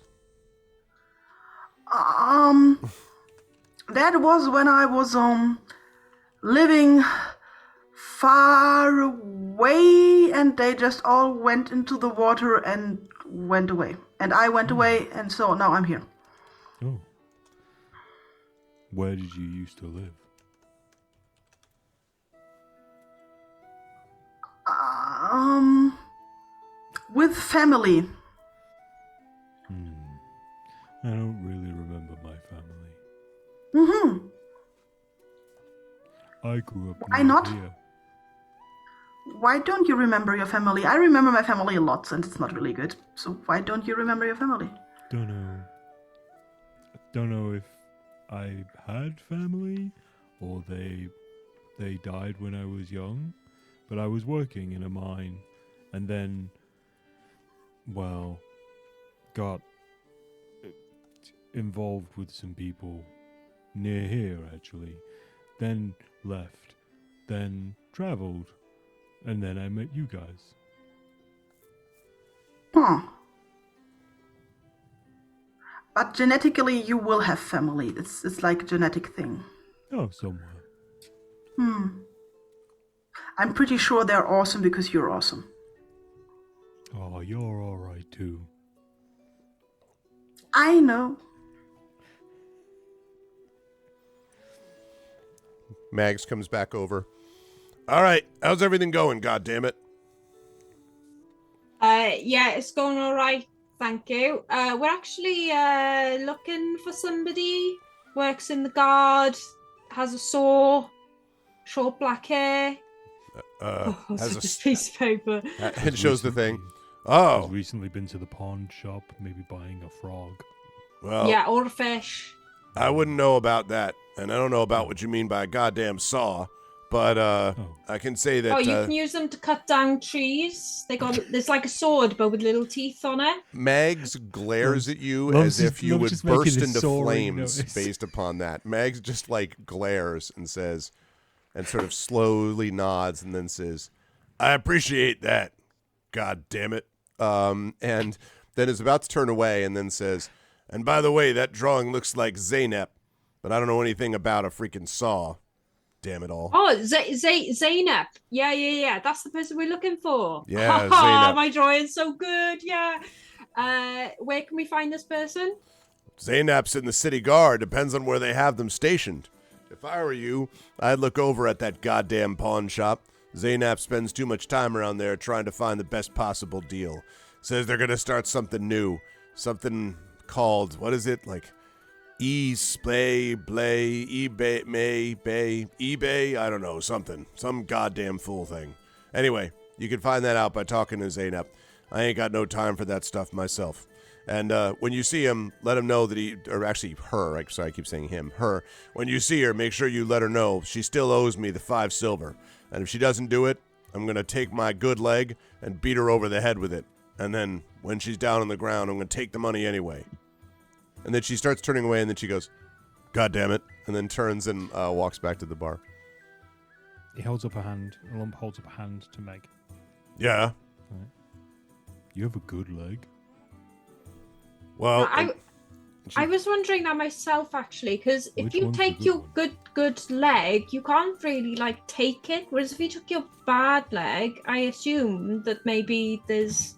That was when I was living far away, and they just all went into the water and went away. And I went away, and so now I'm here. Oh. Where did you used to live? With family. I don't really remember my family. Mm-hmm. I grew up Why near not? here. Why don't you remember your family? I remember my family a lot, and it's not really good. So why don't you remember your family? Don't know if I had family or they died when I was young, but I was working in a mine and then, well, got involved with some people near here actually, then left, then traveled, and then I met you guys. But genetically, you will have family. It's like a genetic thing. Oh, somewhere. I'm pretty sure they're awesome because you're awesome. Oh, you're alright too. I know. Mags comes back over. All right, how's everything going, goddammit? Yeah, it's going all right. Thank you. We're actually looking for somebody. Works in the guard. Has a saw. Short black hair. Has This piece of paper. It shows the thing. I've Oh, recently been to the pawn shop, maybe buying a frog. well, Yeah, or a fish. I wouldn't know about that, and I don't know about what you mean by a goddamn saw, but I can say that Oh, you can use them to cut down trees. There's like a sword, but with little teeth on it. Mags glares at you Lumps as if you Lumps would just making burst this into soaring flames noise. based upon that. Mags just like glares and says, and sort of slowly nods and then says, I appreciate that, god damn it. And then is about to turn away and then says, and by the way, that drawing looks like Zaynep, but I don't know anything about a freaking saw. Damn it all. Oh, Zaynep. Yeah. That's the person we're looking for. Yeah, Zaynep. My drawing's so good. Yeah. Where can we find this person? Zaynep's in the city guard. Depends on where they have them stationed. If I were you, I'd look over at that goddamn pawn shop. Zaynep spends too much time around there trying to find the best possible deal. Says they're going to start something new. Something called, what is it? Like eBay, I don't know, something. Some goddamn fool thing. Anyway, you can find that out by talking to Zaynep. I ain't got no time for that stuff myself. And when you see him, let him know that her, sorry, I keep saying him, her. When you see her, make sure you let her know she still owes me the 5 silver. And if she doesn't do it, I'm going to take my good leg and beat her over the head with it. And then when she's down on the ground, I'm going to take the money anyway. And then she starts turning away, and then she goes, God damn it, and then turns and walks back to the bar. He holds up a hand. Lump holds up a hand to Meg. Yeah. Right. You have a good leg. Well, I was wondering that myself, actually, because if Which you one's the take good your one? good leg, you can't really like take it. Whereas if you took your bad leg, I assume that maybe there's,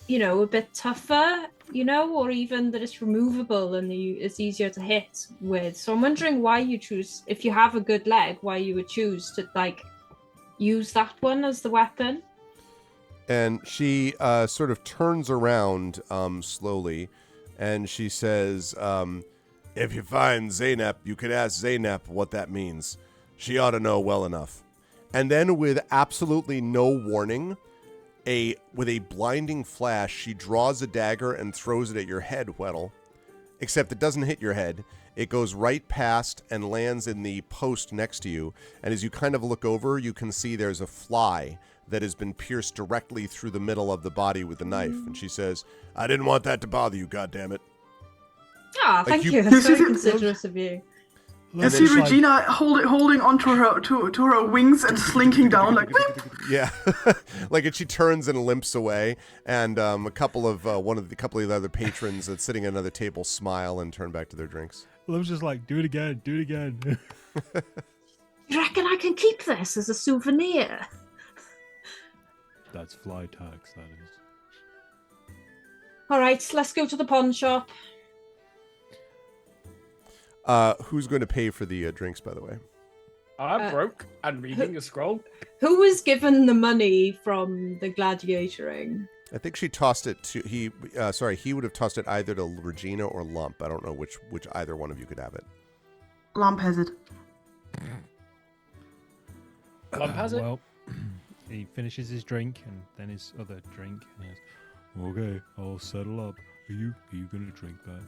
a bit tougher, or even that it's removable and it's easier to hit with. So I'm wondering why you choose, if you have a good leg, why you would choose to use that one as the weapon. and she sort of turns around slowly, and she says, if you find Zaynep, you can ask Zaynep what that means. She ought to know well enough. And then with absolutely no warning, with a blinding flash, she draws a dagger and throws it at your head, Weddle. Except it doesn't hit your head. It goes right past and lands in the post next to you. And as you kind of look over, you can see there's a fly that has been pierced directly through the middle of the body with the knife. And she says, I didn't want that to bother you, goddammit. Ah, thank you- you. That's very considerate of you. You see Regina holding onto her to her wings and slinking down like. Yeah, like she turns and limps away, and a couple of the other patrons that's sitting at another table smile and turn back to their drinks. Love's just like, do it again, do it again. You reckon I can keep this as a souvenir? That's fly tax, that is. All right, let's go to the pawn shop. Who's going to pay for the drinks, by the way? I'm broke and reading a scroll. Who was given the money from the gladiatoring? I think she tossed it to he would have tossed it either to Regina or Lump. I don't know which either one of you could have it. Lump has it. Lump has it. Well, he finishes his drink and then his other drink. And he goes, Okay, I'll settle up. Are you gonna drink that?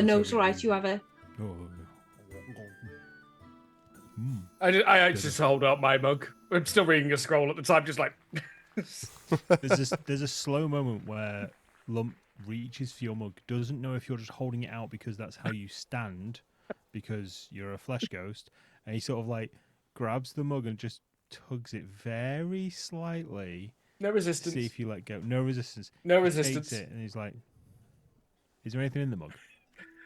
No, it's all right. You have it. Oh. I just hold up my mug. I'm still reading a scroll at the time, just like. there's a slow moment where Lump reaches for your mug, doesn't know if you're just holding it out because that's how you stand, because you're a flesh ghost, and he sort of like grabs the mug and just tugs it very slightly. No resistance. See if you let go. No resistance. No Just resistance. takes it, and he's like, "Is there anything in the mug?"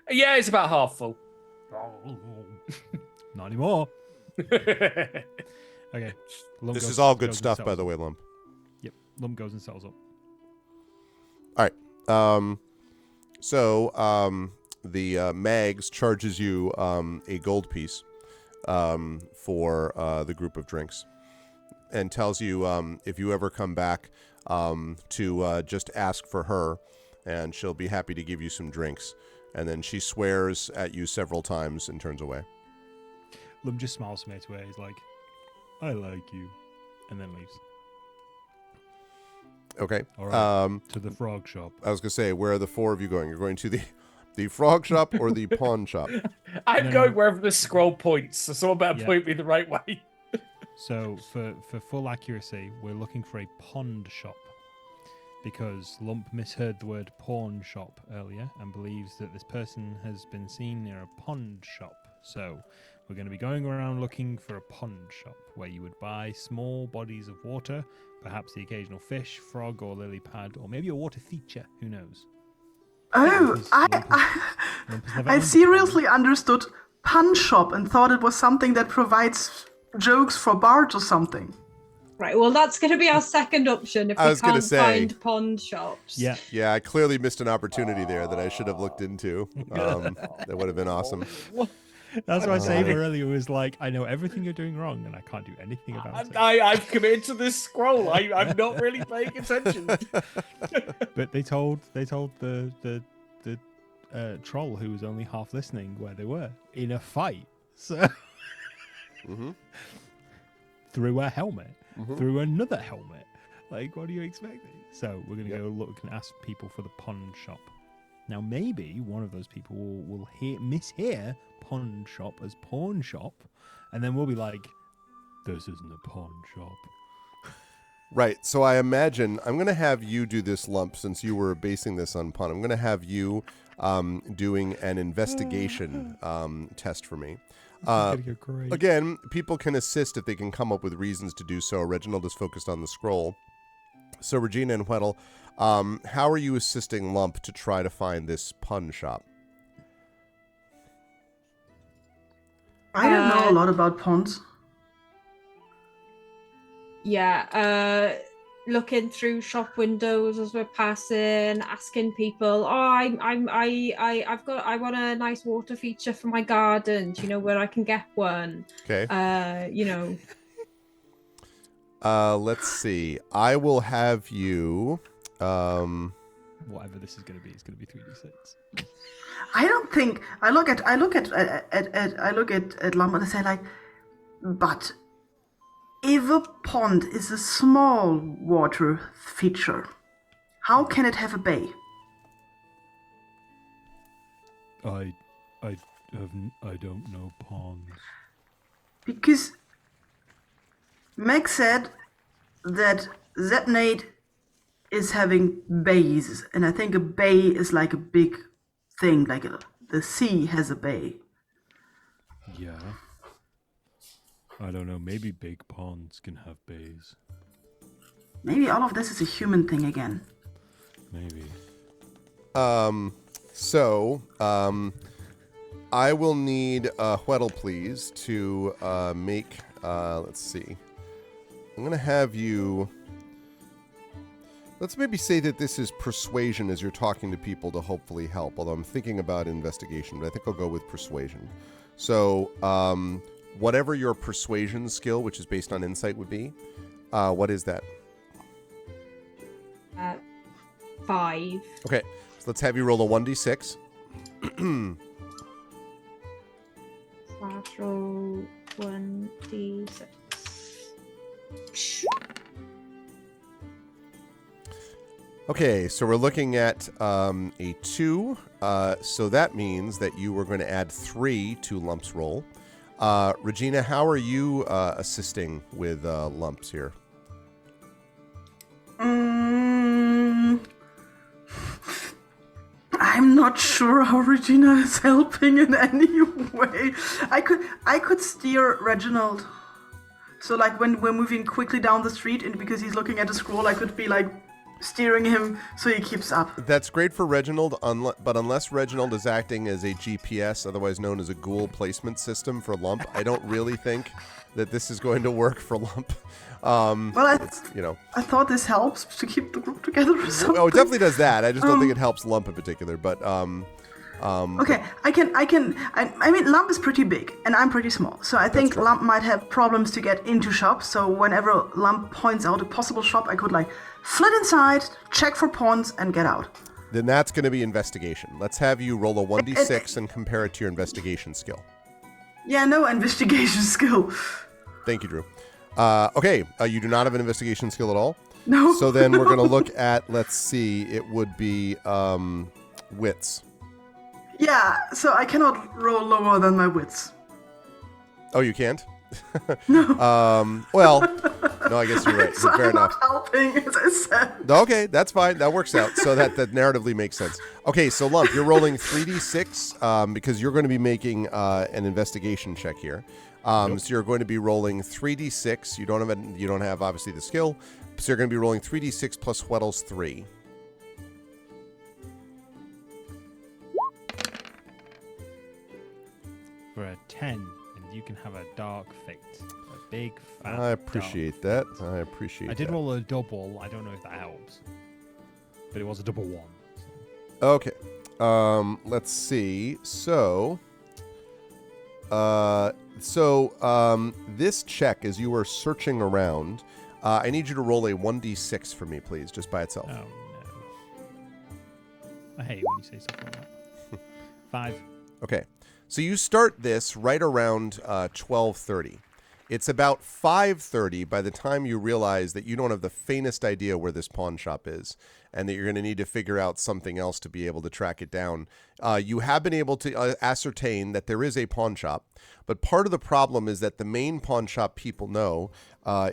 Yeah, it's about half full. Not anymore. Okay. Lump This goes- is all good goes and stuff, by settles the up. way, Lump. Yep. Lump goes and settles up. All right. The Mags charges you a gold piece for the group of drinks, and tells you if you ever come back to just ask for her, and she'll be happy to give you some drinks. And then she swears at you several times and turns away. Lump just smiles from away. He's like, I like you. and then leaves. Okay. All right. To the frog shop. I was gonna say, where are the four of you going? You're going to the frog shop or the pawn shop? I'm No. going wherever the scroll points, so someone better Yeah. point me the right way. So for full accuracy, we're looking for a pond shop, because Lump misheard the word pawn shop earlier and believes that this person has been seen near a pond shop. So we're going to be going around looking for a pond shop where you would buy small bodies of water, perhaps the occasional fish, frog or lily pad, or maybe a water feature, who knows. Oh, Lump has I never I owned a seriously understood pun shop and thought it was something that provides jokes for Bart or something. Right, well, that's going to be our second option if I we was gonna can't say- find pond shops. Yeah, Yeah, I clearly missed an opportunity there that I should have looked into. That would have been awesome. that's why Saber earlier was like, I know everything you're doing wrong and I can't do anything about it. I've committed to this scroll. I'm not really paying attention. But they told the troll who was only half listening where they were in a fight. So Mm-hmm. through a helmet, Mhm. through another helmet. Like, what are you expecting? So we're going to go look and ask people for the pond shop. Now, maybe one of those people will mishear pond shop as pawn shop, and then we'll be like, this isn't a pawn shop. Right. So I imagine I'm going to have you do this, Lump, since you were basing this on pun. I'm going to have you doing an investigation test for me. This is gonna go great. Again, people can assist if they can come up with reasons to do so. Reginald is focused on the scroll. So Regina and Weddle, how are you assisting Lump to try to find this pun shop? I don't know a lot about ponds. Yeah, looking through shop windows as we're passing, asking people, I want a nice water feature for my garden. Do you know where I can get one? Okay. You know. Let's see. I will have you. Whatever this is going to be, it's going to be 3d6. I don't think I look at Lump and I say like, but if a pond is a small water feature, how can it have a bay? I don't know ponds. Because Meg said that Zepnate is having bays, and I think a bay is like a big thing, like the sea has a bay. Yeah. I don't know. Maybe big ponds can have bays. Maybe all of this is a human thing again. Maybe. I will need Weddle, please, to make. Let's see. I'm gonna have you. Let's maybe say that this is persuasion as you're talking to people to hopefully help. Although I'm thinking about investigation, but I think I'll go with persuasion. So, whatever your persuasion skill, which is based on insight, would be, what is that? 5. Okay, so let's have you roll a 1d6. Roll 1d6. Okay, so we're looking at a 2. So that means that you were going to add 3 to Lump's roll. Regina, how are you assisting with Lumps here? I'm not sure how Regina is helping in any way. I could steer Reginald. So like when we're moving quickly down the street and because he's looking at a scroll, I could be like steering him so he keeps up. That's great for Reginald, but unless Reginald is acting as a GPS, otherwise known as a ghoul placement system for Lump, I don't really think that this is going to work for Lump. Well, I thought this helps to keep the group together or something. Oh, it definitely does that. I just don't think it helps Lump in particular. But okay, I mean, Lump is pretty big, and I'm pretty small. So I think Lump might have problems to get into shops. So whenever Lump points out a possible shop, I could, like, flit inside, check for pawns, and get out. Then that's going to be investigation. Let's have you roll a 1d6 and compare it to your investigation skill. Yeah, no investigation skill. Thank you, Drew. Okay, you do not have an investigation skill at all? No. So then we're going to look at, let's see, it would be wits. Yeah, so I cannot roll lower than my wits. Oh, you can't? No. Well, no, I guess you're right. So Fair I'm enough. not helping, as I said. Okay, that's fine. That works out. So that narratively makes sense. Okay, so Lump, you're rolling 3d6 because you're going to be making an investigation check here. So you're going to be rolling 3d6. You don't have obviously the skill, so you're going to be rolling 3d6 plus Weddle's 3. For a 10, and you can have a dark fate. A big, fat I appreciate dark that. fate. I appreciate that. I did roll a double. I don't know if that helps. But it was a double 1. Okay. Let's see. So this check, as you were searching around, I need you to roll a 1d6 for me, please, just by itself. Oh, no. I hate when you say stuff like that. 5. Okay. So you start this right around 12:30. It's about 5:30 by the time you realize that you don't have the faintest idea where this pawn shop is and that you're going to need to figure out something else to be able to track it down. You have been able to ascertain that there is a pawn shop, but part of the problem is that the main pawn shop people know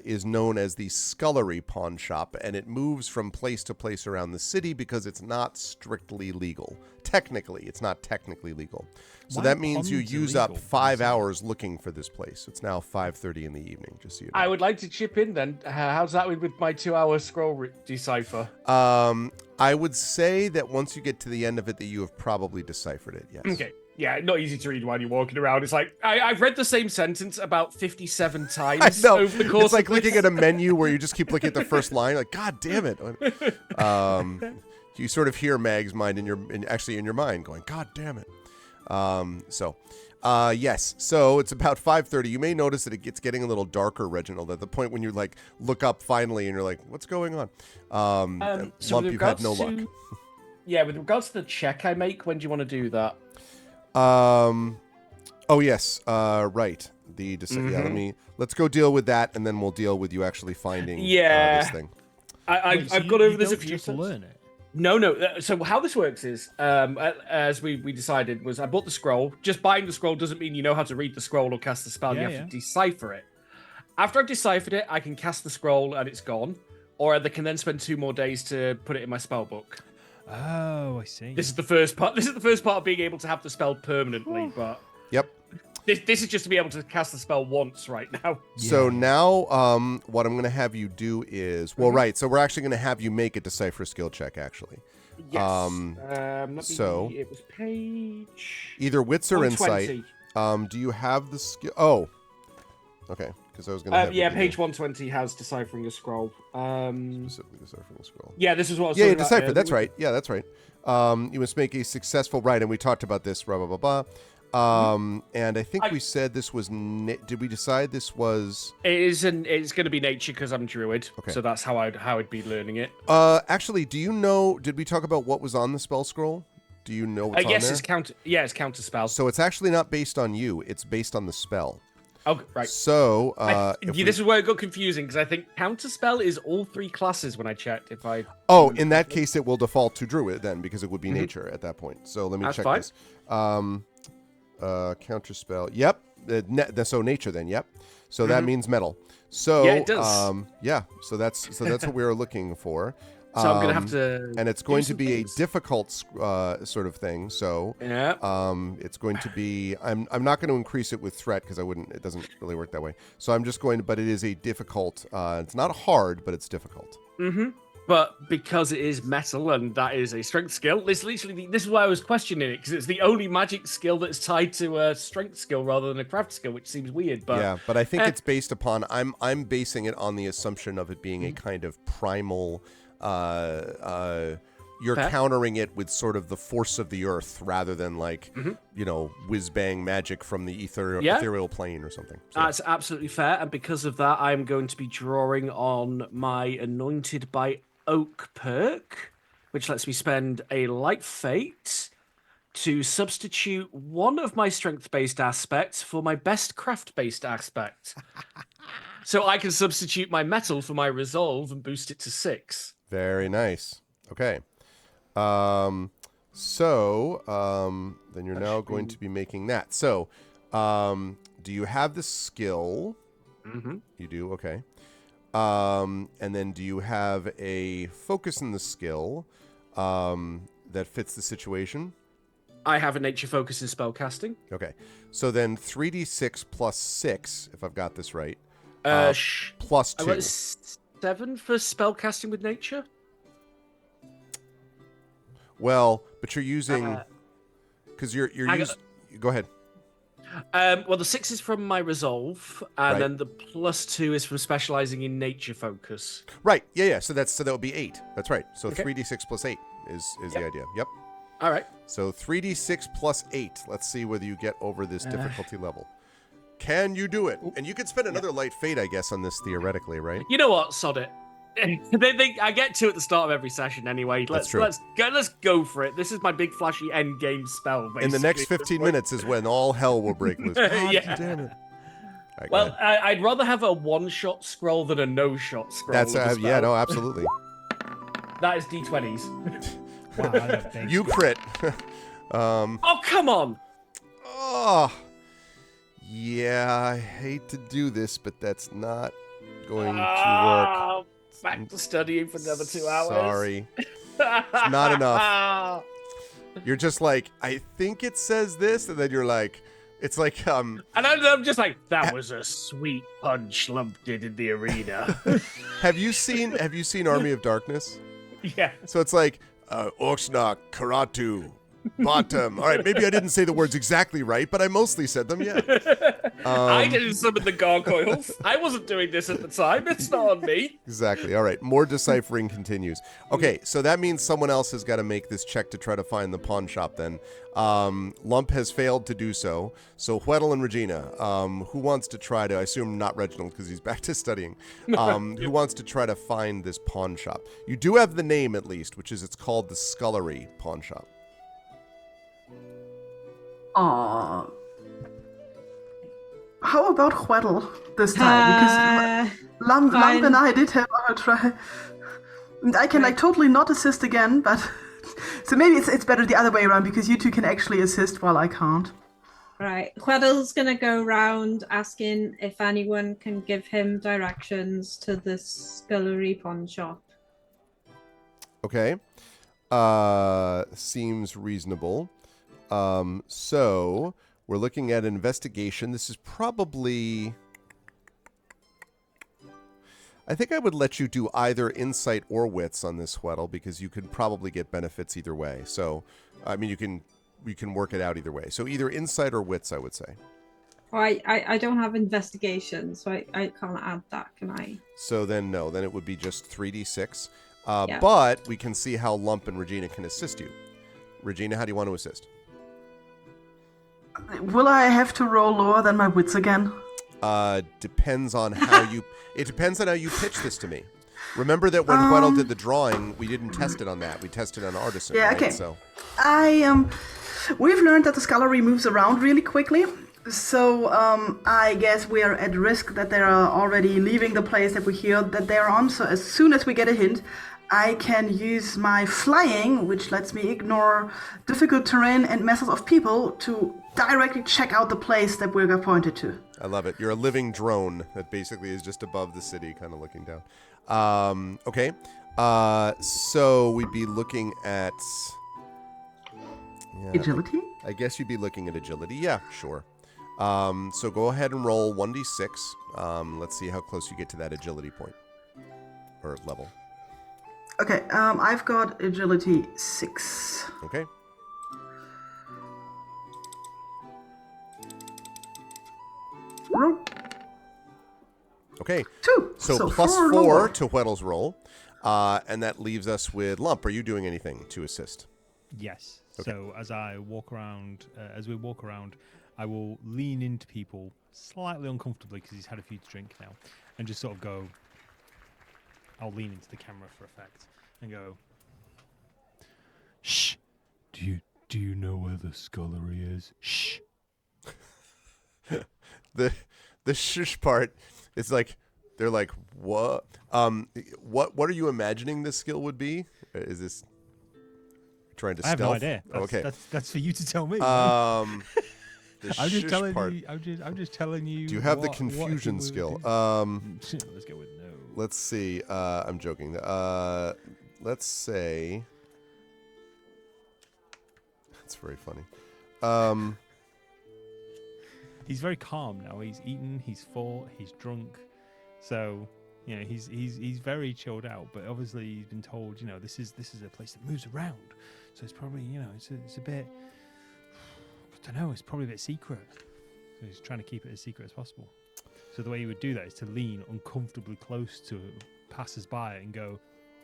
is known as the Scullery Pawn Shop, and it moves from place to place around the city because it's not strictly legal. Technically, it's not technically legal. So Why that are means you ponds use up illegal? 5 hours looking for this place. It's now 5:30 in the evening, just so you know. I would like to chip in then. How's that with my 2-hour scroll decipher? I would say that once you get to the end of it, that you have probably deciphered it, yes. Okay. Yeah, not easy to read while you're walking around. It's like, I've read the same sentence about 57 times I know. over the course It's like of looking this. at a menu where you just keep looking at the first line, like, God damn it. You sort of hear Mag's mind in your mind going, God damn it. Yes. So it's about 5:30. You may notice that it gets getting a little darker, Reginald, at the point when you like look up finally and you're like, what's going on? So Lump, with you've had regards no to, luck. Yeah, with regards to the check I make, when do you want to do that? Oh yes. Right. Let's go deal with that, and then we'll deal with you actually finding this thing. I've got over this a few just times. learn it. No. So how this works is, as we decided, was I bought the scroll. Just buying the scroll doesn't mean you know how to read the scroll or cast the spell. You have to decipher it. After I've deciphered it, I can cast the scroll and it's gone. Or they can then spend 2 more days to put it in my spell book. Oh, I see. This is the first part. This is the first part of being able to have the spell permanently. But Yep. this is just to be able to cast the spell once right now. So now, what I'm going to have you do is, so we're actually going to have you make a decipher skill check, actually. Yes. So it was page either wits or 120. insight. Do you have the skill? Oh, okay. Because I was going to. Yeah, page 120 has deciphering a scroll. Specifically deciphering a scroll. Yeah, this is what I was Yeah, talking about decipher. earlier. That's right. Yeah, that's right. You must make a successful and we talked about this. Blah blah blah blah. And I think we said this was. Did we decide this was? It's going to be nature because I'm druid. Okay. So that's how I'd be learning it. Actually, do you know? Did we talk about what was on the spell scroll? Do you know what's on yes, there? it's counter spell. So it's actually not based on you. It's based on the spell. Oh, right. So this is where it got confusing because I think counter spell is all 3 classes when I checked. In that case, it will default to druid then because it would be nature at that point. So let me check this. Counter spell. Yep. So nature then. Yep. So that means metal. So yeah, it does. So that's what we were looking for. So I'm gonna have to. And it's going to be a difficult sort of thing. So yeah. it's going to be. I'm not going to increase it with threat because it doesn't really work that way. So I'm just going to. But it is a difficult. It's not hard, but it's difficult. Mm-hmm. But because it is metal and that is a strength skill, this is why I was questioning it because it's the only magic skill that's tied to a strength skill rather than a craft skill, which seems weird. But yeah, but I think it's based upon. I'm basing it on the assumption of it being a kind of primal. You're countering it with sort of the force of the earth rather than like whiz bang magic from the ethereal plane or something. So. That's absolutely fair, and because of that, I'm going to be drawing on my Anointed by Oak perk, which lets me spend a light fate to substitute one of my strength-based aspects for my best craft-based aspect. So I can substitute my metal for my resolve and boost it to 6. Very nice. Okay. Then you're now going to be making that. So, do you have the skill? Mm-hmm. You do? Okay. And then do you have a focus in the skill that fits the situation? I have a nature focus in spellcasting. Okay. So then 3d6 plus 6, if I've got this right. Plus 2. I got 7 for spellcasting with nature. Well, but you're using because you're using. Go ahead. Well, the 6 is from my resolve, and Right. then the plus 2 is from specializing in nature focus. Right. Yeah. So that would be 8. That's right. So Okay. 3d6 plus 8 is the idea. Yep. All right. So 3d6 plus 8. Let's see whether you get over this difficulty level. Can you do it? And you could spend another light fate, I guess, on this theoretically, right? You know what? Sod it. I get 2 at the start of every session anyway. That's true. Let's go for it. This is my big flashy end game spell. Basically. In the next 15 minutes is when all hell will break loose. God Yeah. damn it. All right, go Well, ahead. I'd rather have a one-shot scroll than a no-shot scroll. That's with a yeah, spell. no, absolutely. That is D20s. Wow, I don't think You crit. Oh, come on! Oh, yeah, I hate to do this, but that's not going to Ah, back to studying for another 2 hours. Sorry. It's not enough. You're just like, I think it says this, and then you're like, it's like, And I'm just like, that was a sweet punch Lump did in the arena. have you seen Army of Darkness? Yeah. So it's like, Orksnak, Karatu, Bottom. All right, maybe I didn't say the words exactly right, but I mostly said them, yeah. I didn't summon the gargoyles. I wasn't doing this at the time. It's not on me. Exactly. All right, more deciphering continues. Okay, so that means someone else has got to make this check to try to find the pawn shop then. Lump has failed to do so. So Weddle and Regina, who wants to try to, I assume not Reginald because he's back to studying, who wants to try to find this pawn shop? You do have the name at least, which is it's called the Scullery Pawn Shop. Aw. How about Weddle this time? Because Lump fine. and I did have our try. And I can totally not assist again, but so maybe it's better the other way around because you two can actually assist while I can't. Right. Queddle's gonna go round asking if anyone can give him directions to the scullery pawn shop. Okay. Seems reasonable. So we're looking at investigation. This is probably... I think I would let you do either insight or wits on this, Weddle, because you could probably get benefits either way. So, I mean, you can work it out either way. So either insight or wits, I would say. Oh, I don't have investigation, so I can't add that, can I? So then, no. Then it would be just 3d6. Yeah. But we can see how Lump and Regina can assist you. Regina, how do you want to assist? Will I have to roll lower than my wits again? Depends on how you... It depends on how you pitch this to me. Remember that when Weddle did the drawing, we didn't test it on that. We tested on Artisan, Yeah, right? okay. So, We've learned that the scullery moves around really quickly. So I guess we are at risk that they are already leaving the place that we hear that they're on. So as soon as we get a hint, I can use my flying, which lets me ignore difficult terrain and masses of people, to directly check out the place that we're pointed to. I love it. You're a living drone that basically is just above the city, kind of looking down. Okay. So we'd be looking at... Yeah, Agility? I guess you'd be looking at agility. Yeah, sure. So go ahead and roll 1d6. Let's see how close you get to that agility point. Or level. Okay, I've got agility 6. Okay. Roll Okay. 2. So plus 4 lower. to Weddle's roll. And that leaves us with Lump. Are you doing anything to assist? Yes. Okay. So as I walk around, as we walk around, I will lean into people slightly uncomfortably because he's had a few to drink now, and just sort of go. I'll lean into the camera for effect and go. Shh. Do you know where the scullery is? Shh. The shush part is like they're like, what? What are you imagining this skill would be? Is this trying to I have stealth? no idea. Oh, okay. That's for you to tell me. The I'm just shush telling part. you. I'm just telling you. Do you have the what confusion we would skill? do. Let's go with no. Let's see. I'm joking. Let's say. That's very funny. He's very calm now. He's eaten. He's full. He's drunk. So, you know, he's very chilled out. But obviously, he's been told, you know, this is a place that moves around. So it's probably, you know, it's a bit. I don't know. It's probably a bit secret. So he's trying to keep it as secret as possible. So the way he would do that is to lean uncomfortably close to passers-by and go,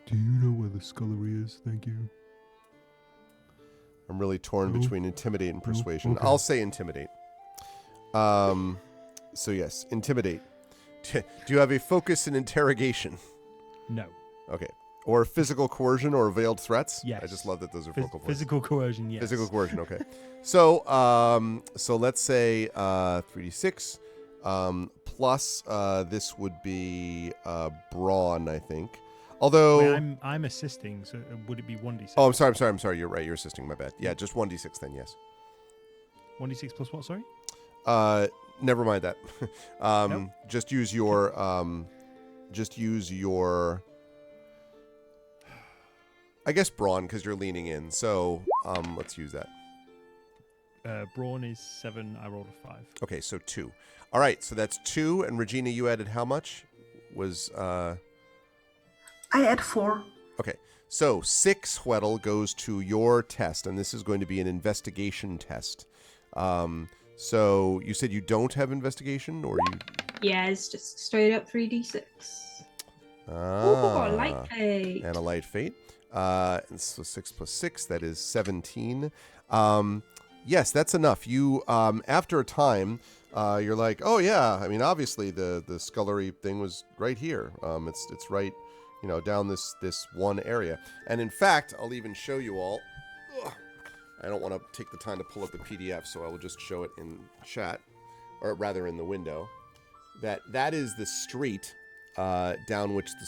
Do you know where the scullery is? Thank you. I'm really torn Oh. between intimidate and persuasion. okay. I'll say intimidate. So yes, intimidate. Do you have a focus in interrogation? no. Okay. Or physical coercion or veiled threats. Yes. I just love that those are focal points. Physical coercion, yes. Physical coercion. Okay. So let's say 3d6 plus this would be brawn, I think. Although Wait, I'm assisting, so would it be 1d6? Oh, I'm sorry. You're right. You're assisting. My bad. Yeah, just 1d6 then. Yes. 1d6 plus what? Sorry. Never mind that. Nope. Just use your. Just use your. I guess brawn because you're leaning in. So let's use that. Brawn is 7. I rolled a 5. Okay, so 2. All right, so that's 2. And Regina, you added how much? Was I add 4. Okay, so 6 Hweddle goes to your test, and this is going to be an investigation test. So you said you don't have investigation, or you? Yeah, it's just straight up 3d6. Ah, Ooh, light fate. and a light fate. And so 6 plus 6, that is 17. Yes, that's enough. You, after a time, you're like, oh yeah. I mean, obviously the scullery thing was right here. It's right, down this one area. And in fact, I'll even show you all. Ugh. I don't want to take the time to pull up the PDF, so I will just show it in chat, or rather in the window. That is the street down which the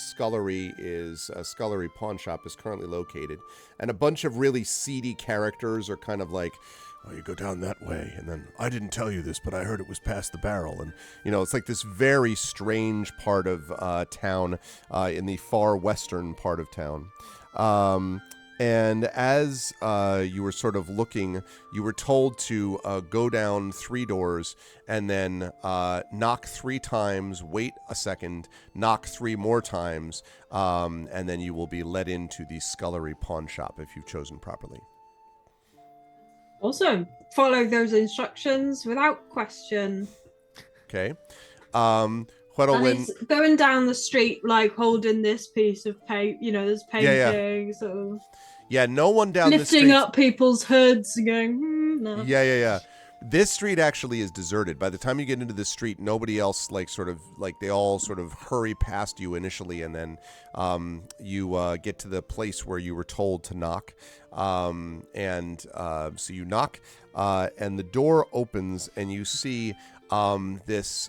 scullery pawn shop is currently located, and a bunch of really seedy characters are kind of like, oh, you go down that way, and then I didn't tell you this, but I heard it was past the barrel, and it's like this very strange part of town in the far western part of town. And as you were sort of looking, you were told to go down 3 doors and then knock 3 times, wait a second, knock 3 more times, and then you will be led into the scullery pawn shop if you've chosen properly. Awesome. Follow those instructions without question. Okay. And he's going down the street, like holding this piece of paper, there's painting, sort of. Yeah, no one down the street. Lifting up people's hoods and going, no. Yeah. This street actually is deserted. By the time you get into this street, nobody else they all sort of hurry past you initially, and then you get to the place where you were told to knock. So you knock, and the door opens, and you see this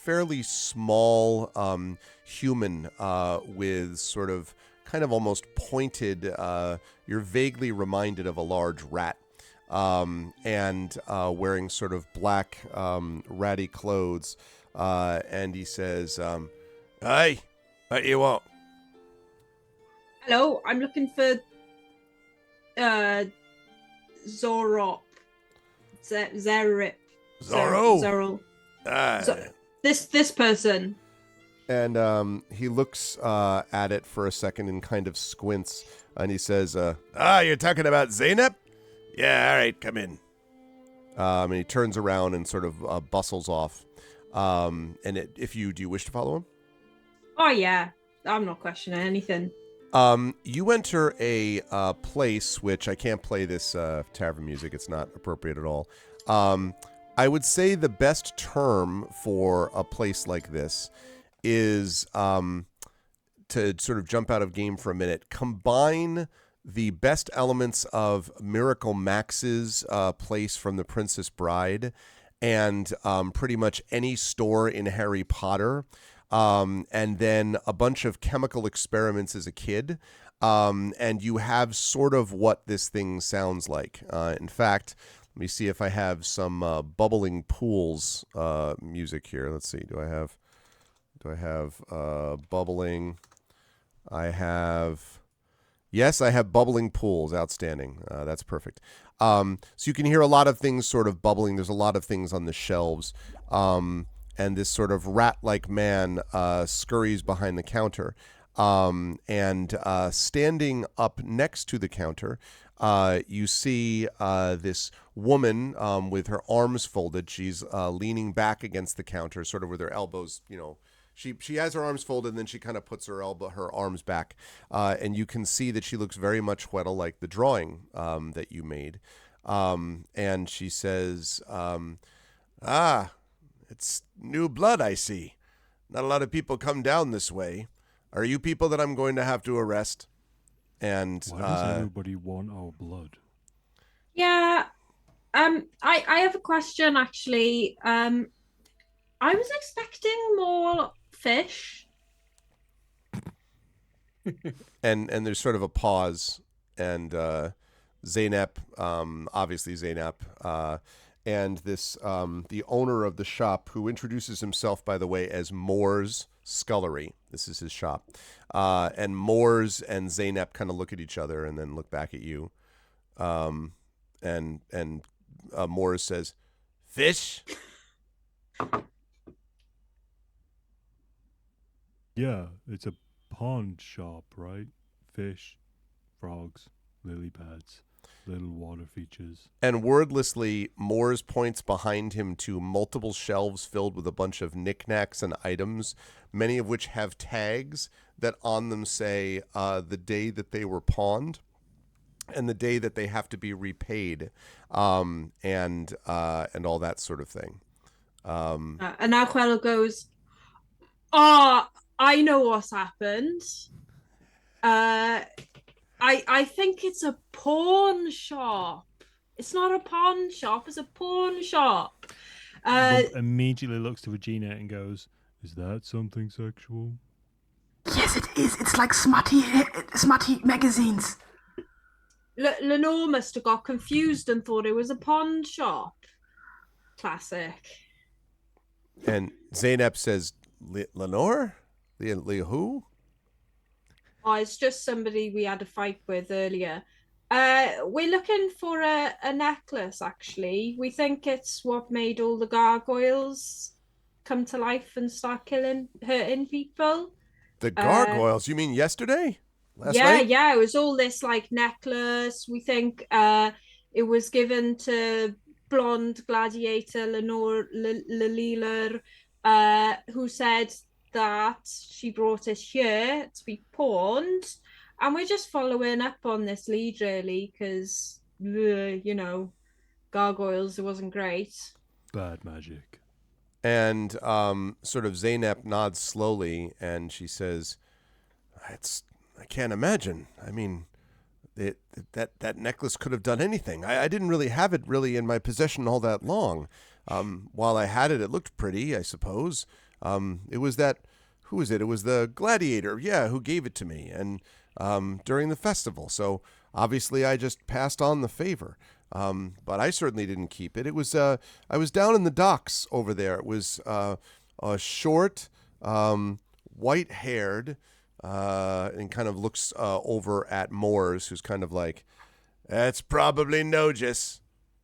fairly small human with sort of kind of almost pointed, you're vaguely reminded of a large rat, and wearing sort of black ratty clothes, and he says, hey, what do you want? Hello, I'm looking for Zorop. Zerip. Zorro? This person. And he looks at it for a second and kind of squints, and he says, you're talking about Zainab? Yeah, all right, come in. And he turns around and sort of bustles off. Do you wish to follow him? Oh, yeah. I'm not questioning anything. You enter a place, which I can't play this tavern music. It's not appropriate at all. I would say the best term for a place like this is, to sort of jump out of game for a minute, combine the best elements of Miracle Max's place from The Princess Bride and pretty much any store in Harry Potter, and then a bunch of chemical experiments as a kid, and you have sort of what this thing sounds like. In fact, let me see if I have some bubbling pools music here. Let's see. Do I have bubbling? Yes, I have bubbling pools. Outstanding. That's perfect. So you can hear a lot of things sort of bubbling. There's a lot of things on the shelves. And this sort of rat-like man scurries behind the counter. And standing up next to the counter, you see this woman with her arms folded. She's leaning back against the counter, sort of with her elbows, She has her arms folded, and then she kind of puts her arms back, and you can see that she looks very much Hweddle like the drawing that you made. And she says, it's new blood, I see. Not a lot of people come down this way. are you people that I'm going to have to arrest? And Why does everybody want our blood? Yeah. I have a question actually. I was expecting more fish. and there's sort of a pause, and Zaynep, obviously Zaynep, and this the owner of the shop, who introduces himself, by the way, as Moore's Scullery. This is his shop. And Moore's and Zaynep kind of look at each other and then look back at you. And Moore's says, "Fish?" Yeah, it's a pond shop, right? Fish, frogs, lily pads, little water features. And wordlessly, Moore's points behind him to multiple shelves filled with a bunch of knickknacks and items, many of which have tags that on them say the day that they were pawned and the day that they have to be repaid, and all that sort of thing. And Aquel goes, "Oh, I know what's happened. I think it's a pawn shop. It's not a pawn shop. It's a pawn shop." Bump immediately looks to Regina and goes, "Is that something sexual?" Yes, it is. It's like smutty magazines. Lenore must have got confused and thought it was a pawn shop. Classic. And Zaynep says, "Lenore? Who?" Oh, it's just somebody we had a fight with earlier. We're looking for a necklace, actually. We think it's what made all the gargoyles come to life and start hurting people. The gargoyles? You mean yesterday? Last night? Yeah. It was all this like necklace. We think it was given to blonde gladiator Lenore Laliler, who said that she brought us here to be pawned, and we're just following up on this lead really because gargoyles, it wasn't great. Bad magic. And sort of Zaynep nods slowly, and she says, I can't imagine. I mean, that necklace could have done anything. I didn't really have it really in my possession all that long. While I had it, it looked pretty, I suppose. It was who was it? It was the gladiator, who gave it to me, and during the festival. So obviously I just passed on the favor. But I certainly didn't keep it. It was I was down in the docks over there. It was a short, white-haired, and kind of looks over at Moore's, who's kind of like, "That's probably Nogus."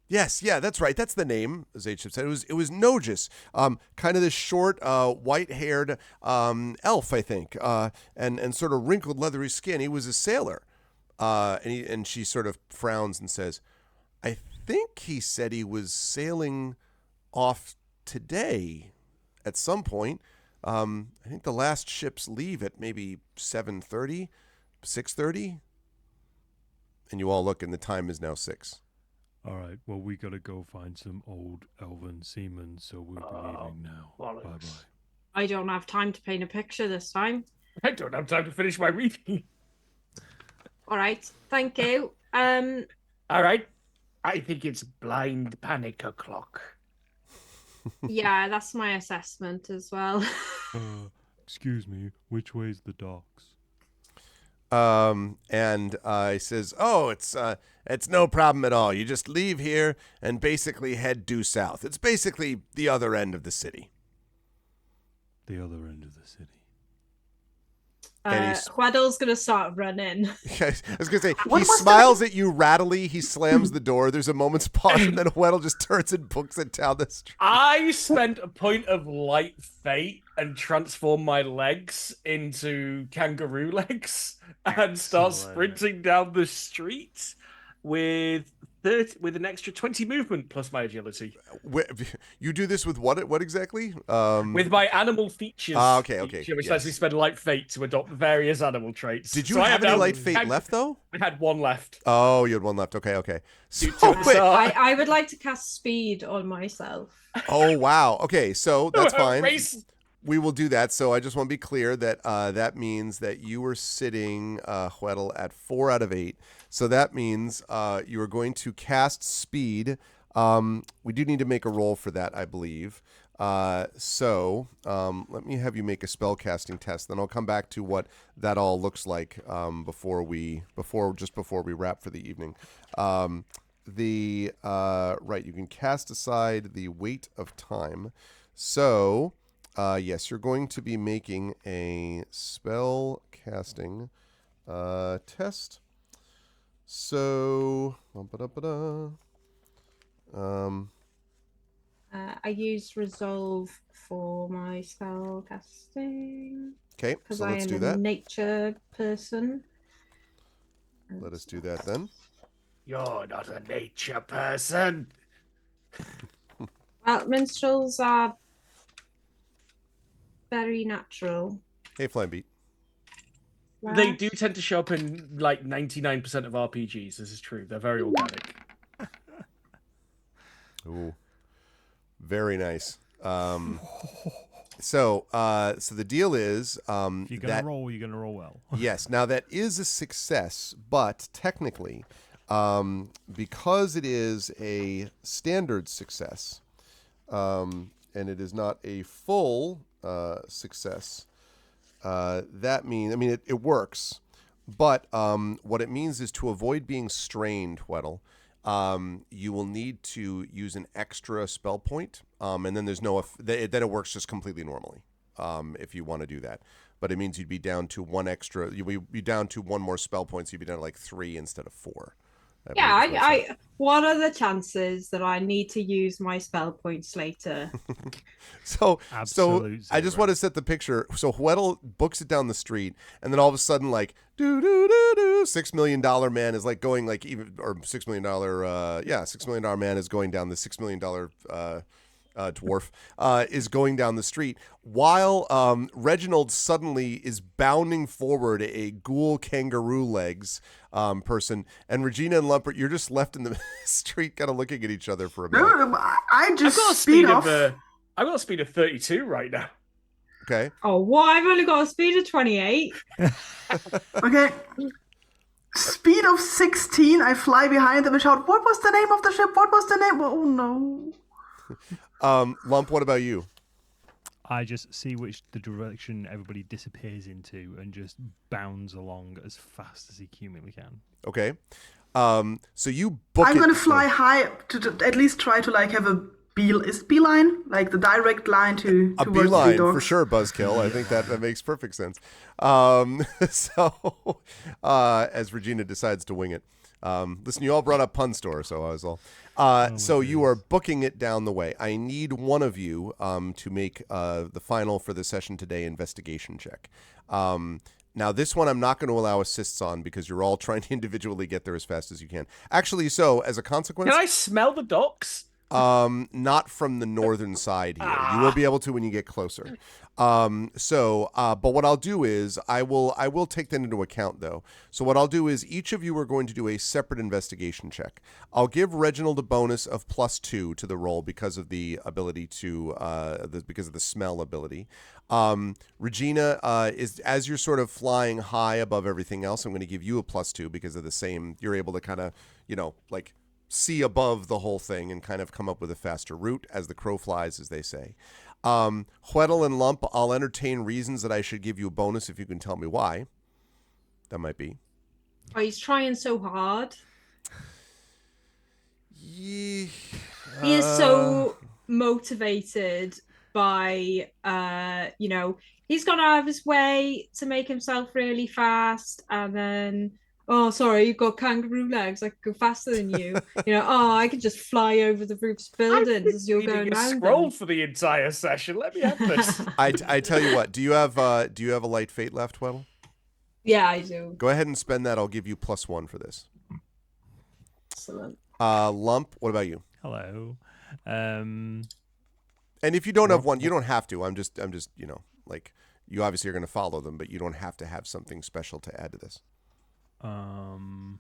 Yes, that's right. That's the name, as H said. It was Nogus, kind of this short, white-haired elf, I think, and sort of wrinkled, leathery skin. He was a sailor, and she sort of frowns and says, "I think he said he was sailing off today, at some point. I think the last ships leave at maybe 7:30, 6:30." And you all look, and the time is now 6. All right, well, we gotta go find some old elven seamen, so we'll be leaving now. bollocks. Bye-bye. I don't have time to paint a picture this time. I don't have time to finish my reading. All right, thank you. All right. I think it's blind panic o'clock. Yeah, that's my assessment as well. Excuse me, which way's the docks? And he says, "Oh, it's no problem at all. You just leave here and basically head due south. It's basically the other end of the city." The other end of the city. Weddle's gonna start running. I was gonna say, he smiles at you rattly. He slams the door. There's a moment's pause, and then Weddle just turns and books it down the street. I spent a point of light fate and transformed my legs into kangaroo legs and start sprinting down the street with an extra 20 movement plus my agility. You do this with what exactly? With my animal features. Okay. Which lets me spend light fate to adopt various animal traits. Did you have any light fate left, though? I had one left. Oh, you had one left. Okay. So, I would like to cast speed on myself. Oh, wow. Okay, so that's fine. We will do that. So I just want to be clear that that means that you were sitting, Hweddle, at 4 out of 8. So that means you are going to cast speed. We do need to make a roll for that, I believe. So let me have you make a spell casting test. Then I'll come back to what that all looks like before we wrap for the evening. Right, you can cast aside the weight of time. So yes, you're going to be making a spell casting test. So I use resolve for my spell casting okay, because so I let's am do a that. nature person. Let us do that then. You're not a nature person. Well, minstrels are very natural. Hey, Flybeat. They do tend to show up in like 99% of RPGs. This is true. They're very organic. Ooh, very nice. So the deal is If you're gonna roll, you're gonna roll well. yes. Now that is a success, but technically, because it is a standard success, and it is not a full success, that means it works, but what it means is to avoid being strained, Hweddle. You will need to use an extra spell point, and then there's no then it works just completely normally. If you want to do that, but it means you'd be down to one extra. You'd be down to one more spell point, so you'd be down to like 3 instead of 4. Yeah, what are the chances that I need to use my spell points later? So Absolute I just zero. want to set the picture. So Hweddle books it down the street, and then all of a sudden, like $6 million man is like going like even or $6 million $6 million man is going down the $6 million dwarf is going down the street while Reginald suddenly is bounding forward a ghoul kangaroo legs person, and Regina and Lumpert, you're just left in the street kind of looking at each other for a minute. No, I I've just got a speed speed off. I've got a speed of 32 right now. Okay. Oh, what? I've only got a speed of 28. Okay. Speed of 16, I fly behind them and shout, "What was the name of the ship? What was the name?" Oh no. Lump, what about you? I just see the direction everybody disappears into and just bounds along as fast as he humanly can. Okay. So you book I'm it. gonna fly high to at least try to like have a beeline, like the direct line to A towards beeline the dogs. for sure, Buzzkill. I think that makes perfect sense. As Regina decides to wing it. Listen, you all brought up Pun Store, so I was all. So you are booking it down the way. I need one of you to make the final for the session today investigation check. Now, this one I'm not going to allow assists on because you're all trying to individually get there as fast as you can. Actually, so as a consequence, Can I smell the docks? not from the northern side here. You will be able to when you get closer. But what I'll do is I will take that into account though. So what I'll do is each of you are going to do a separate investigation check. I'll give Reginald a bonus of +2 to the roll because of the ability to because of the smell ability. Regina, is as you're sort of flying high above everything else, I'm going to give you a +2 because of the same. You're able to kind of, like see above the whole thing and kind of come up with a faster route as the crow flies, as they say. Hweddle and Lump, I'll entertain reasons that I should give you a bonus if you can tell me why. That might be. Oh, he's trying so hard. Yeah. He is so motivated by he's gone out of his way to make himself really fast, and then oh sorry, you've got kangaroo legs, I can go faster than you. I can just fly over the roofs buildings as you're going a around scroll them. for the entire session. Let me have this. I tell you what, do you have a light fate left, Hweddle? Yeah, I do. Go ahead and spend that. I'll give you +1 for this. Excellent. Lump, what about you? Hello. And if you don't have one, you don't have to. I'm just like, you obviously are going to follow them, but you don't have to have something special to add to this. So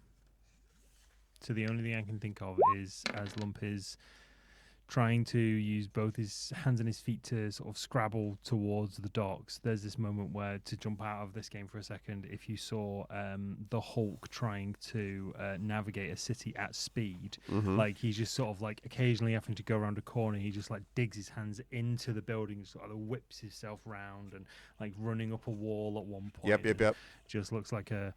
the only thing I can think of is as Lump is trying to use both his hands and his feet to sort of scrabble towards the docks. There's this moment where, to jump out of this game for a second, if you saw the Hulk trying to navigate a city at speed, like he's just sort of like occasionally having to go around a corner, he just like digs his hands into the building, sort of whips himself round and like running up a wall at one point. Yep. Just looks like a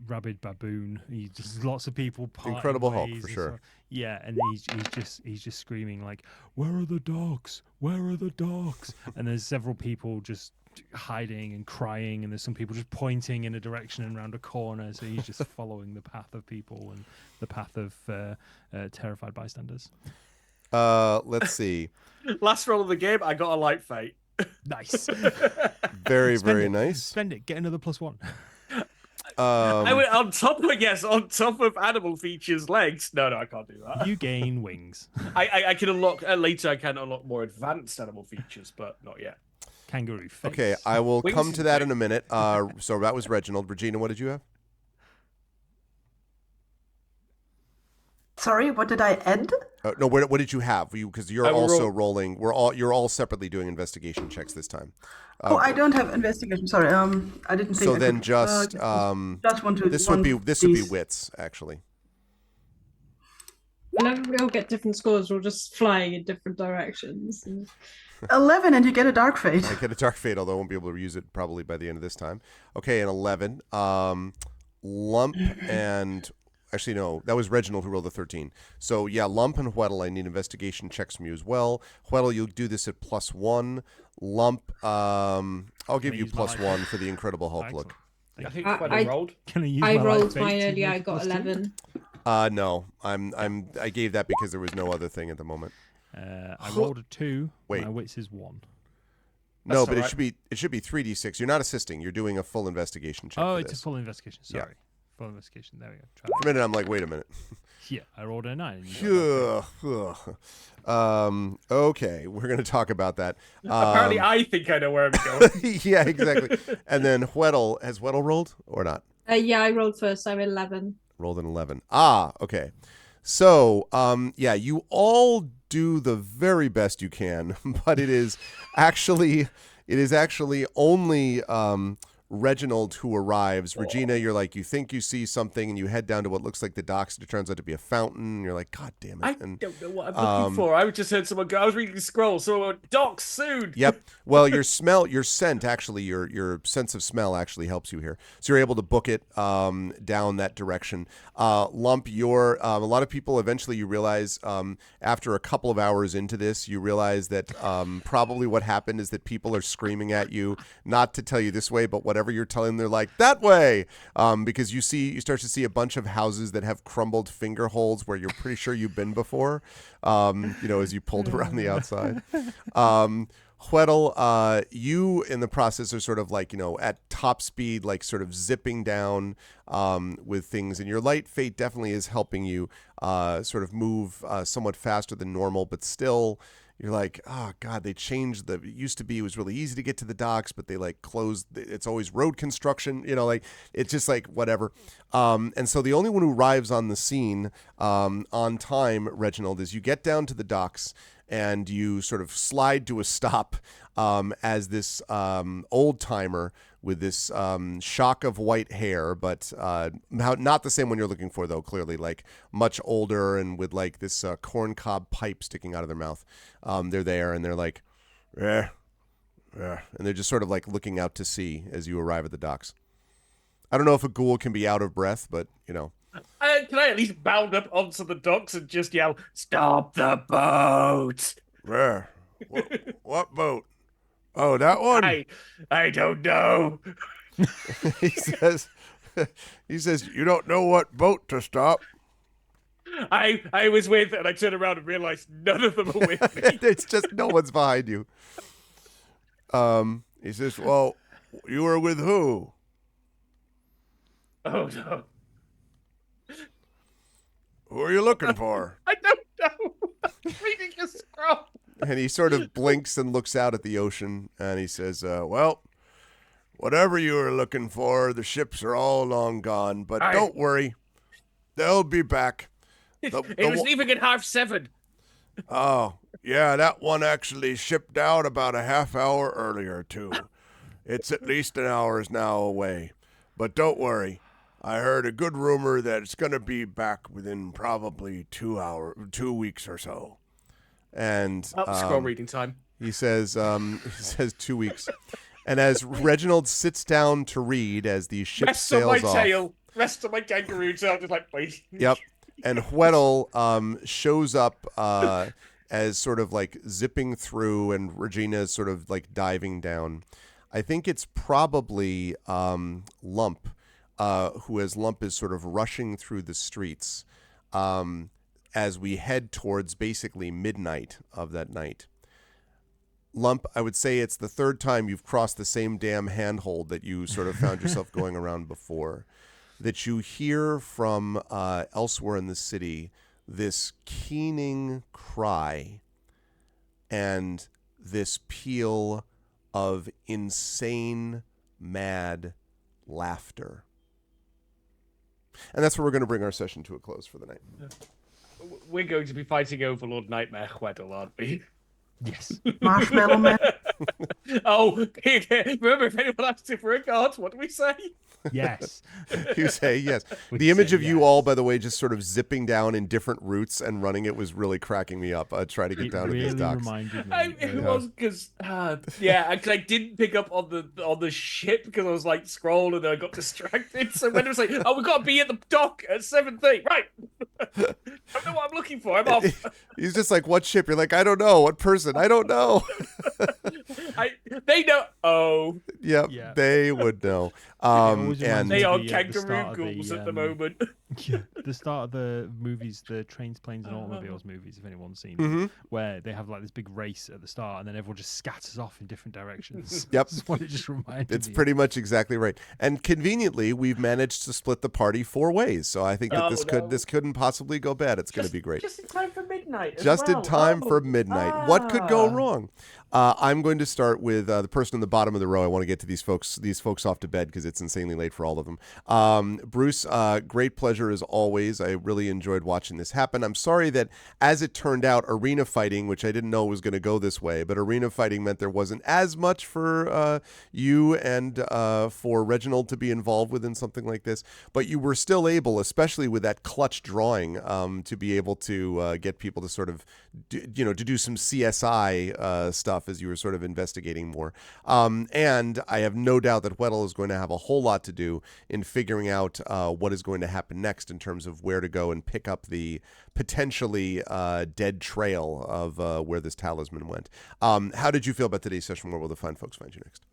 rabid baboon. He just lots of people. Incredible Hulk, ways for and sure. stuff. Yeah, and he's just screaming like, "Where are the dogs? Where are the dogs?" And there's several people just hiding and crying, and there's some people just pointing in a direction and around a corner. So he's just following the path of people and the path of terrified bystanders. Let's see. Last roll of the game, I got a light fate. Nice. Very, Spend very it. nice. Spend it. Get another +1. I went on top of animal features legs. No, I can't do that. You gain wings. I can unlock later. I can unlock more advanced animal features, but not yet. Kangaroo face. Okay, I will Wings come is to that great. in a minute. So that was Reginald. Regina, what did you have? Sorry, what did I add? No, what did you have? Because you're I will also roll- rolling. You're all separately doing investigation checks this time. Oh, I don't have investigation. Sorry, I didn't think. So I then could, just just want to. this would be wits actually. Whenever we all get different scores, we're just flying in different directions. 11, and you get a dark fate. I get a dark fate, although I won't be able to use it probably by the end of this time. Okay, an 11. Lump and actually no, that was Reginald who rolled the 13. So yeah, Lump and Weddle, I need investigation checks from you as well. Weddle, you'll do this at +1. Lump, I'll give you use my +1 for the Incredible Hulk Excellent. look. I think I- quite I- rolled. Can I use I my rolled light fate mine to earlier. make I got +2? 11. No, I gave that because there was no other thing at the moment. I rolled a 2. Wait. My wits is 1. No, That's but all right. it should be 3d6. You're not assisting. You're doing a full investigation check. Oh, for it's this. a full investigation. Yeah. Sorry. Full investigation. There we go. Try For a minute, I'm like, wait a minute. that. Yeah, I rolled a 9. And you got Okay, we're gonna talk about that. Apparently, I think I know where I'm going. Yeah, exactly. And then Weddle, has Weddle rolled or not? Yeah, I rolled first. I'm 11. Rolled an 11. Okay. So, yeah, you all do the very best you can, but it is actually only Reginald who arrives. Regina, you're like, you think you see something, and you head down to what looks like the docks, and it turns out to be a fountain. And you're like, God damn it! I And don't know what I'm looking for. I just heard someone go. I was reading the scroll. So docs soon. Yep. Well, your scent actually, your sense of smell actually helps you here. So you're able to book it down that direction. Lump, a lot of people eventually you realize after a couple of hours into this, you realize that probably what happened is that people are screaming at you, not to tell you this way, but whatever you're telling them, they're like, that way. Because you start to see a bunch of houses that have crumbled finger holes where you're pretty sure you've been before, as you pulled around the outside. Weddle, you in the process are sort of like, at top speed, like sort of zipping down with things. And your light fate definitely is helping you sort of move somewhat faster than normal, but still you're like, oh God, they changed it used to be, it was really easy to get to the docks, but they like closed, it's always road construction, like it's just like whatever. And so the only one who arrives on the scene on time, Reginald, is you get down to the docks and you sort of slide to a stop as this old timer with this shock of white hair, but not the same one you're looking for, though, clearly, like much older and with like this corncob pipe sticking out of their mouth. They're there and they're like, and they're just sort of like looking out to sea as you arrive at the docks. I don't know if a ghoul can be out of breath, but, Can I at least bound up onto the docks and just yell, "Stop the boat"? What boat? Oh, that one? I don't know. he says, you don't know what boat to stop. I was with, and I turned around and realized none of them are with me. It's just no one's behind you. He says, well, you were with who? Oh no. Who are you looking for? I don't know. I'm reading a scroll. And he sort of blinks and looks out at the ocean, and he says, well, whatever you were looking for, the ships are all long gone, but don't worry. They'll be back. It was leaving at 7:30. Oh, yeah, that one actually shipped out about a half hour earlier, too. It's at least an hour's now away. But don't worry. I heard a good rumor that it's going to be back within probably 2 weeks or so. And Scroll reading time. he says 2 weeks. And as Reginald sits down to read as the ship Rest on sails my off. tail. Rest on my kangaroo tail. Just like, wait. Yep. And Weddle shows up as sort of like zipping through, and Regina is sort of like diving down. I think it's probably Lump, Lump is sort of rushing through the streets as we head towards basically midnight of that night. Lump, I would say it's the third time you've crossed the same damn handhold that you sort of found yourself going around before, that you hear from elsewhere in the city this keening cry and this peal of insane, mad laughter. And that's where we're going to bring our session to a close for the night. We're going to be fighting Overlord Nightmare Weddle, aren't we? Yes. Marshmallow Man. Oh, remember, if anyone asks if we're a god, what do we say? Yes. You say yes. We The image say of you yes. all, by the way, just sort of zipping down in different routes and running it was really cracking me up. I try to get It down to really these docks. reminded me. It of- was because, because I didn't pick up on the ship because I was like scrolling and I got distracted. So when it was like, oh, we've got to be at the dock at 7:30, right? I don't know what I'm looking for. I'm off. He's just like, what ship? You're like, I don't know. What person? I don't know. They know. Oh, Yep, Yeah. they would know. always reminds And me they of are the kangaroo start of the, ghouls at the moment. Yeah, the start of the movies, the Trains, Planes, and Automobiles movies, if anyone's seen Mhm. them, where they have like this big race at the start, and then everyone just scatters off in different directions. Yep. That's what it just reminded it's me of. pretty much exactly right. And conveniently, we've managed to split the party 4 ways. So I think that Oh, this couldn't possibly go bad. It's going to be great. Just in time for midnight. Just in time for midnight. What could go wrong? I'm going to start with the person in the bottom of the row. I want to get to these folks off to bed because it's insanely late for all of them. Bruce, great pleasure as always. I really enjoyed watching this happen. I'm sorry that, as it turned out, arena fighting, which I didn't know was going to go this way, but arena fighting meant there wasn't as much for you and for Reginald to be involved with in something like this. But you were still able, especially with that clutch drawing, to be able to get people to sort of, to do some CSI stuff as you were sort of investigating more. And I have no doubt that Weddle is going to have a whole lot to do in figuring out what is going to happen next in terms of where to go and pick up the potentially dead trail of where this talisman went. How did you feel about today's session? Where will the fine folks find you next?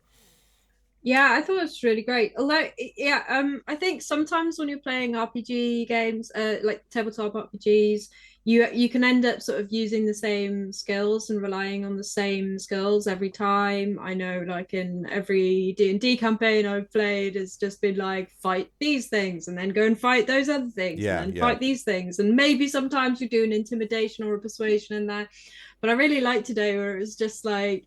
Yeah, I thought it was really great. Although, yeah, I think sometimes when you're playing RPG games, like tabletop RPGs, you can end up sort of using the same skills and relying on the same skills every time. I know, like in every D&D campaign I've played, it's just been like fight these things and then go and fight those other things, and then fight these things, and maybe sometimes you do an intimidation or a persuasion in there. But I really liked today where it was just like,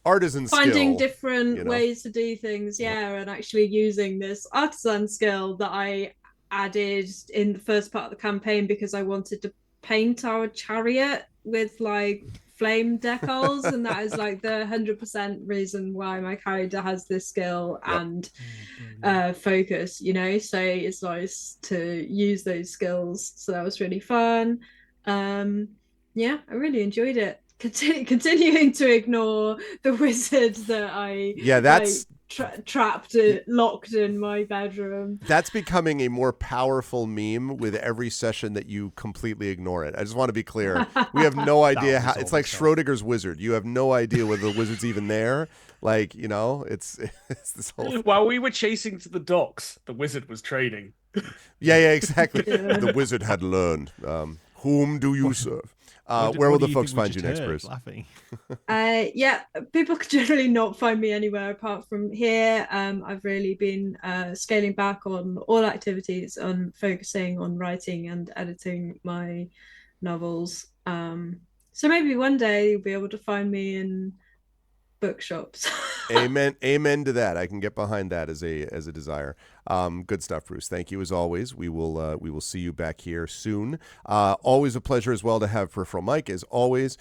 artisan finding skill, different ways to do things, and actually using this artisan skill that I added in the first part of the campaign because I wanted to paint our chariot with like flame decals, and that is like the 100% reason why my character has this skill and focus, so it's nice to use those skills. So that was really fun. I really enjoyed it. Continuing to ignore the wizard that I that's trapped, locked in my bedroom. That's becoming a more powerful meme with every session that you completely ignore it. I just want to be clear. We have no idea how. It's like Schrodinger's wizard. You have no idea whether the wizard's even there. Like, it's this whole thing. While we were chasing to the docks, the wizard was training. Yeah, exactly. The wizard had learned. Whom do you serve? Where will the folks find you next, Bruce? Laughing. People could generally not find me anywhere apart from here. I've really been scaling back on all activities, on focusing on writing and editing my novels. So maybe one day you'll be able to find me in bookshops. Amen to that. I can get behind that as a desire. Good stuff, Bruce. Thank you as always. We will see you back here soon. Always a pleasure as well to have Peripheral Mike as always.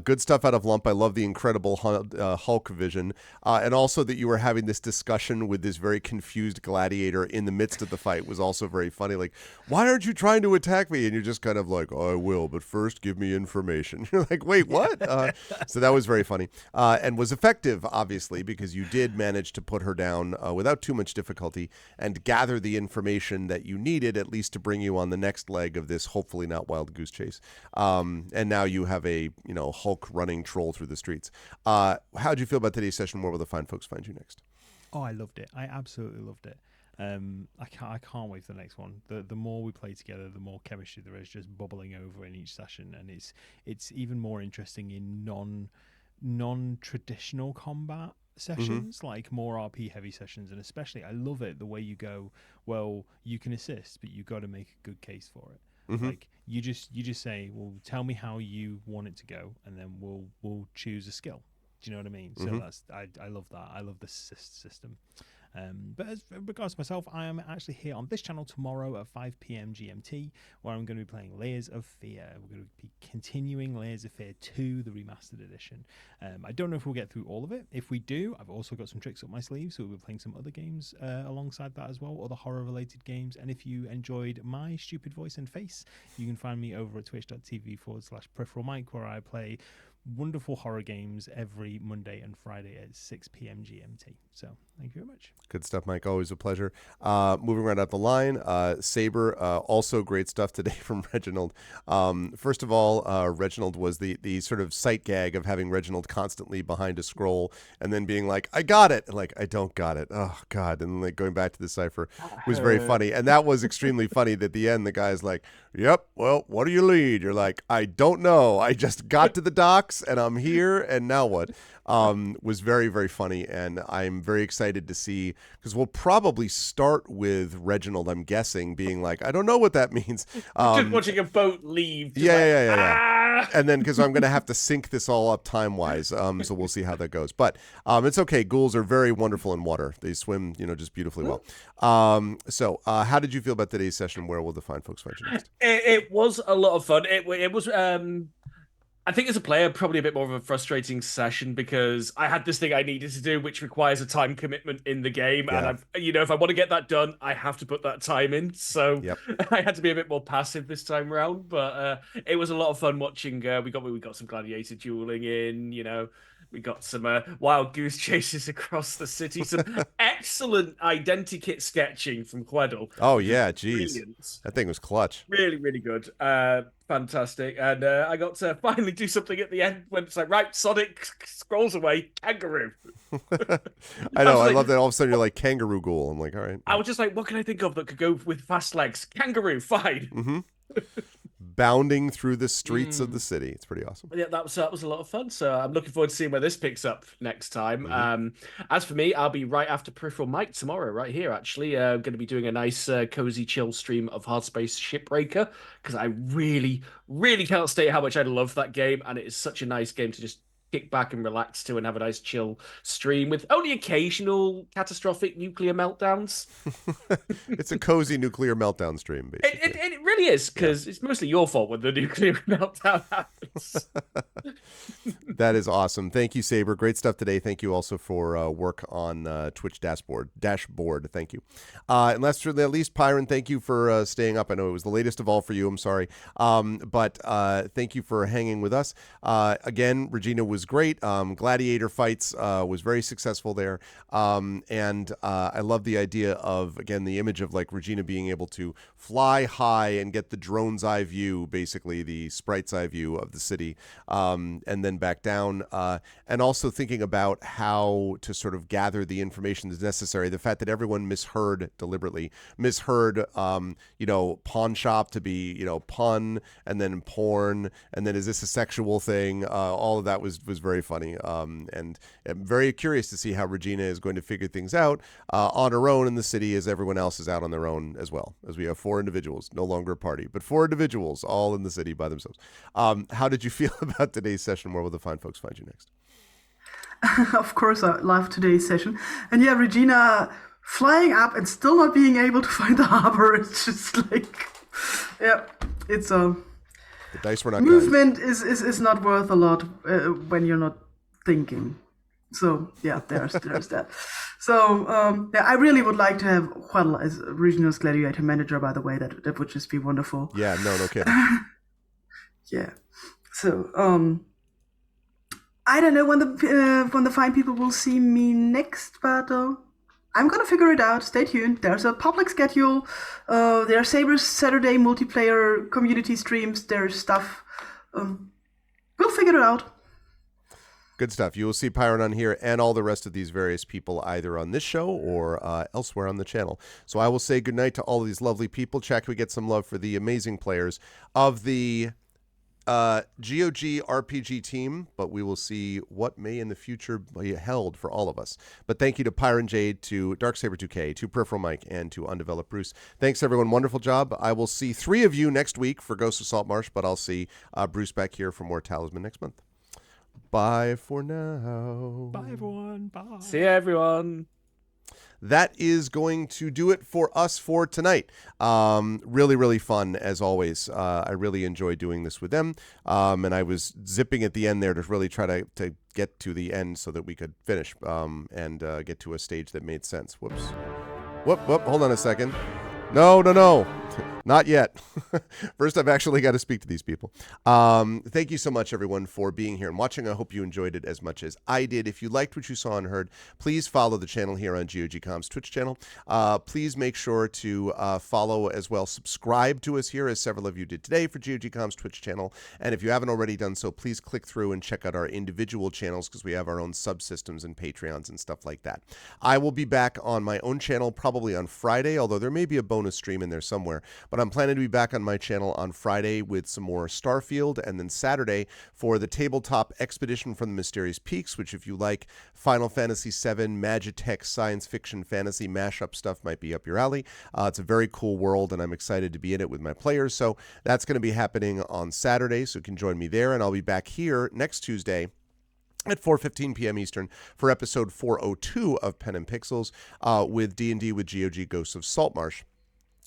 Good stuff out of Lump. I love the incredible Hulk vision, and also that you were having this discussion with this very confused gladiator in the midst of the fight was also very funny. Like, why aren't you trying to attack me? And you're just kind of like, oh, I will, but first give me information. You're like, wait, what? So that was very funny and was effective, obviously, because you did manage to put her down without too much difficulty and gather the information that you needed, at least to bring you on the next leg of this hopefully not wild goose chase. And now you have a Hulk running troll through the streets. How'd you feel about today's session? Where will the fine folks find you next? Oh, I loved it. I absolutely loved it. I can't wait for the next one. The more we play together, the more chemistry there is just bubbling over in each session, and it's even more interesting in non-traditional combat sessions, like more RP heavy sessions. And especially I love it the way you go, well, you can assist, but you got to make a good case for it. Like you just say, well, tell me how you want it to go, and then we'll choose a skill. Do you know what I mean? So I love that. I love the system. But as regards to myself, I am actually here on this channel tomorrow at 5 p.m. GMT, where I'm going to be playing Layers of Fear. We're going to be continuing Layers of Fear 2, the remastered edition. I don't know if we'll get through all of it. If we do, I've also got some tricks up my sleeve, so we'll be playing some other games alongside that as well, other horror-related games. And if you enjoyed my stupid voice and face, you can find me over at twitch.tv/Peripheral Mike, where I play wonderful horror games every Monday and Friday at 6 p.m. GMT. So thank you very much. Good stuff, Mike. Always a pleasure. Moving right up the line, Saber, also great stuff today from Reginald. First of all, Reginald was the sort of sight gag of having Reginald constantly behind a scroll and then being like, I got it. And like, I don't got it. Oh, God. And like going back to the cipher was very funny. And that was extremely funny that at the end, the guy's like, yep, well, what do you lead? You're like, I don't know. I just got to the docks and I'm here. And now what? Was very, very funny. And I'm very excited to see, because we'll probably start with Reginald, I'm guessing, being like, I don't know what that means. Just watching a boat leave. Yeah. And then because I'm going to have to sync this all up time-wise, so we'll see how that goes. But it's okay. Ghouls are very wonderful in water. They swim, just beautifully well. So how did you feel about today's session? Where will the fine folks find you next? It was a lot of fun. It was... I think as a player, probably a bit more of a frustrating session because I had this thing I needed to do, which requires a time commitment in the game. Yeah. And if I want to get that done, I have to put that time in. So I had to be a bit more passive this time around. But it was a lot of fun watching. We got some gladiator dueling in. We got some wild goose chases across the city. Some excellent identikit sketching from Queddle. Oh, yeah. Geez. Brilliant. That thing was clutch. Really, really good. Fantastic. And I got to finally do something at the end when it's like, right, Sonic scrolls away, kangaroo. I know. I love that all of a sudden you're like, kangaroo ghoul. I'm like, all right. I was just like, what can I think of that could go with fast legs? Kangaroo, fine. Bounding through the streets of the city. It's pretty awesome. Yeah, that was a lot of fun. So I'm looking forward to seeing where this picks up next time. As for me, I'll be right after Peripheral Mike tomorrow, right here, actually. I'm going to be doing a nice, cozy, chill stream of Hardspace Shipbreaker because I really, really can't state how much I love that game. And it is such a nice game to just kick back and relax to and have a nice chill stream with only occasional catastrophic nuclear meltdowns. It's a cozy nuclear meltdown stream, basically. It really is, because it's mostly your fault when the nuclear meltdown happens. That is awesome. Thank you, Saber. Great stuff today. Thank you also for work on Twitch dashboard. Thank you. And last but not least, Pyron, thank you for staying up. I know it was the latest of all for you. I'm sorry. But thank you for hanging with us. Again, Regina was great. Gladiator fights was very successful there. And I love the idea of, again, the image of like Regina being able to fly high and get the drone's eye view, basically the sprite's eye view of the city, and then back down. And also thinking about how to sort of gather the information that's necessary. The fact that everyone deliberately misheard, pawn shop to be, pun, and then porn, and then is this a sexual thing? All of that was very funny. And I'm very curious to see how Regina is going to figure things out on her own in the city as everyone else is out on their own as well. As we have 4 individuals, no longer a party, but 4 individuals all in the city by themselves. How did you feel about today's session? Where will the fine folks find you next? Of course, I love today's session. And yeah, Regina flying up and still not being able to find the harbor. It's just like, yeah, it's a The dice were not kind. movement is not worth a lot when you're not thinking. So yeah, there's that. So yeah, I really would like to have Huddle as a regional gladiator manager. By the way, that would just be wonderful. Yeah, no kidding. Yeah. So I don't know when the fine people will see me next, but I'm gonna figure it out. Stay tuned. There's a public schedule. There are Saber's Saturday multiplayer community streams. There's stuff. We'll figure it out. Good stuff. You will see Pyron on here and all the rest of these various people either on this show or elsewhere on the channel. So I will say goodnight to all of these lovely people. Check we get some love for the amazing players of the GOG RPG team, but we will see what may in the future be held for all of us. But thank you to Pyron Jade, to Darksaber2K, to Peripheral Mike, and to Undeveloped Bruce. Thanks, everyone. Wonderful job. I will see 3 of you next week for Ghost of Saltmarsh, but I'll see Bruce back here for more Talisman next month. Bye for now. Bye, everyone. Bye. See ya, everyone. That is going to do it for us for tonight. Really, really fun, as always. I really enjoy doing this with them. And I was zipping at the end there to really try to get to the end so that we could finish and get to a stage that made sense. Whoops. Whoop. Hold on a second. No. Not yet. First, I've actually got to speak to these people. Thank you so much, everyone, for being here and watching. I hope you enjoyed it as much as I did. If you liked what you saw and heard, please follow the channel here on GOGcom's Twitch channel. Please make sure to follow as well. Subscribe to us here, as several of you did today, for GOGcom's Twitch channel. And if you haven't already done so, please click through and check out our individual channels because we have our own subsystems and Patreons and stuff like that. I will be back on my own channel probably on Friday, although there may be a bonus stream in there somewhere. But I'm planning to be back on my channel on Friday with some more Starfield, and then Saturday for the tabletop Expedition from the Mysterious Peaks, which if you like Final Fantasy VII, Magitech, science fiction, fantasy mashup stuff might be up your alley. It's a very cool world, and I'm excited to be in it with my players. So that's going to be happening on Saturday, so you can join me there, and I'll be back here next Tuesday at 4:15 p.m. Eastern for episode 402 of Pen and Pixels with D&D with GOG Ghosts of Saltmarsh.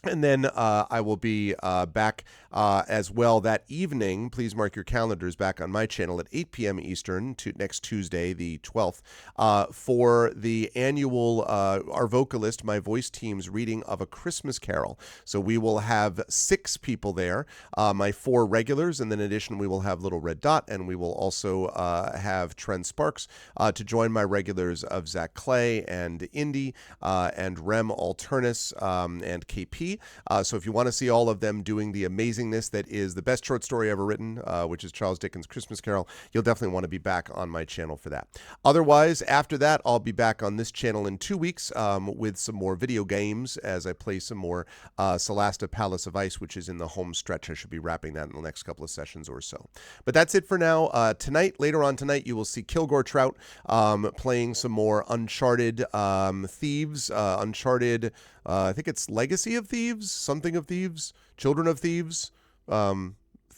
And then I will be back as well that evening. Please mark your calendars back on my channel at 8 p.m. Eastern next Tuesday, the 12th, for the annual our vocalist, my voice team's reading of A Christmas Carol. So we will have 6 people there, my 4 regulars, and then in addition we will have Little Red Dot, and we will also have Trent Sparks to join my regulars of Zach Clay and Indy and Rem Alternus and KP. So if you want to see all of them doing the amazingness that is the best short story ever written, which is Charles Dickens' Christmas Carol, you'll definitely want to be back on my channel for that. Otherwise, after that, I'll be back on this channel in 2 weeks with some more video games as I play some more Solasta Palace of Ice, which is in the home stretch. I should be wrapping that in the next couple of sessions or so. But that's it for now. Later on tonight, you will see Kilgore Trout playing some more Uncharted Thieves, Uncharted I think it's Legacy of Thieves, something of Thieves, Children of Thieves,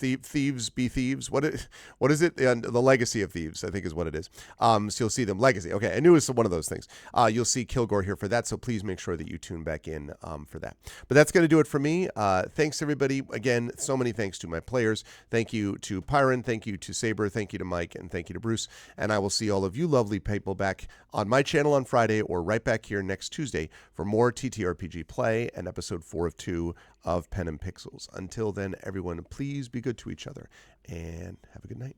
Thieves Be Thieves. What is it? And the Legacy of Thieves, I think is what it is. So you'll see them. Legacy. Okay, I knew it was one of those things. You'll see Kilgore here for that, so please make sure that you tune back in for that. But that's going to do it for me. Thanks, everybody. Again, so many thanks to my players. Thank you to Pyron. Thank you to Saber. Thank you to Mike. And thank you to Bruce. And I will see all of you lovely people back on my channel on Friday or right back here next Tuesday for more TTRPG play and episode 4 of 2 of Pen and Pixels. Until then, everyone, please be good to each other and have a good night.